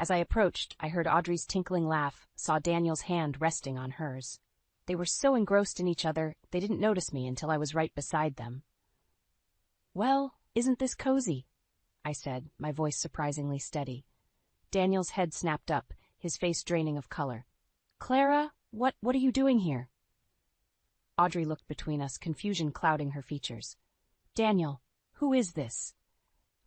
As I approached, I heard Audrey's tinkling laugh, saw Daniel's hand resting on hers. They were so engrossed in each other, they didn't notice me until I was right beside them. Well, isn't this cozy? I said, my voice surprisingly steady. Daniel's head snapped up, his face draining of color. Clara, what are you doing here? Audrey looked between us, confusion clouding her features. Daniel, who is this?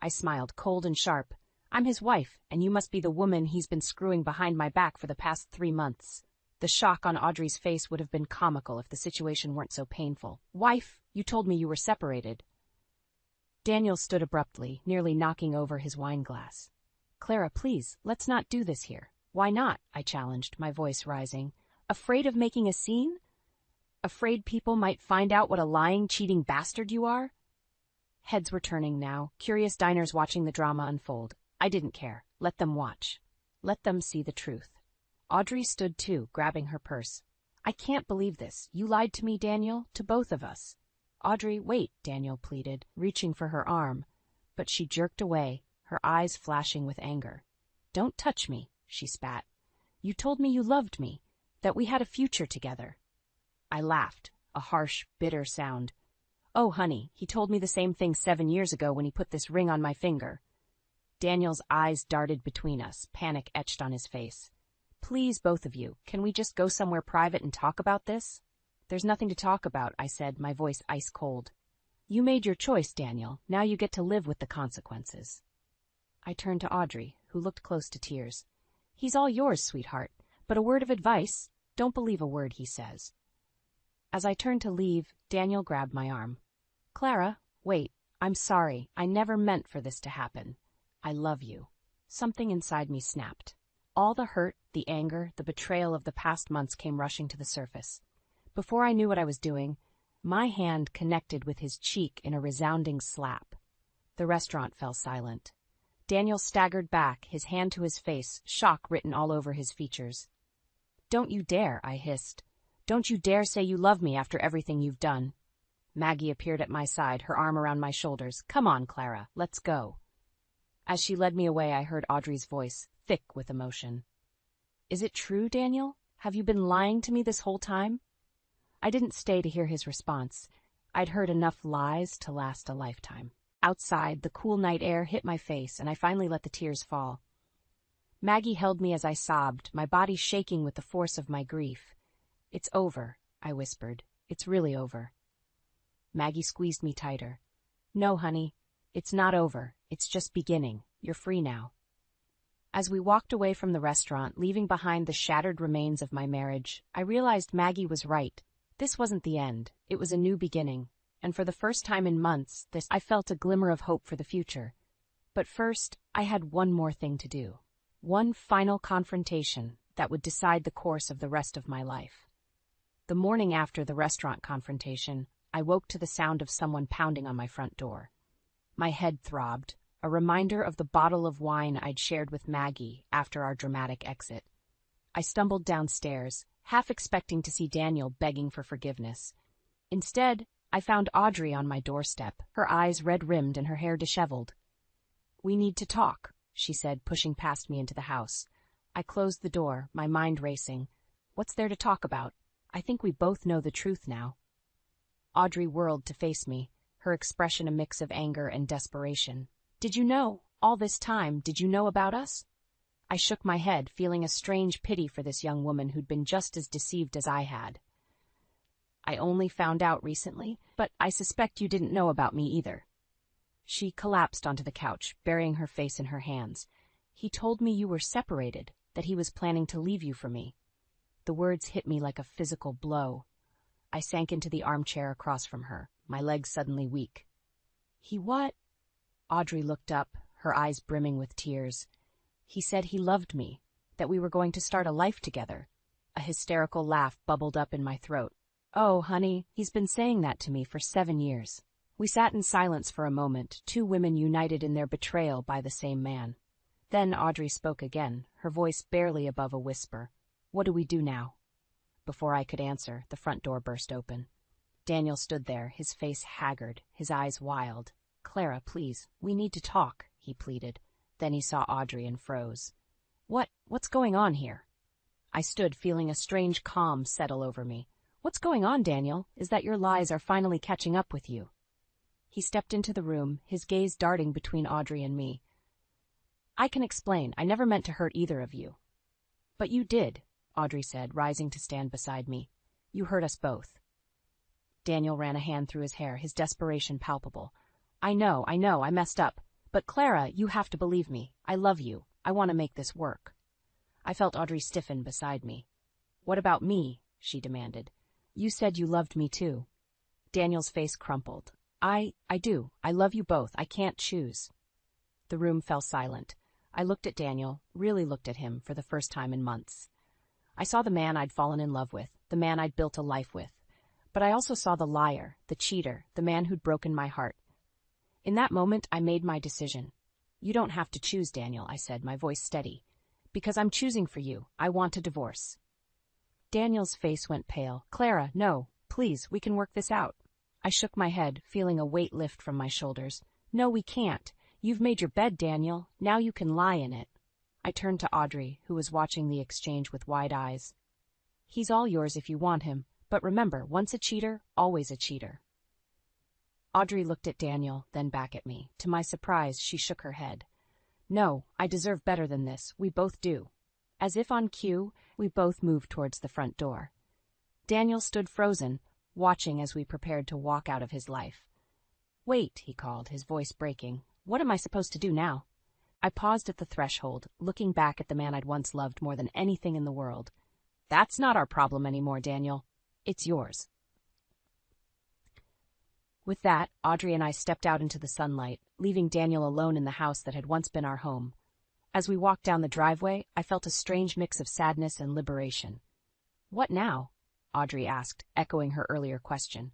I smiled, cold and sharp. I'm his wife, and you must be the woman he's been screwing behind my back for the past 3 months. The shock on Audrey's face would have been comical if the situation weren't so painful. Wife, you told me you were separated. Daniel stood abruptly, nearly knocking over his wine glass. Clara, please, let's not do this here. Why not? I challenged, my voice rising. Afraid of making a scene? Afraid people might find out what a lying, cheating bastard you are? Heads were turning now, curious diners watching the drama unfold. I didn't care. Let them watch. Let them see the truth. Audrey stood too, grabbing her purse. I can't believe this. You lied to me, Daniel, to both of us. Audrey, wait, Daniel pleaded, reaching for her arm. But she jerked away, her eyes flashing with anger. Don't touch me, she spat. You told me you loved me, that we had a future together. I laughed, a harsh, bitter sound. Oh, honey, he told me the same thing 7 years ago when he put this ring on my finger. Daniel's eyes darted between us, panic etched on his face. Please, both of you, can we just go somewhere private and talk about this? There's nothing to talk about, I said, my voice ice cold. You made your choice, Daniel. Now you get to live with the consequences. I turned to Audrey, who looked close to tears. He's all yours, sweetheart, but a word of advice, don't believe a word he says. As I turned to leave, Daniel grabbed my arm. Clara, wait, I'm sorry. I never meant for this to happen. I love you. Something inside me snapped. All the hurt, the anger, the betrayal of the past months came rushing to the surface. Before I knew what I was doing, my hand connected with his cheek in a resounding slap. The restaurant fell silent. Daniel staggered back, his hand to his face, shock written all over his features. Don't you dare, I hissed. Don't you dare say you love me after everything you've done. Maggie appeared at my side, her arm around my shoulders. Come on, Clara, let's go. As she led me away, I heard Audrey's voice, thick with emotion. Is it true, Daniel? Have you been lying to me this whole time? I didn't stay to hear his response. I'd heard enough lies to last a lifetime. Outside, the cool night air hit my face, and I finally let the tears fall. Maggie held me as I sobbed, my body shaking with the force of my grief. It's over, I whispered. It's really over. Maggie squeezed me tighter. No, honey, it's not over. It's just beginning. You're free now. As we walked away from the restaurant, leaving behind the shattered remains of my marriage, I realized Maggie was right. This wasn't the end, it was a new beginning, and for the first time in months, I felt a glimmer of hope for the future. But first, I had one more thing to do. One final confrontation that would decide the course of the rest of my life. The morning after the restaurant confrontation, I woke to the sound of someone pounding on my front door. My head throbbed, a reminder of the bottle of wine I'd shared with Maggie after our dramatic exit. I stumbled downstairs, half expecting to see Daniel begging for forgiveness. Instead, I found Audrey on my doorstep, her eyes red-rimmed and her hair disheveled. "We need to talk," she said, pushing past me into the house. I closed the door, my mind racing. What's there to talk about? I think we both know the truth now. Audrey whirled to face me, her expression a mix of anger and desperation. "Did you know? All this time, did you know about us?" I shook my head, feeling a strange pity for this young woman who'd been just as deceived as I had. "I only found out recently, but I suspect you didn't know about me either." She collapsed onto the couch, burying her face in her hands. "He told me you were separated, that he was planning to leave you for me." The words hit me like a physical blow. I sank into the armchair across from her, my legs suddenly weak. "He what?" Audrey looked up, her eyes brimming with tears. "He said he loved me, that we were going to start a life together." A hysterical laugh bubbled up in my throat. "Oh, honey, he's been saying that to me for 7 years." We sat in silence for a moment, two women united in their betrayal by the same man. Then Audrey spoke again, her voice barely above a whisper. "What do we do now?" Before I could answer, the front door burst open. Daniel stood there, his face haggard, his eyes wild. "Clara, please, we need to talk," he pleaded. Then he saw Audrey and froze. What's going on here?" I stood, feeling a strange calm settle over me. "What's going on, Daniel, is that your lies are finally catching up with you." He stepped into the room, his gaze darting between Audrey and me. "I can explain. I never meant to hurt either of you." "But you did," Audrey said, rising to stand beside me. "You hurt us both." Daniel ran a hand through his hair, his desperation palpable. I know, I messed up. But Clara, you have to believe me. I love you. I want to make this work." I felt Audrey stiffen beside me. "What about me?" she demanded. "You said you loved me too." Daniel's face crumpled. I do. I love you both. I can't choose." The room fell silent. I looked at Daniel, really looked at him for the first time in months. I saw the man I'd fallen in love with, the man I'd built a life with. But I also saw the liar, the cheater, the man who'd broken my heart. In that moment, I made my decision. "You don't have to choose, Daniel," I said, my voice steady. "Because I'm choosing for you. I want a divorce." Daniel's face went pale. "Clara, no. Please, we can work this out." I shook my head, feeling a weight lift from my shoulders. "No, we can't. You've made your bed, Daniel. Now you can lie in it." I turned to Audrey, who was watching the exchange with wide eyes. "He's all yours if you want him, but remember, once a cheater, always a cheater." Audrey looked at Daniel, then back at me. To my surprise, she shook her head. "No, I deserve better than this. We both do." As if on cue, we both moved towards the front door. Daniel stood frozen, watching as we prepared to walk out of his life. "Wait," he called, his voice breaking. "What am I supposed to do now?" I paused at the threshold, looking back at the man I'd once loved more than anything in the world. "That's not our problem anymore, Daniel. It's yours." With that, Audrey and I stepped out into the sunlight, leaving Daniel alone in the house that had once been our home. As we walked down the driveway, I felt a strange mix of sadness and liberation. "What now?" Audrey asked, echoing her earlier question.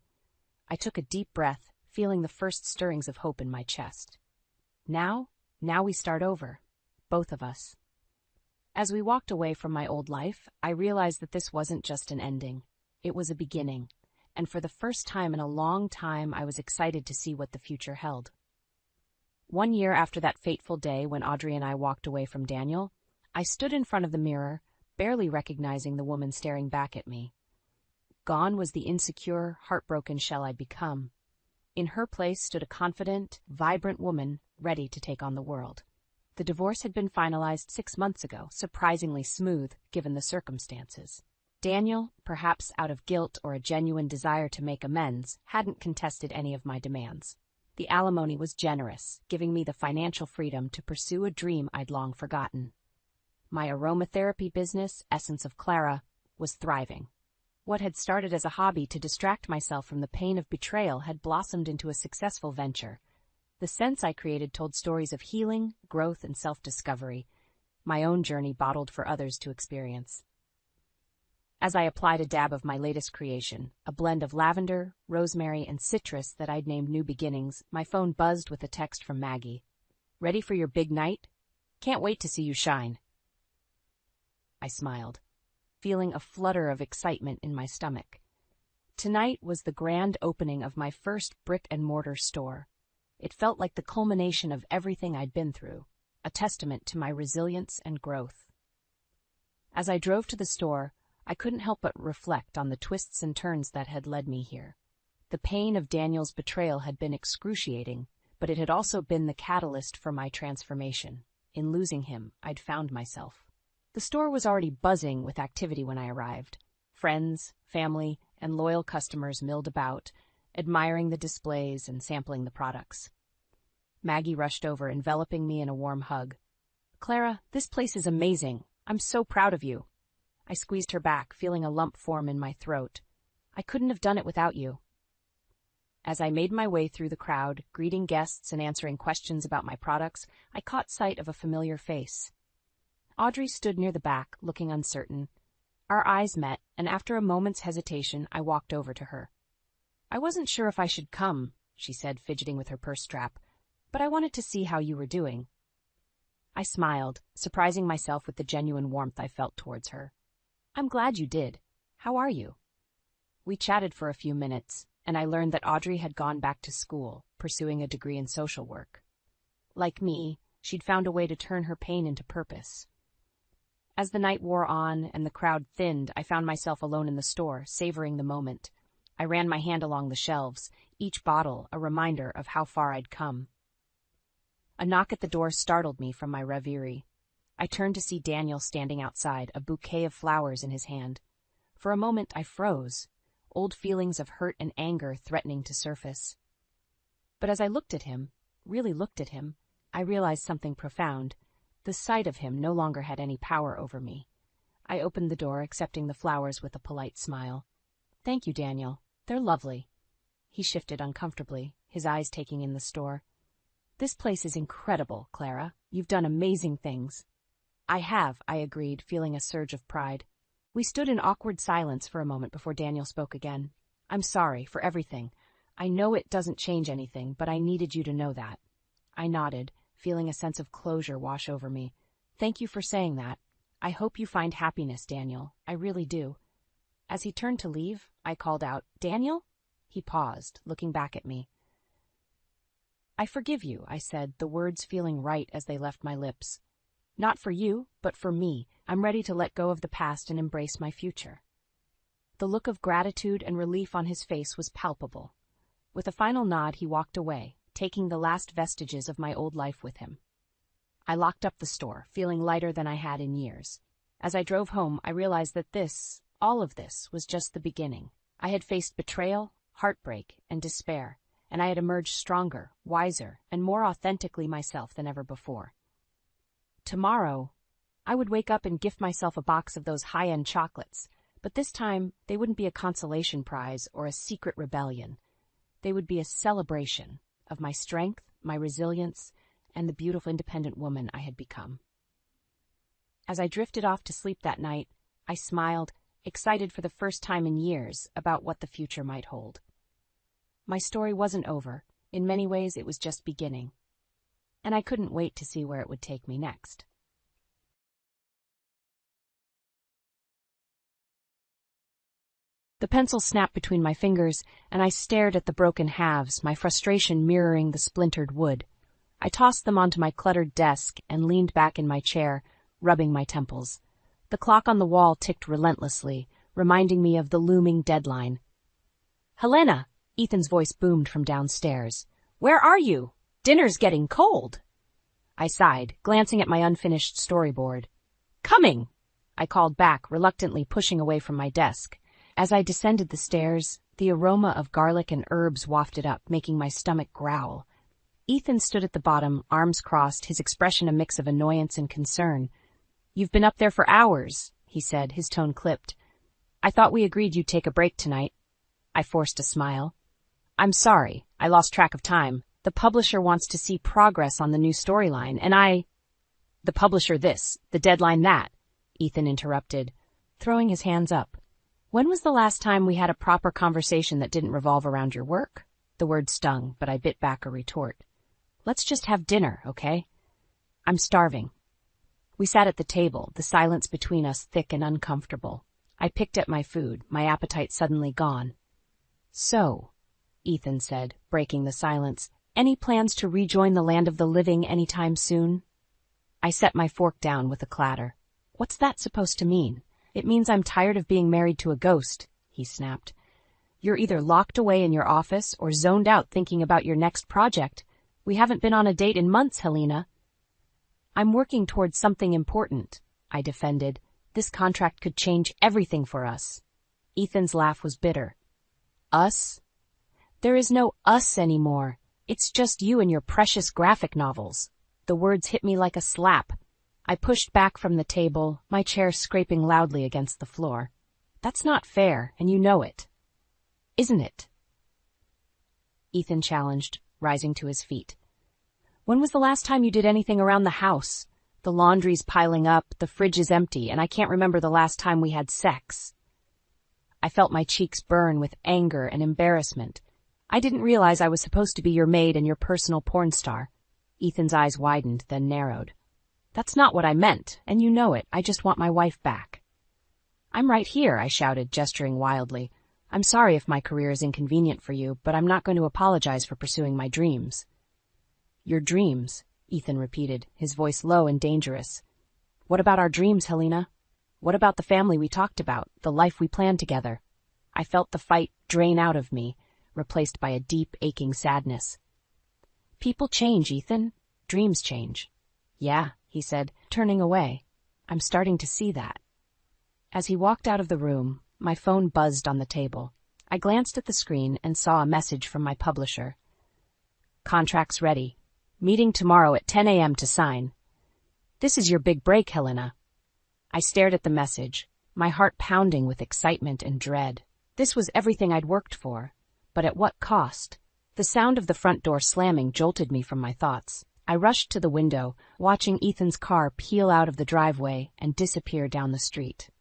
I took a deep breath, feeling the first stirrings of hope in my chest. Now we start over. Both of us. As we walked away from my old life, I realized that this wasn't just an ending. It was a beginning. And for the first time in a long time, I was excited to see what the future held. 1 year after that fateful day when Audrey and I walked away from Daniel, I stood in front of the mirror, barely recognizing the woman staring back at me. Gone was the insecure, heartbroken shell I'd become. In her place stood a confident, vibrant woman ready to take on the world. The divorce had been finalized 6 months ago, surprisingly smooth given the circumstances. Daniel, perhaps out of guilt or a genuine desire to make amends, hadn't contested any of my demands. The alimony was generous, giving me the financial freedom to pursue a dream I'd long forgotten. My aromatherapy business, Essence of Clara, was thriving. What had started as a hobby to distract myself from the pain of betrayal had blossomed into a successful venture. The scents I created told stories of healing, growth, and self-discovery, my own journey bottled for others to experience. As I applied a dab of my latest creation, a blend of lavender, rosemary, and citrus that I'd named New Beginnings, my phone buzzed with a text from Maggie. "Ready for your big night? Can't wait to see you shine." I smiled, feeling a flutter of excitement in my stomach. Tonight was the grand opening of my first brick-and-mortar store. It felt like the culmination of everything I'd been through, a testament to my resilience and growth. As I drove to the store, I couldn't help but reflect on the twists and turns that had led me here. The pain of Daniel's betrayal had been excruciating, but it had also been the catalyst for my transformation. In losing him, I'd found myself. The store was already buzzing with activity when I arrived. Friends, family, and loyal customers milled about, admiring the displays and sampling the products. Maggie rushed over, enveloping me in a warm hug. "Clara, this place is amazing. I'm so proud of you." I squeezed her back, feeling a lump form in my throat. "I couldn't have done it without you." As I made my way through the crowd, greeting guests and answering questions about my products, I caught sight of a familiar face. Audrey stood near the back, looking uncertain. Our eyes met, and after a moment's hesitation, I walked over to her. "I wasn't sure if I should come," she said, fidgeting with her purse strap, "but I wanted to see how you were doing." I smiled, surprising myself with the genuine warmth I felt towards her. "I'm glad you did. How are you?" We chatted for a few minutes, and I learned that Audrey had gone back to school, pursuing a degree in social work. Like me, she'd found a way to turn her pain into purpose. As the night wore on and the crowd thinned, I found myself alone in the store, savoring the moment. I ran my hand along the shelves, each bottle a reminder of how far I'd come. A knock at the door startled me from my reverie. I turned to see Daniel standing outside, a bouquet of flowers in his hand. For a moment I froze, old feelings of hurt and anger threatening to surface. But as I really looked at him, I realized something profound. The sight of him no longer had any power over me. I opened the door, accepting the flowers with a polite smile. "Thank you, Daniel. They're lovely." He shifted uncomfortably, his eyes taking in the store. "This place is incredible, Clara. You've done amazing things." "I have," I agreed, feeling a surge of pride. We stood in awkward silence for a moment before Daniel spoke again. "I'm sorry for everything. I know it doesn't change anything, but I needed you to know that." I nodded, feeling a sense of closure wash over me. "Thank you for saying that. I hope you find happiness, Daniel. I really do." As he turned to leave, I called out, "Daniel?" He paused, looking back at me. "I forgive you," I said, the words feeling right as they left my lips. "Not for you, but for me. I'm ready to let go of the past and embrace my future." The look of gratitude and relief on his face was palpable. With a final nod, he walked away, taking the last vestiges of my old life with him. I locked up the store, feeling lighter than I had in years. As I drove home, I realized that all of this, was just the beginning. I had faced betrayal, heartbreak, and despair, and I had emerged stronger, wiser, and more authentically myself than ever before. Tomorrow, I would wake up and gift myself a box of those high-end chocolates, but this time they wouldn't be a consolation prize or a secret rebellion. They would be a celebration of my strength, my resilience, and the beautiful independent woman I had become. As I drifted off to sleep that night, I smiled, excited for the first time in years about what the future might hold. My story wasn't over. In many ways, it was just beginning. And I couldn't wait to see where it would take me next. The pencil snapped between my fingers, and I stared at the broken halves, my frustration mirroring the splintered wood. I tossed them onto my cluttered desk and leaned back in my chair, rubbing my temples. The clock on the wall ticked relentlessly, reminding me of the looming deadline. "Helena!" Ethan's voice boomed from downstairs. "Where are you? Dinner's getting cold." I sighed, glancing at my unfinished storyboard. "Coming!" I called back, reluctantly pushing away from my desk. As I descended the stairs, the aroma of garlic and herbs wafted up, making my stomach growl. Ethan stood at the bottom, arms crossed, his expression a mix of annoyance and concern. "You've been up there for hours," he said, his tone clipped. I thought we agreed you'd take a break tonight. I forced a smile. I'm sorry, I lost track of time. The publisher wants to see progress on the new storyline, and The publisher this, the deadline that, Ethan interrupted, throwing his hands up. When was the last time we had a proper conversation that didn't revolve around your work? The word stung, but I bit back a retort. Let's just have dinner, okay? I'm starving. We sat at the table, the silence between us thick and uncomfortable. I picked at my food, my appetite suddenly gone. So, Ethan said, breaking the silence, any plans to rejoin the land of the living anytime soon? I set my fork down with a clatter. What's that supposed to mean? It means I'm tired of being married to a ghost, he snapped. You're either locked away in your office or zoned out thinking about your next project. We haven't been on a date in months, Helena. I'm working towards something important, I defended. This contract could change everything for us. Ethan's laugh was bitter. Us? There is no us anymore. It's just you and your precious graphic novels. The words hit me like a slap. I pushed back from the table, my chair scraping loudly against the floor. That's not fair, and you know it. Isn't it? Ethan challenged, rising to his feet. When was the last time you did anything around the house? The laundry's piling up, the fridge is empty, and I can't remember the last time we had sex. I felt my cheeks burn with anger and embarrassment. I didn't realize I was supposed to be your maid and your personal porn star. Ethan's eyes widened, then narrowed. That's not what I meant, and you know it. I just want my wife back. I'm right here, I shouted, gesturing wildly. I'm sorry if my career is inconvenient for you, but I'm not going to apologize for pursuing my dreams. Your dreams, Ethan repeated, his voice low and dangerous. What about our dreams, Helena? What about the family we talked about, the life we planned together? I felt the fight drain out of me, replaced by a deep, aching sadness. People change, Ethan. Dreams change. Yeah, he said, turning away. I'm starting to see that. As he walked out of the room, my phone buzzed on the table. I glanced at the screen and saw a message from my publisher. Contract's ready. Meeting tomorrow at 10 a.m. to sign. This is your big break, Helena. I stared at the message, my heart pounding with excitement and dread. This was everything I'd worked for, but at what cost? The sound of the front door slamming jolted me from my thoughts. I rushed to the window, watching Ethan's car peel out of the driveway and disappear down the street.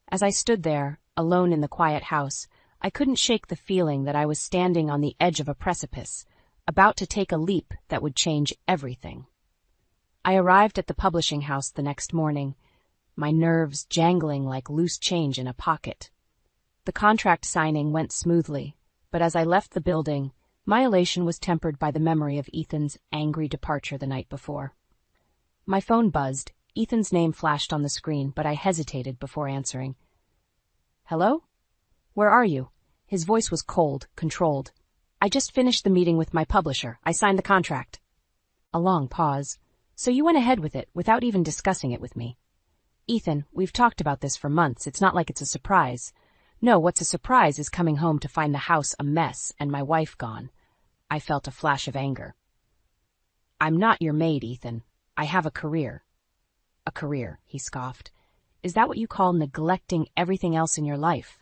As I stood there, alone in the quiet house, I couldn't shake the feeling that I was standing on the edge of a precipice, about to take a leap that would change everything. I arrived at the publishing house the next morning, my nerves jangling like loose change in a pocket. The contract signing went smoothly, but as I left the building, my elation was tempered by the memory of Ethan's angry departure the night before. My phone buzzed. Ethan's name flashed on the screen, but I hesitated before answering. Hello? Where are you? His voice was cold, controlled. I just finished the meeting with my publisher. I signed the contract. A long pause. So you went ahead with it, without even discussing it with me. Ethan, we've talked about this for months. It's not like it's a surprise. No, what's a surprise is coming home to find the house a mess and my wife gone. I felt a flash of anger. I'm not your maid, Ethan. I have a career. A career, he scoffed. Is that what you call neglecting everything else in your life?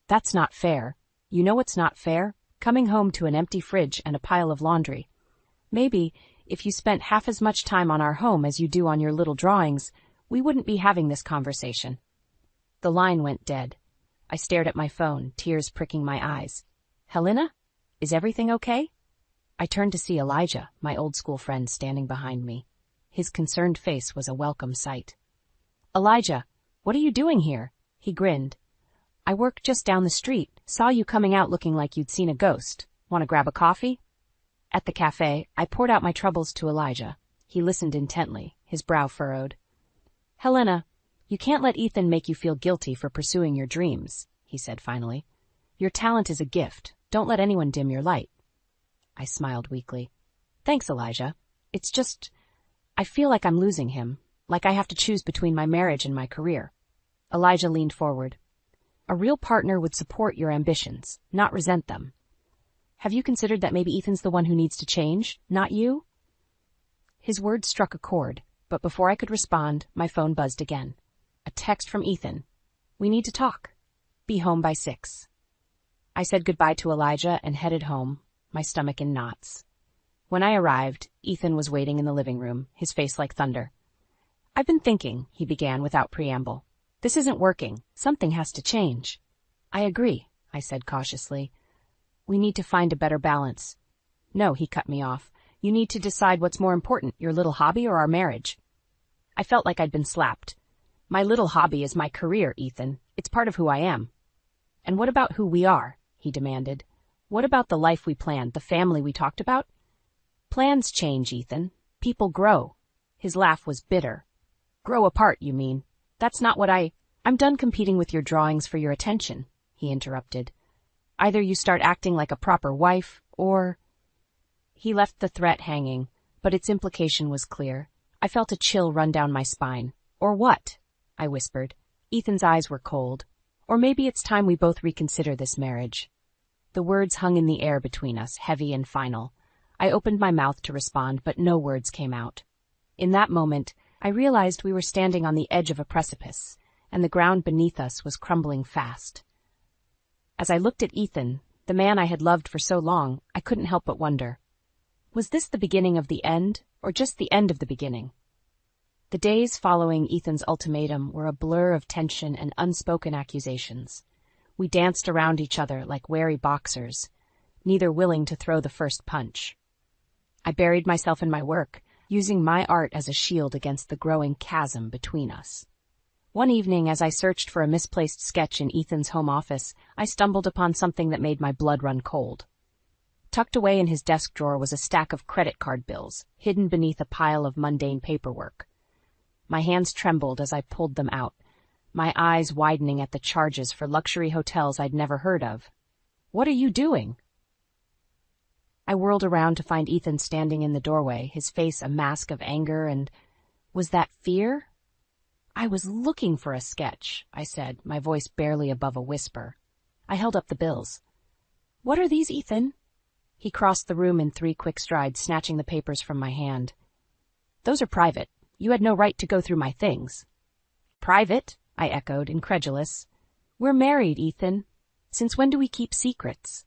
That's not fair. You know what's not fair? Coming home to an empty fridge and a pile of laundry. Maybe, if you spent half as much time on our home as you do on your little drawings, we wouldn't be having this conversation. The line went dead. I stared at my phone, tears pricking my eyes. Helena? Is everything okay? I turned to see Elijah, my old school friend, standing behind me. His concerned face was a welcome sight. Elijah, what are you doing here? He grinned. I work just down the street. Saw you coming out looking like you'd seen a ghost. Want to grab a coffee? At the cafe, I poured out my troubles to Elijah. He listened intently, his brow furrowed. Helena, you can't let Ethan make you feel guilty for pursuing your dreams, he said finally. Your talent is a gift. Don't let anyone dim your light. I smiled weakly. Thanks, Elijah. It's just, I feel like I'm losing him, like I have to choose between my marriage and my career. Elijah leaned forward. A real partner would support your ambitions, not resent them. Have you considered that maybe Ethan's the one who needs to change, not you? His words struck a chord, but before I could respond, my phone buzzed again. A text from Ethan. We need to talk. Be home by 6. I said goodbye to Elijah and headed home, my stomach in knots. When I arrived, Ethan was waiting in the living room, his face like thunder. "I've been thinking," he began without preamble. "This isn't working. Something has to change." "I agree," I said cautiously. "We need to find a better balance." "No," he cut me off. "You need to decide what's more important, your little hobby or our marriage." I felt like I'd been slapped. "My little hobby is my career, Ethan. It's part of who I am." "And what about who we are?" he demanded. "What about the life we planned, the family we talked about?" "Plans change, Ethan. People grow." His laugh was bitter. "Grow apart, you mean? That's not what I'm done competing with your drawings for your attention," he interrupted. "Either you start acting like a proper wife, or—" He left the threat hanging, but its implication was clear. I felt a chill run down my spine. "Or what?" I whispered. Ethan's eyes were cold. "Or maybe it's time we both reconsider this marriage." The words hung in the air between us, heavy and final. I opened my mouth to respond, but no words came out. In that moment, I realized we were standing on the edge of a precipice, and the ground beneath us was crumbling fast. As I looked at Ethan, the man I had loved for so long, I couldn't help but wonder. Was this the beginning of the end, or just the end of the beginning? The days following Ethan's ultimatum were a blur of tension and unspoken accusations. We danced around each other like wary boxers, neither willing to throw the first punch. I buried myself in my work, using my art as a shield against the growing chasm between us. One evening, as I searched for a misplaced sketch in Ethan's home office, I stumbled upon something that made my blood run cold. Tucked away in his desk drawer was a stack of credit card bills, hidden beneath a pile of mundane paperwork. My hands trembled as I pulled them out, my eyes widening at the charges for luxury hotels I'd never heard of. "What are you doing?" I whirled around to find Ethan standing in the doorway, his face a mask of anger and... was that fear? "I was looking for a sketch," I said, my voice barely above a whisper. I held up the bills. "What are these, Ethan?" He crossed the room in 3 quick strides, snatching the papers from my hand. "Those are private. You had no right to go through my things." "Private?" I echoed, incredulous. "We're married, Ethan. Since when do we keep secrets?"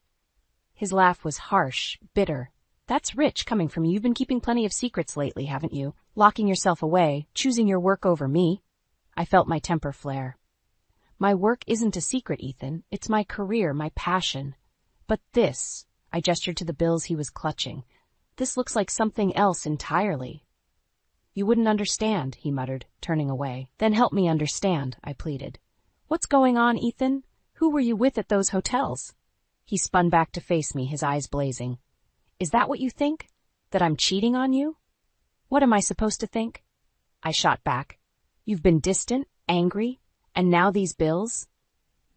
His laugh was harsh, bitter. "That's rich coming from you. You've been keeping plenty of secrets lately, haven't you? Locking yourself away, choosing your work over me." I felt my temper flare. "My work isn't a secret, Ethan. It's my career, my passion. But this," I gestured to the bills he was clutching, "this looks like something else entirely." "You wouldn't understand," he muttered, turning away. "Then help me understand," I pleaded. "What's going on, Ethan? Who were you with at those hotels?" He spun back to face me, his eyes blazing. "Is that what you think? That I'm cheating on you?" "What am I supposed to think?" I shot back. "You've been distant, angry, and now these bills?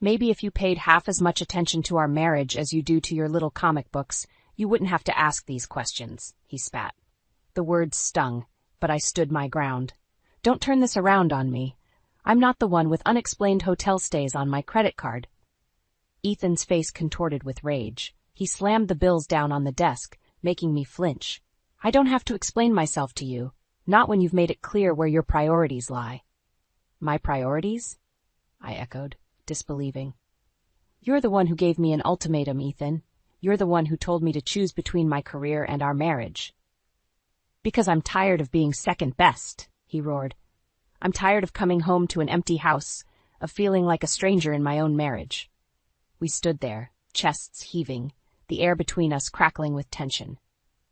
Maybe if you paid half as much attention to our marriage as you do to your little comic books, you wouldn't have to ask these questions," he spat. The words stung, but I stood my ground. "Don't turn this around on me. I'm not the one with unexplained hotel stays on my credit card." Ethan's face contorted with rage. He slammed the bills down on the desk, making me flinch. "I don't have to explain myself to you, not when you've made it clear where your priorities lie." "My priorities?" I echoed, disbelieving. "You're the one who gave me an ultimatum, Ethan. You're the one who told me to choose between my career and our marriage." "Because I'm tired of being second best," he roared. "I'm tired of coming home to an empty house, of feeling like a stranger in my own marriage." We stood there, chests heaving, the air between us crackling with tension.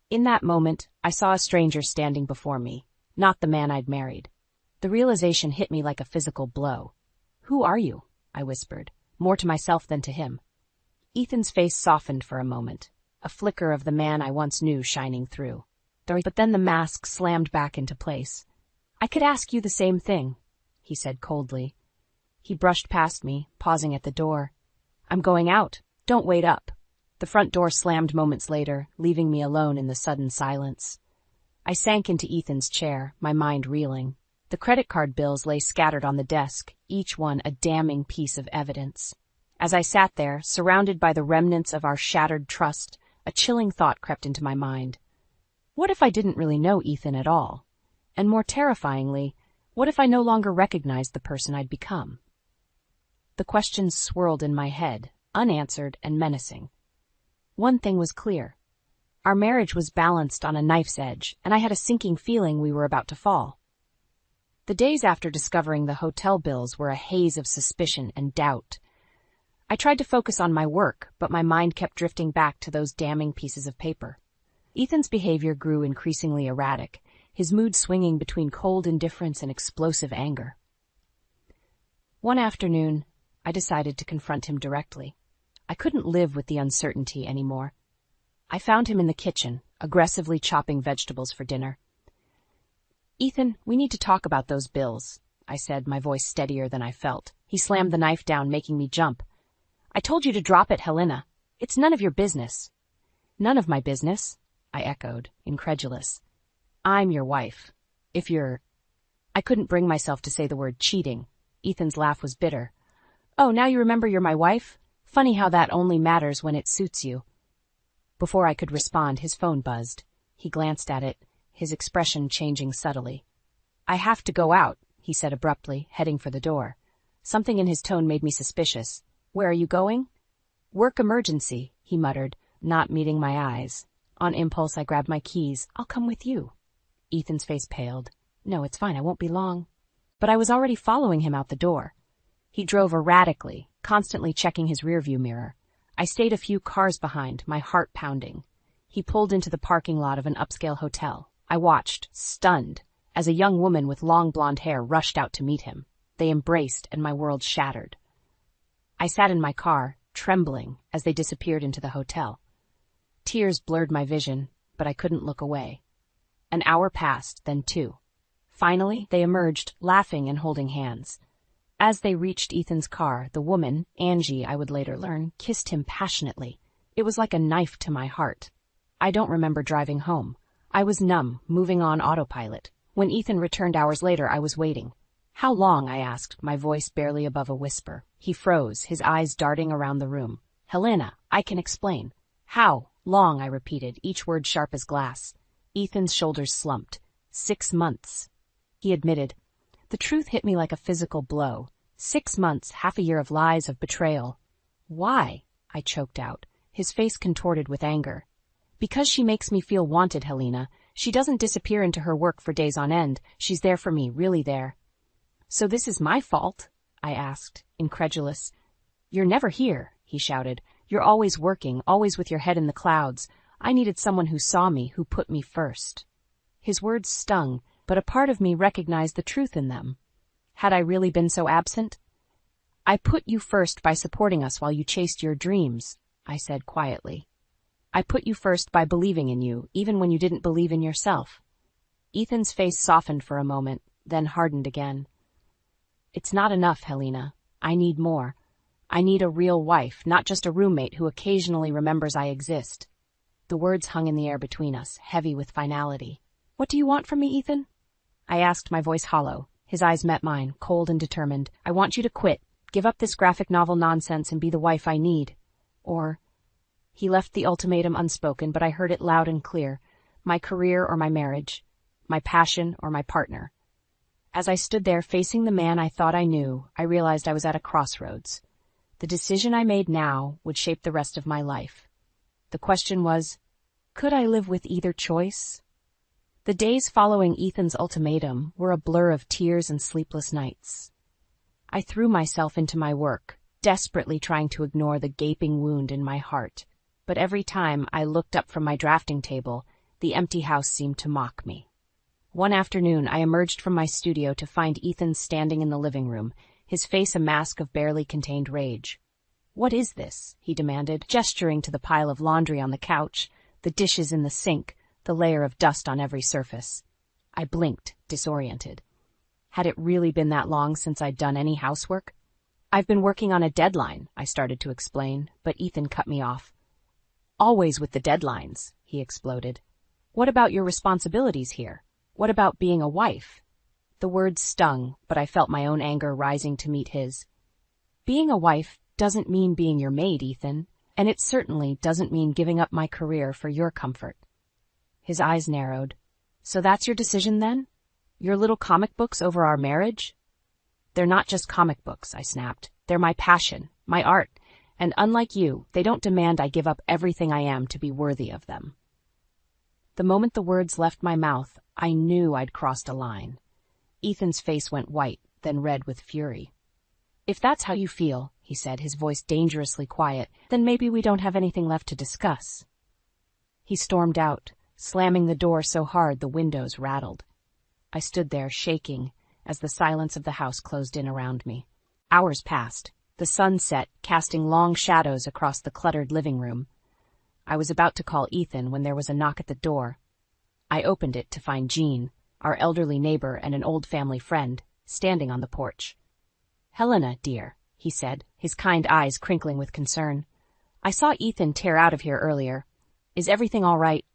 In that moment, I saw a stranger standing before me, not the man I'd married. The realization hit me like a physical blow. "Who are you?" I whispered, more to myself than to him. Ethan's face softened for a moment, a flicker of the man I once knew shining through. But then the mask slammed back into place. "I could ask you the same thing," he said coldly. He brushed past me, pausing at the door. "I'm going out. Don't wait up." The front door slammed moments later, leaving me alone in the sudden silence. I sank into Ethan's chair, my mind reeling. The credit card bills lay scattered on the desk, each one a damning piece of evidence. As I sat there, surrounded by the remnants of our shattered trust, a chilling thought crept into my mind. What if I didn't really know Ethan at all? And more terrifyingly, what if I no longer recognized the person I'd become? The questions swirled in my head, unanswered and menacing. One thing was clear. Our marriage was balanced on a knife's edge, and I had a sinking feeling we were about to fall. The days after discovering the hotel bills were a haze of suspicion and doubt. I tried to focus on my work, but my mind kept drifting back to those damning pieces of paper. Ethan's behavior grew increasingly erratic, his mood swinging between cold indifference and explosive anger. One afternoon, I decided to confront him directly. I couldn't live with the uncertainty anymore. I found him in the kitchen, aggressively chopping vegetables for dinner. "Ethan, we need to talk about those bills," I said, my voice steadier than I felt. He slammed the knife down, making me jump. "I told you to drop it, Helena. It's none of your business." "None of my business?" I echoed, incredulous. "I'm your wife. If you're—" I couldn't bring myself to say the word cheating. Ethan's laugh was bitter. "Oh, now you remember you're my wife? Funny how that only matters when it suits you." Before I could respond, his phone buzzed. He glanced at it, his expression changing subtly. "I have to go out," he said abruptly, heading for the door. Something in his tone made me suspicious. "Where are you going?" "Work emergency," he muttered, not meeting my eyes. On impulse, I grabbed my keys. "I'll come with you." Ethan's face paled. "No, it's fine, I won't be long." But I was already following him out the door. He drove erratically, constantly checking his rearview mirror. I stayed a few cars behind, my heart pounding. He pulled into the parking lot of an upscale hotel. I watched, stunned, as a young woman with long blonde hair rushed out to meet him. They embraced, and my world shattered. I sat in my car, trembling, as they disappeared into the hotel. Tears blurred my vision, but I couldn't look away. An hour passed, then 2. Finally, they emerged, laughing and holding hands. As they reached Ethan's car, the woman, Angie, I would later learn, kissed him passionately. It was like a knife to my heart. I don't remember driving home. I was numb, moving on autopilot. When Ethan returned hours later, I was waiting. "How long?" I asked, my voice barely above a whisper. He froze, his eyes darting around the room. "Helena, I can explain." "How long?" I repeated, each word sharp as glass. Ethan's shoulders slumped. 6 months. He admitted. The truth hit me like a physical blow. 6 months, half a year of lies, of betrayal. "Why?" I choked out, his face contorted with anger. "Because she makes me feel wanted, Helena. She doesn't disappear into her work for days on end. She's there for me, really there." "So this is my fault?" I asked, incredulous. "You're never here," he shouted. "You're always working, always with your head in the clouds. I needed someone who saw me, who put me first." His words stung, but a part of me recognized the truth in them. Had I really been so absent? "I put you first by supporting us while you chased your dreams," I said quietly. "I put you first by believing in you, even when you didn't believe in yourself." Ethan's face softened for a moment, then hardened again. "It's not enough, Helena. I need more. I need a real wife, not just a roommate who occasionally remembers I exist." The words hung in the air between us, heavy with finality. "What do you want from me, Ethan?" I asked, my voice hollow. His eyes met mine, cold and determined. "I want you to quit, give up this graphic novel nonsense and be the wife I need. Or—" He left the ultimatum unspoken, but I heard it loud and clear. My career or my marriage. My passion or my partner. As I stood there facing the man I thought I knew, I realized I was at a crossroads. The decision I made now would shape the rest of my life. The question was, could I live with either choice? The days following Ethan's ultimatum were a blur of tears and sleepless nights. I threw myself into my work, desperately trying to ignore the gaping wound in my heart. But every time I looked up from my drafting table, the empty house seemed to mock me. One afternoon, I emerged from my studio to find Ethan standing in the living room, his face a mask of barely contained rage. "What is this?" he demanded, gesturing to the pile of laundry on the couch, the dishes in the sink, the layer of dust on every surface. I blinked, disoriented. Had it really been that long since I'd done any housework? "I've been working on a deadline," I started to explain, but Ethan cut me off. "Always with the deadlines," he exploded. "What about your responsibilities here? What about being a wife?" The words stung, but I felt my own anger rising to meet his. "Being a wife doesn't mean being your maid, Ethan, and it certainly doesn't mean giving up my career for your comfort." His eyes narrowed. "So that's your decision then? Your little comic books over our marriage?" "They're not just comic books," I snapped. They're my passion, my art, and unlike you, they don't demand I give up everything I am to be worthy of them. The moment the words left my mouth, I knew I'd crossed a line. Ethan's face went white, then red with fury. "If that's how you feel," he said, his voice dangerously quiet, "then maybe we don't have anything left to discuss." He stormed out, slamming the door so hard the windows rattled. I stood there, shaking, as the silence of the house closed in around me. Hours passed, the sun set, casting long shadows across the cluttered living room. I was about to call Ethan when there was a knock at the door. I opened it to find Jean, our elderly neighbor and an old family friend, standing on the porch. "Helena, dear," he said, his kind eyes crinkling with concern. "I saw Ethan tear out of here earlier. Is everything all right?"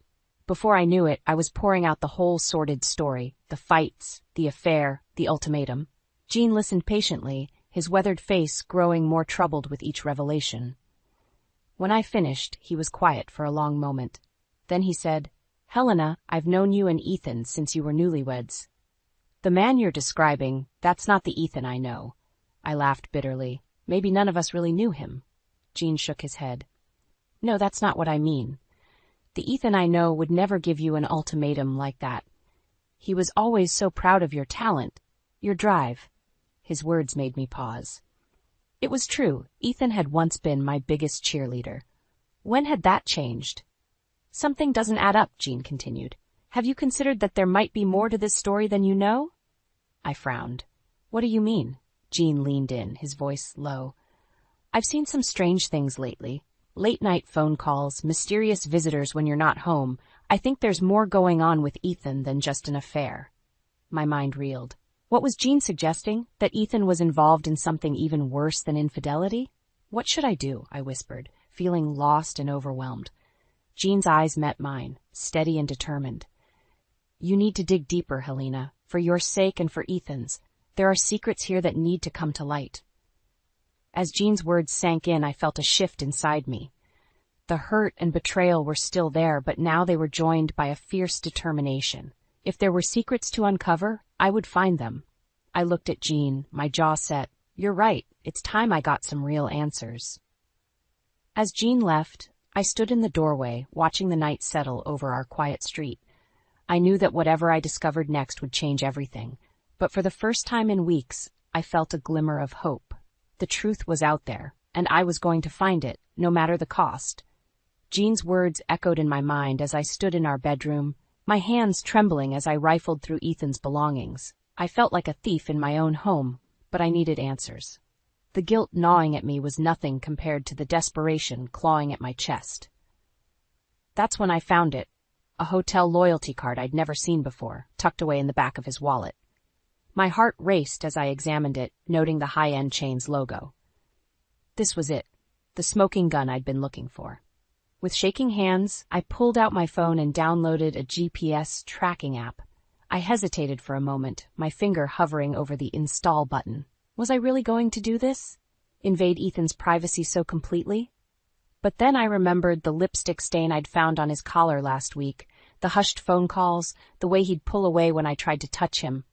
Before I knew it, I was pouring out the whole sordid story, the fights, the affair, the ultimatum. Jean listened patiently, his weathered face growing more troubled with each revelation. When I finished, he was quiet for a long moment. Then he said, "Helena, I've known you and Ethan since you were newlyweds." "The man you're describing, that's not the Ethan I know." I laughed bitterly. "Maybe none of us really knew him." Jean shook his head. "No, that's not what I mean. The Ethan I know would never give you an ultimatum like that. He was always so proud of your talent, your drive." His words made me pause. It was true, Ethan had once been my biggest cheerleader. When had that changed? "Something doesn't add up," Jean continued. "Have you considered that there might be more to this story than you know?" I frowned. "What do you mean?" Jean leaned in, his voice low. "I've seen some strange things lately. Late-night phone calls, mysterious visitors when you're not home. I think there's more going on with Ethan than just an affair." My mind reeled. What was Jean suggesting? That Ethan was involved in something even worse than infidelity? "What should I do?" I whispered, feeling lost and overwhelmed. Jean's eyes met mine, steady and determined. "You need to dig deeper, Helena, for your sake and for Ethan's. There are secrets here that need to come to light." As Jean's words sank in, I felt a shift inside me. The hurt and betrayal were still there, but now they were joined by a fierce determination. If there were secrets to uncover, I would find them. I looked at Jean, my jaw set. "You're right, it's time I got some real answers." As Jean left, I stood in the doorway, watching the night settle over our quiet street. I knew that whatever I discovered next would change everything, but for the first time in weeks, I felt a glimmer of hope. The truth was out there, and I was going to find it, no matter the cost. Jean's words echoed in my mind as I stood in our bedroom, my hands trembling as I rifled through Ethan's belongings. I felt like a thief in my own home, but I needed answers. The guilt gnawing at me was nothing compared to the desperation clawing at my chest. That's when I found it, a hotel loyalty card I'd never seen before, tucked away in the back of his wallet. My heart raced as I examined it, noting the high-end chain's logo. This was it, the smoking gun I'd been looking for. With shaking hands, I pulled out my phone and downloaded a GPS tracking app. I hesitated for a moment, my finger hovering over the install button. Was I really going to do this? Invade Ethan's privacy so completely? But then I remembered the lipstick stain I'd found on his collar last week, the hushed phone calls, the way he'd pull away when I tried to touch him.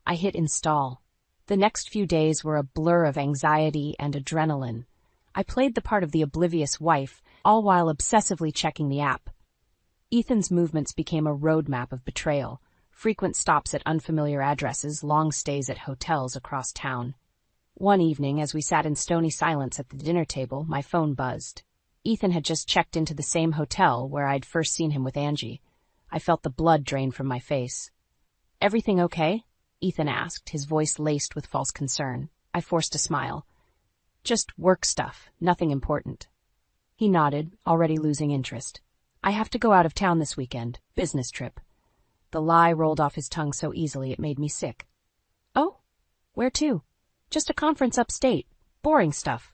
I hit install. The next few days were a blur of anxiety and adrenaline. I played the part of the oblivious wife, all while obsessively checking the app. Ethan's movements became a roadmap of betrayal, frequent stops at unfamiliar addresses, long stays at hotels across town. One evening, as we sat in stony silence at the dinner table, my phone buzzed. Ethan had just checked into the same hotel where I'd first seen him with Angie. I felt the blood drain from my face. "Everything okay?" Ethan asked, his voice laced with false concern. I forced a smile. "Just work stuff, nothing important." He nodded, already losing interest. "I have to go out of town this weekend, business trip." The lie rolled off his tongue so easily it made me sick. "Oh? Where to?" "Just a conference upstate. Boring stuff."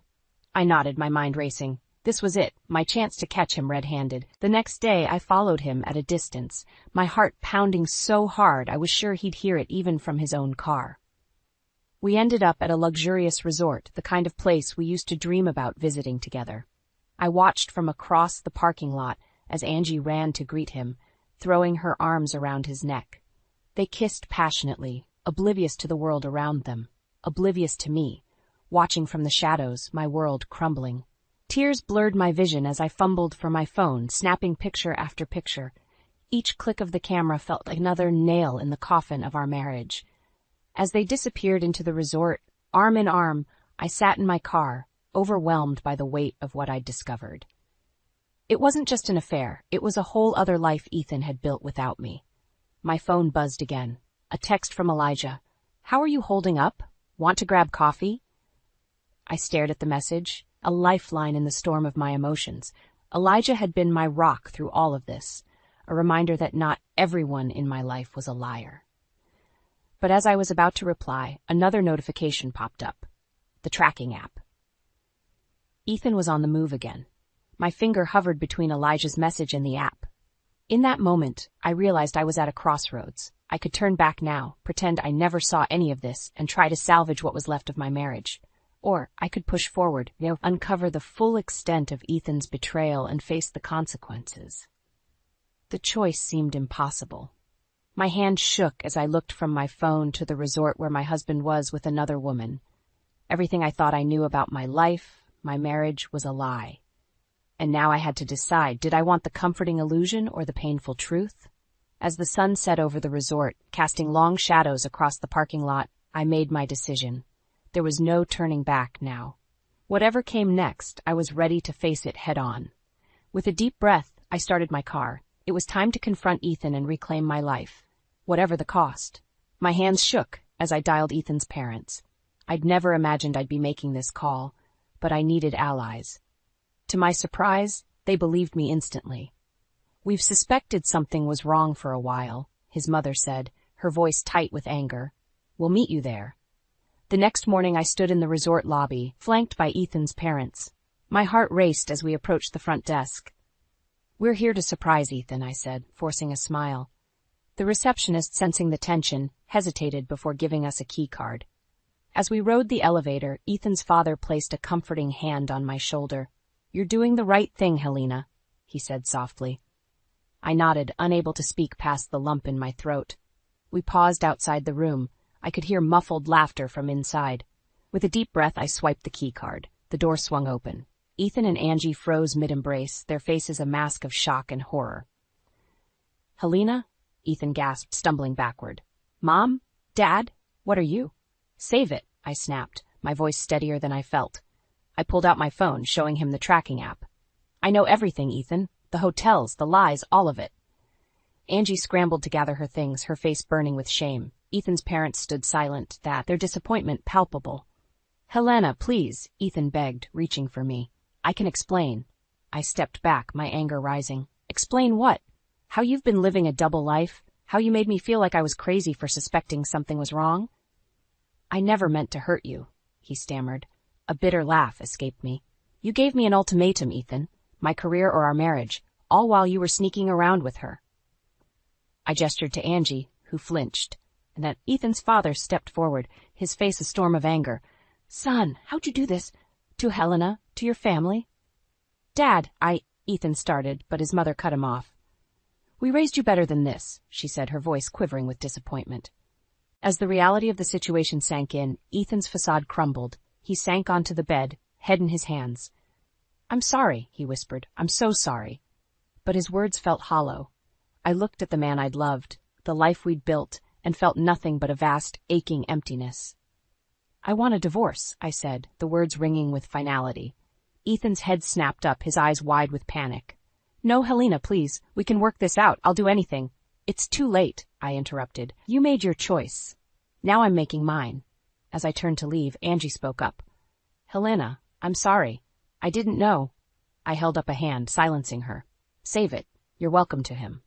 I nodded, my mind racing. This was it, my chance to catch him red-handed. The next day I followed him at a distance, my heart pounding so hard I was sure he'd hear it even from his own car. We ended up at a luxurious resort, the kind of place we used to dream about visiting together. I watched from across the parking lot as Angie ran to greet him, throwing her arms around his neck. They kissed passionately, oblivious to the world around them, oblivious to me, watching from the shadows, my world crumbling. Tears blurred my vision as I fumbled for my phone, snapping picture after picture. Each click of the camera felt like another nail in the coffin of our marriage. As they disappeared into the resort, arm in arm, I sat in my car, overwhelmed by the weight of what I'd discovered. It wasn't just an affair, it was a whole other life Ethan had built without me. My phone buzzed again. A text from Elijah. "How are you holding up? Want to grab coffee?" I stared at the message, a lifeline in the storm of my emotions. Elijah had been my rock through all of this, a reminder that not everyone in my life was a liar. But as I was about to reply, another notification popped up. The tracking app. Ethan was on the move again. My finger hovered between Elijah's message and the app. In that moment, I realized I was at a crossroads. I could turn back now, pretend I never saw any of this, and try to salvage what was left of my marriage. Or I could push forward, uncover the full extent of Ethan's betrayal and face the consequences. The choice seemed impossible. My hand shook as I looked from my phone to the resort where my husband was with another woman. Everything I thought I knew about my life, my marriage, was a lie. And now I had to decide, did I want the comforting illusion or the painful truth? As the sun set over the resort, casting long shadows across the parking lot, I made my decision. There was no turning back now. Whatever came next, I was ready to face it head on. With a deep breath, I started my car. It was time to confront Ethan and reclaim my life, whatever the cost. My hands shook as I dialed Ethan's parents. I'd never imagined I'd be making this call, but I needed allies. To my surprise, they believed me instantly. "We've suspected something was wrong for a while," his mother said, her voice tight with anger. "We'll meet you there." The next morning I stood in the resort lobby, flanked by Ethan's parents. My heart raced as we approached the front desk. "We're here to surprise Ethan," I said, forcing a smile. The receptionist, sensing the tension, hesitated before giving us a key card. As we rode the elevator, Ethan's father placed a comforting hand on my shoulder. "You're doing the right thing, Helena," he said softly. I nodded, unable to speak past the lump in my throat. We paused outside the room. I could hear muffled laughter from inside. With a deep breath, I swiped the key card. The door swung open. Ethan and Angie froze mid-embrace, their faces a mask of shock and horror. "Helena?" Ethan gasped, stumbling backward. "Mom? Dad? What are you?" "Save it," I snapped, my voice steadier than I felt. I pulled out my phone, showing him the tracking app. "I know everything, Ethan. The hotels, the lies, all of it." Angie scrambled to gather her things, her face burning with shame. Ethan's parents stood silent, their disappointment palpable. "Helena, please," Ethan begged, reaching for me. "I can explain." I stepped back, my anger rising. "Explain what? How you've been living a double life? How you made me feel like I was crazy for suspecting something was wrong?" "I never meant to hurt you," he stammered. A bitter laugh escaped me. "You gave me an ultimatum, Ethan. My career or our marriage, all while you were sneaking around with her." I gestured to Angie, who flinched, and then Ethan's father stepped forward, his face a storm of anger. "Son, how'd you do this? To Helena? To your family?" "Dad, Ethan started, but his mother cut him off. "We raised you better than this," she said, her voice quivering with disappointment. As the reality of the situation sank in, Ethan's facade crumbled. He sank onto the bed, head in his hands. "I'm sorry," he whispered. "I'm so sorry." But his words felt hollow. I looked at the man I'd loved, the life we'd built, and felt nothing but a vast, aching emptiness. "I want a divorce," I said, the words ringing with finality. Ethan's head snapped up, his eyes wide with panic. "No, Helena, please. We can work this out. I'll do anything." "It's too late," I interrupted. "You made your choice. Now I'm making mine." As I turned to leave, Angie spoke up. "Helena, I'm sorry. I didn't know." I held up a hand, silencing her. "Save it. You're welcome to him."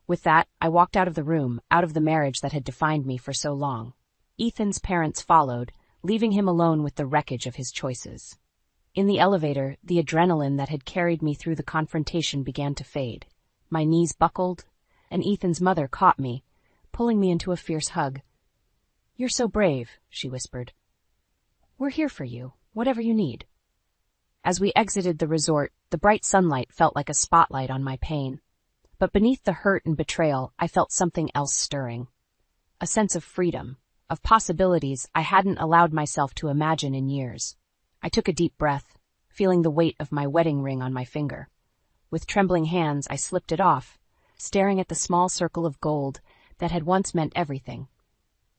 With that, I walked out of the room, out of the marriage that had defined me for so long. Ethan's parents followed, leaving him alone with the wreckage of his choices. In the elevator, the adrenaline that had carried me through the confrontation began to fade. My knees buckled, and Ethan's mother caught me, pulling me into a fierce hug. "You're so brave," she whispered. "We're here for you, whatever you need." As we exited the resort, the bright sunlight felt like a spotlight on my pain. But beneath the hurt and betrayal, I felt something else stirring. A sense of freedom, of possibilities I hadn't allowed myself to imagine in years. I took a deep breath, feeling the weight of my wedding ring on my finger. With trembling hands, I slipped it off, staring at the small circle of gold that had once meant everything.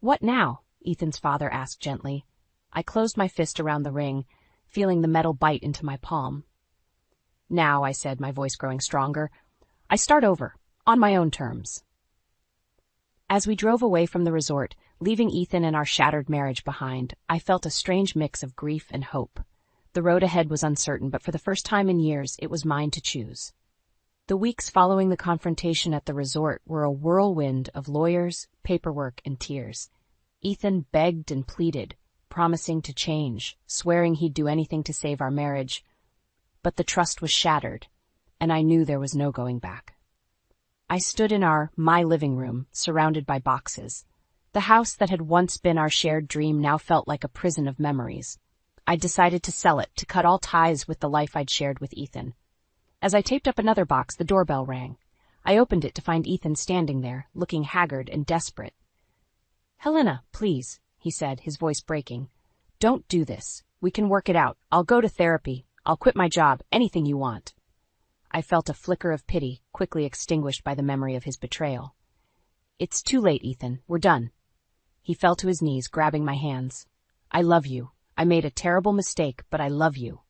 "What now?" Ethan's father asked gently. I closed my fist around the ring, feeling the metal bite into my palm. "Now," I said, my voice growing stronger, "I start over, on my own terms." As we drove away from the resort, leaving Ethan and our shattered marriage behind, I felt a strange mix of grief and hope. The road ahead was uncertain, but for the first time in years, it was mine to choose. The weeks following the confrontation at the resort were a whirlwind of lawyers, paperwork, and tears. Ethan begged and pleaded, promising to change, swearing he'd do anything to save our marriage. But the trust was shattered, and I knew there was no going back. I stood in my living room, surrounded by boxes. The house that had once been our shared dream now felt like a prison of memories. I decided to sell it, to cut all ties with the life I'd shared with Ethan. As I taped up another box, the doorbell rang. I opened it to find Ethan standing there, looking haggard and desperate. "Helena, please," he said, his voice breaking. "Don't do this. We can work it out. I'll go to therapy. I'll quit my job. Anything you want." I felt a flicker of pity, quickly extinguished by the memory of his betrayal. "It's too late, Ethan. We're done." He fell to his knees, grabbing my hands. "I love you. I made a terrible mistake, but I love you."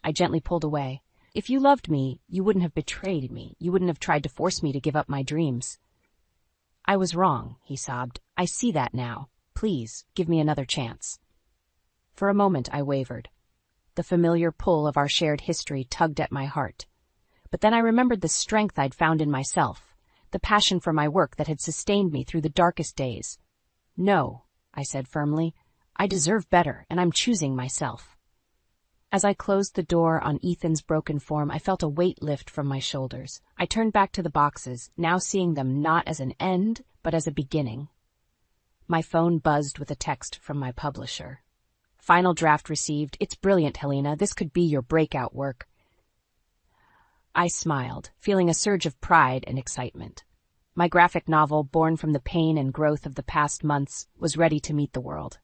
I gently pulled away. "If you loved me, you wouldn't have betrayed me. You wouldn't have tried to force me to give up my dreams." "I was wrong," he sobbed. "I see that now. Please, give me another chance." For a moment I wavered. The familiar pull of our shared history tugged at my heart. But then I remembered the strength I'd found in myself, the passion for my work that had sustained me through the darkest days. "No," I said firmly. "I deserve better, and I'm choosing myself." As I closed the door on Ethan's broken form, I felt a weight lift from my shoulders. I turned back to the boxes, now seeing them not as an end, but as a beginning. My phone buzzed with a text from my publisher. "Final draft received. It's brilliant, Helena. This could be your breakout work." I smiled, feeling a surge of pride and excitement. My graphic novel, born from the pain and growth of the past months, was ready to meet the world.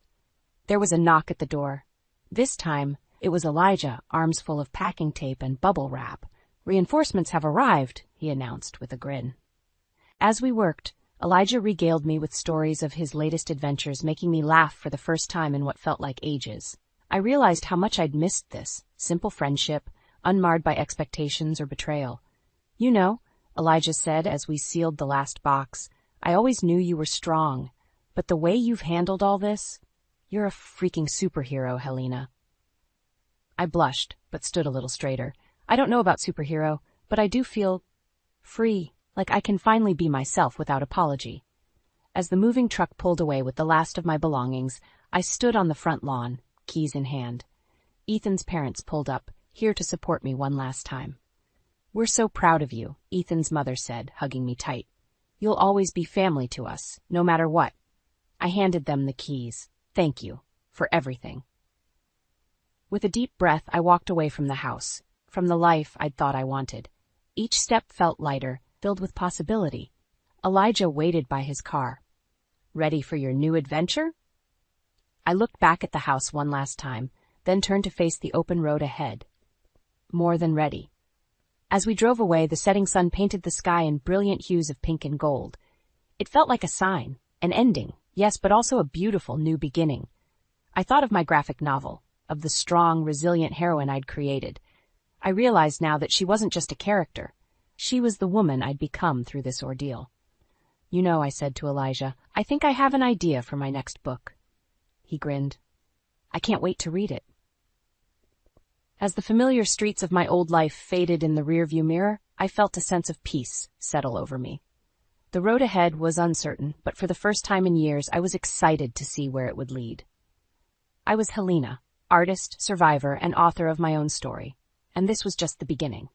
There was a knock at the door. This time, it was Elijah, arms full of packing tape and bubble wrap. "Reinforcements have arrived," he announced with a grin. As we worked, Elijah regaled me with stories of his latest adventures, making me laugh for the first time in what felt like ages. I realized how much I'd missed this simple friendship, unmarred by expectations or betrayal. "You know," Elijah said as we sealed the last box, "I always knew you were strong, but the way you've handled all this, you're a freaking superhero, Helena." I blushed, but stood a little straighter. I don't know about superhero, but I do feel free, like I can finally be myself without apology. As the moving truck pulled away with the last of my belongings, I stood on the front lawn, keys in hand. Ethan's parents pulled up, here to support me one last time. "We're so proud of you," Ethan's mother said, hugging me tight. "You'll always be family to us, no matter what." I handed them the keys. "Thank you for everything." With a deep breath, I walked away from the house, from the life I'd thought I wanted. Each step felt lighter, filled with possibility. Elijah waited by his car. "Ready for your new adventure?" I looked back at the house one last time, then turned to face the open road ahead. More than ready. As we drove away, the setting sun painted the sky in brilliant hues of pink and gold. It felt like a sign, an ending, yes, but also a beautiful new beginning. I thought of my graphic novel, of the strong, resilient heroine I'd created. I realized now that she wasn't just a character. She was the woman I'd become through this ordeal. "You know," I said to Elijah, "I think I have an idea for my next book." He grinned. "I can't wait to read it." As the familiar streets of my old life faded in the rearview mirror, I felt a sense of peace settle over me. The road ahead was uncertain, but for the first time in years, I was excited to see where it would lead. I was Helena, artist, survivor, and author of my own story, and this was just the beginning.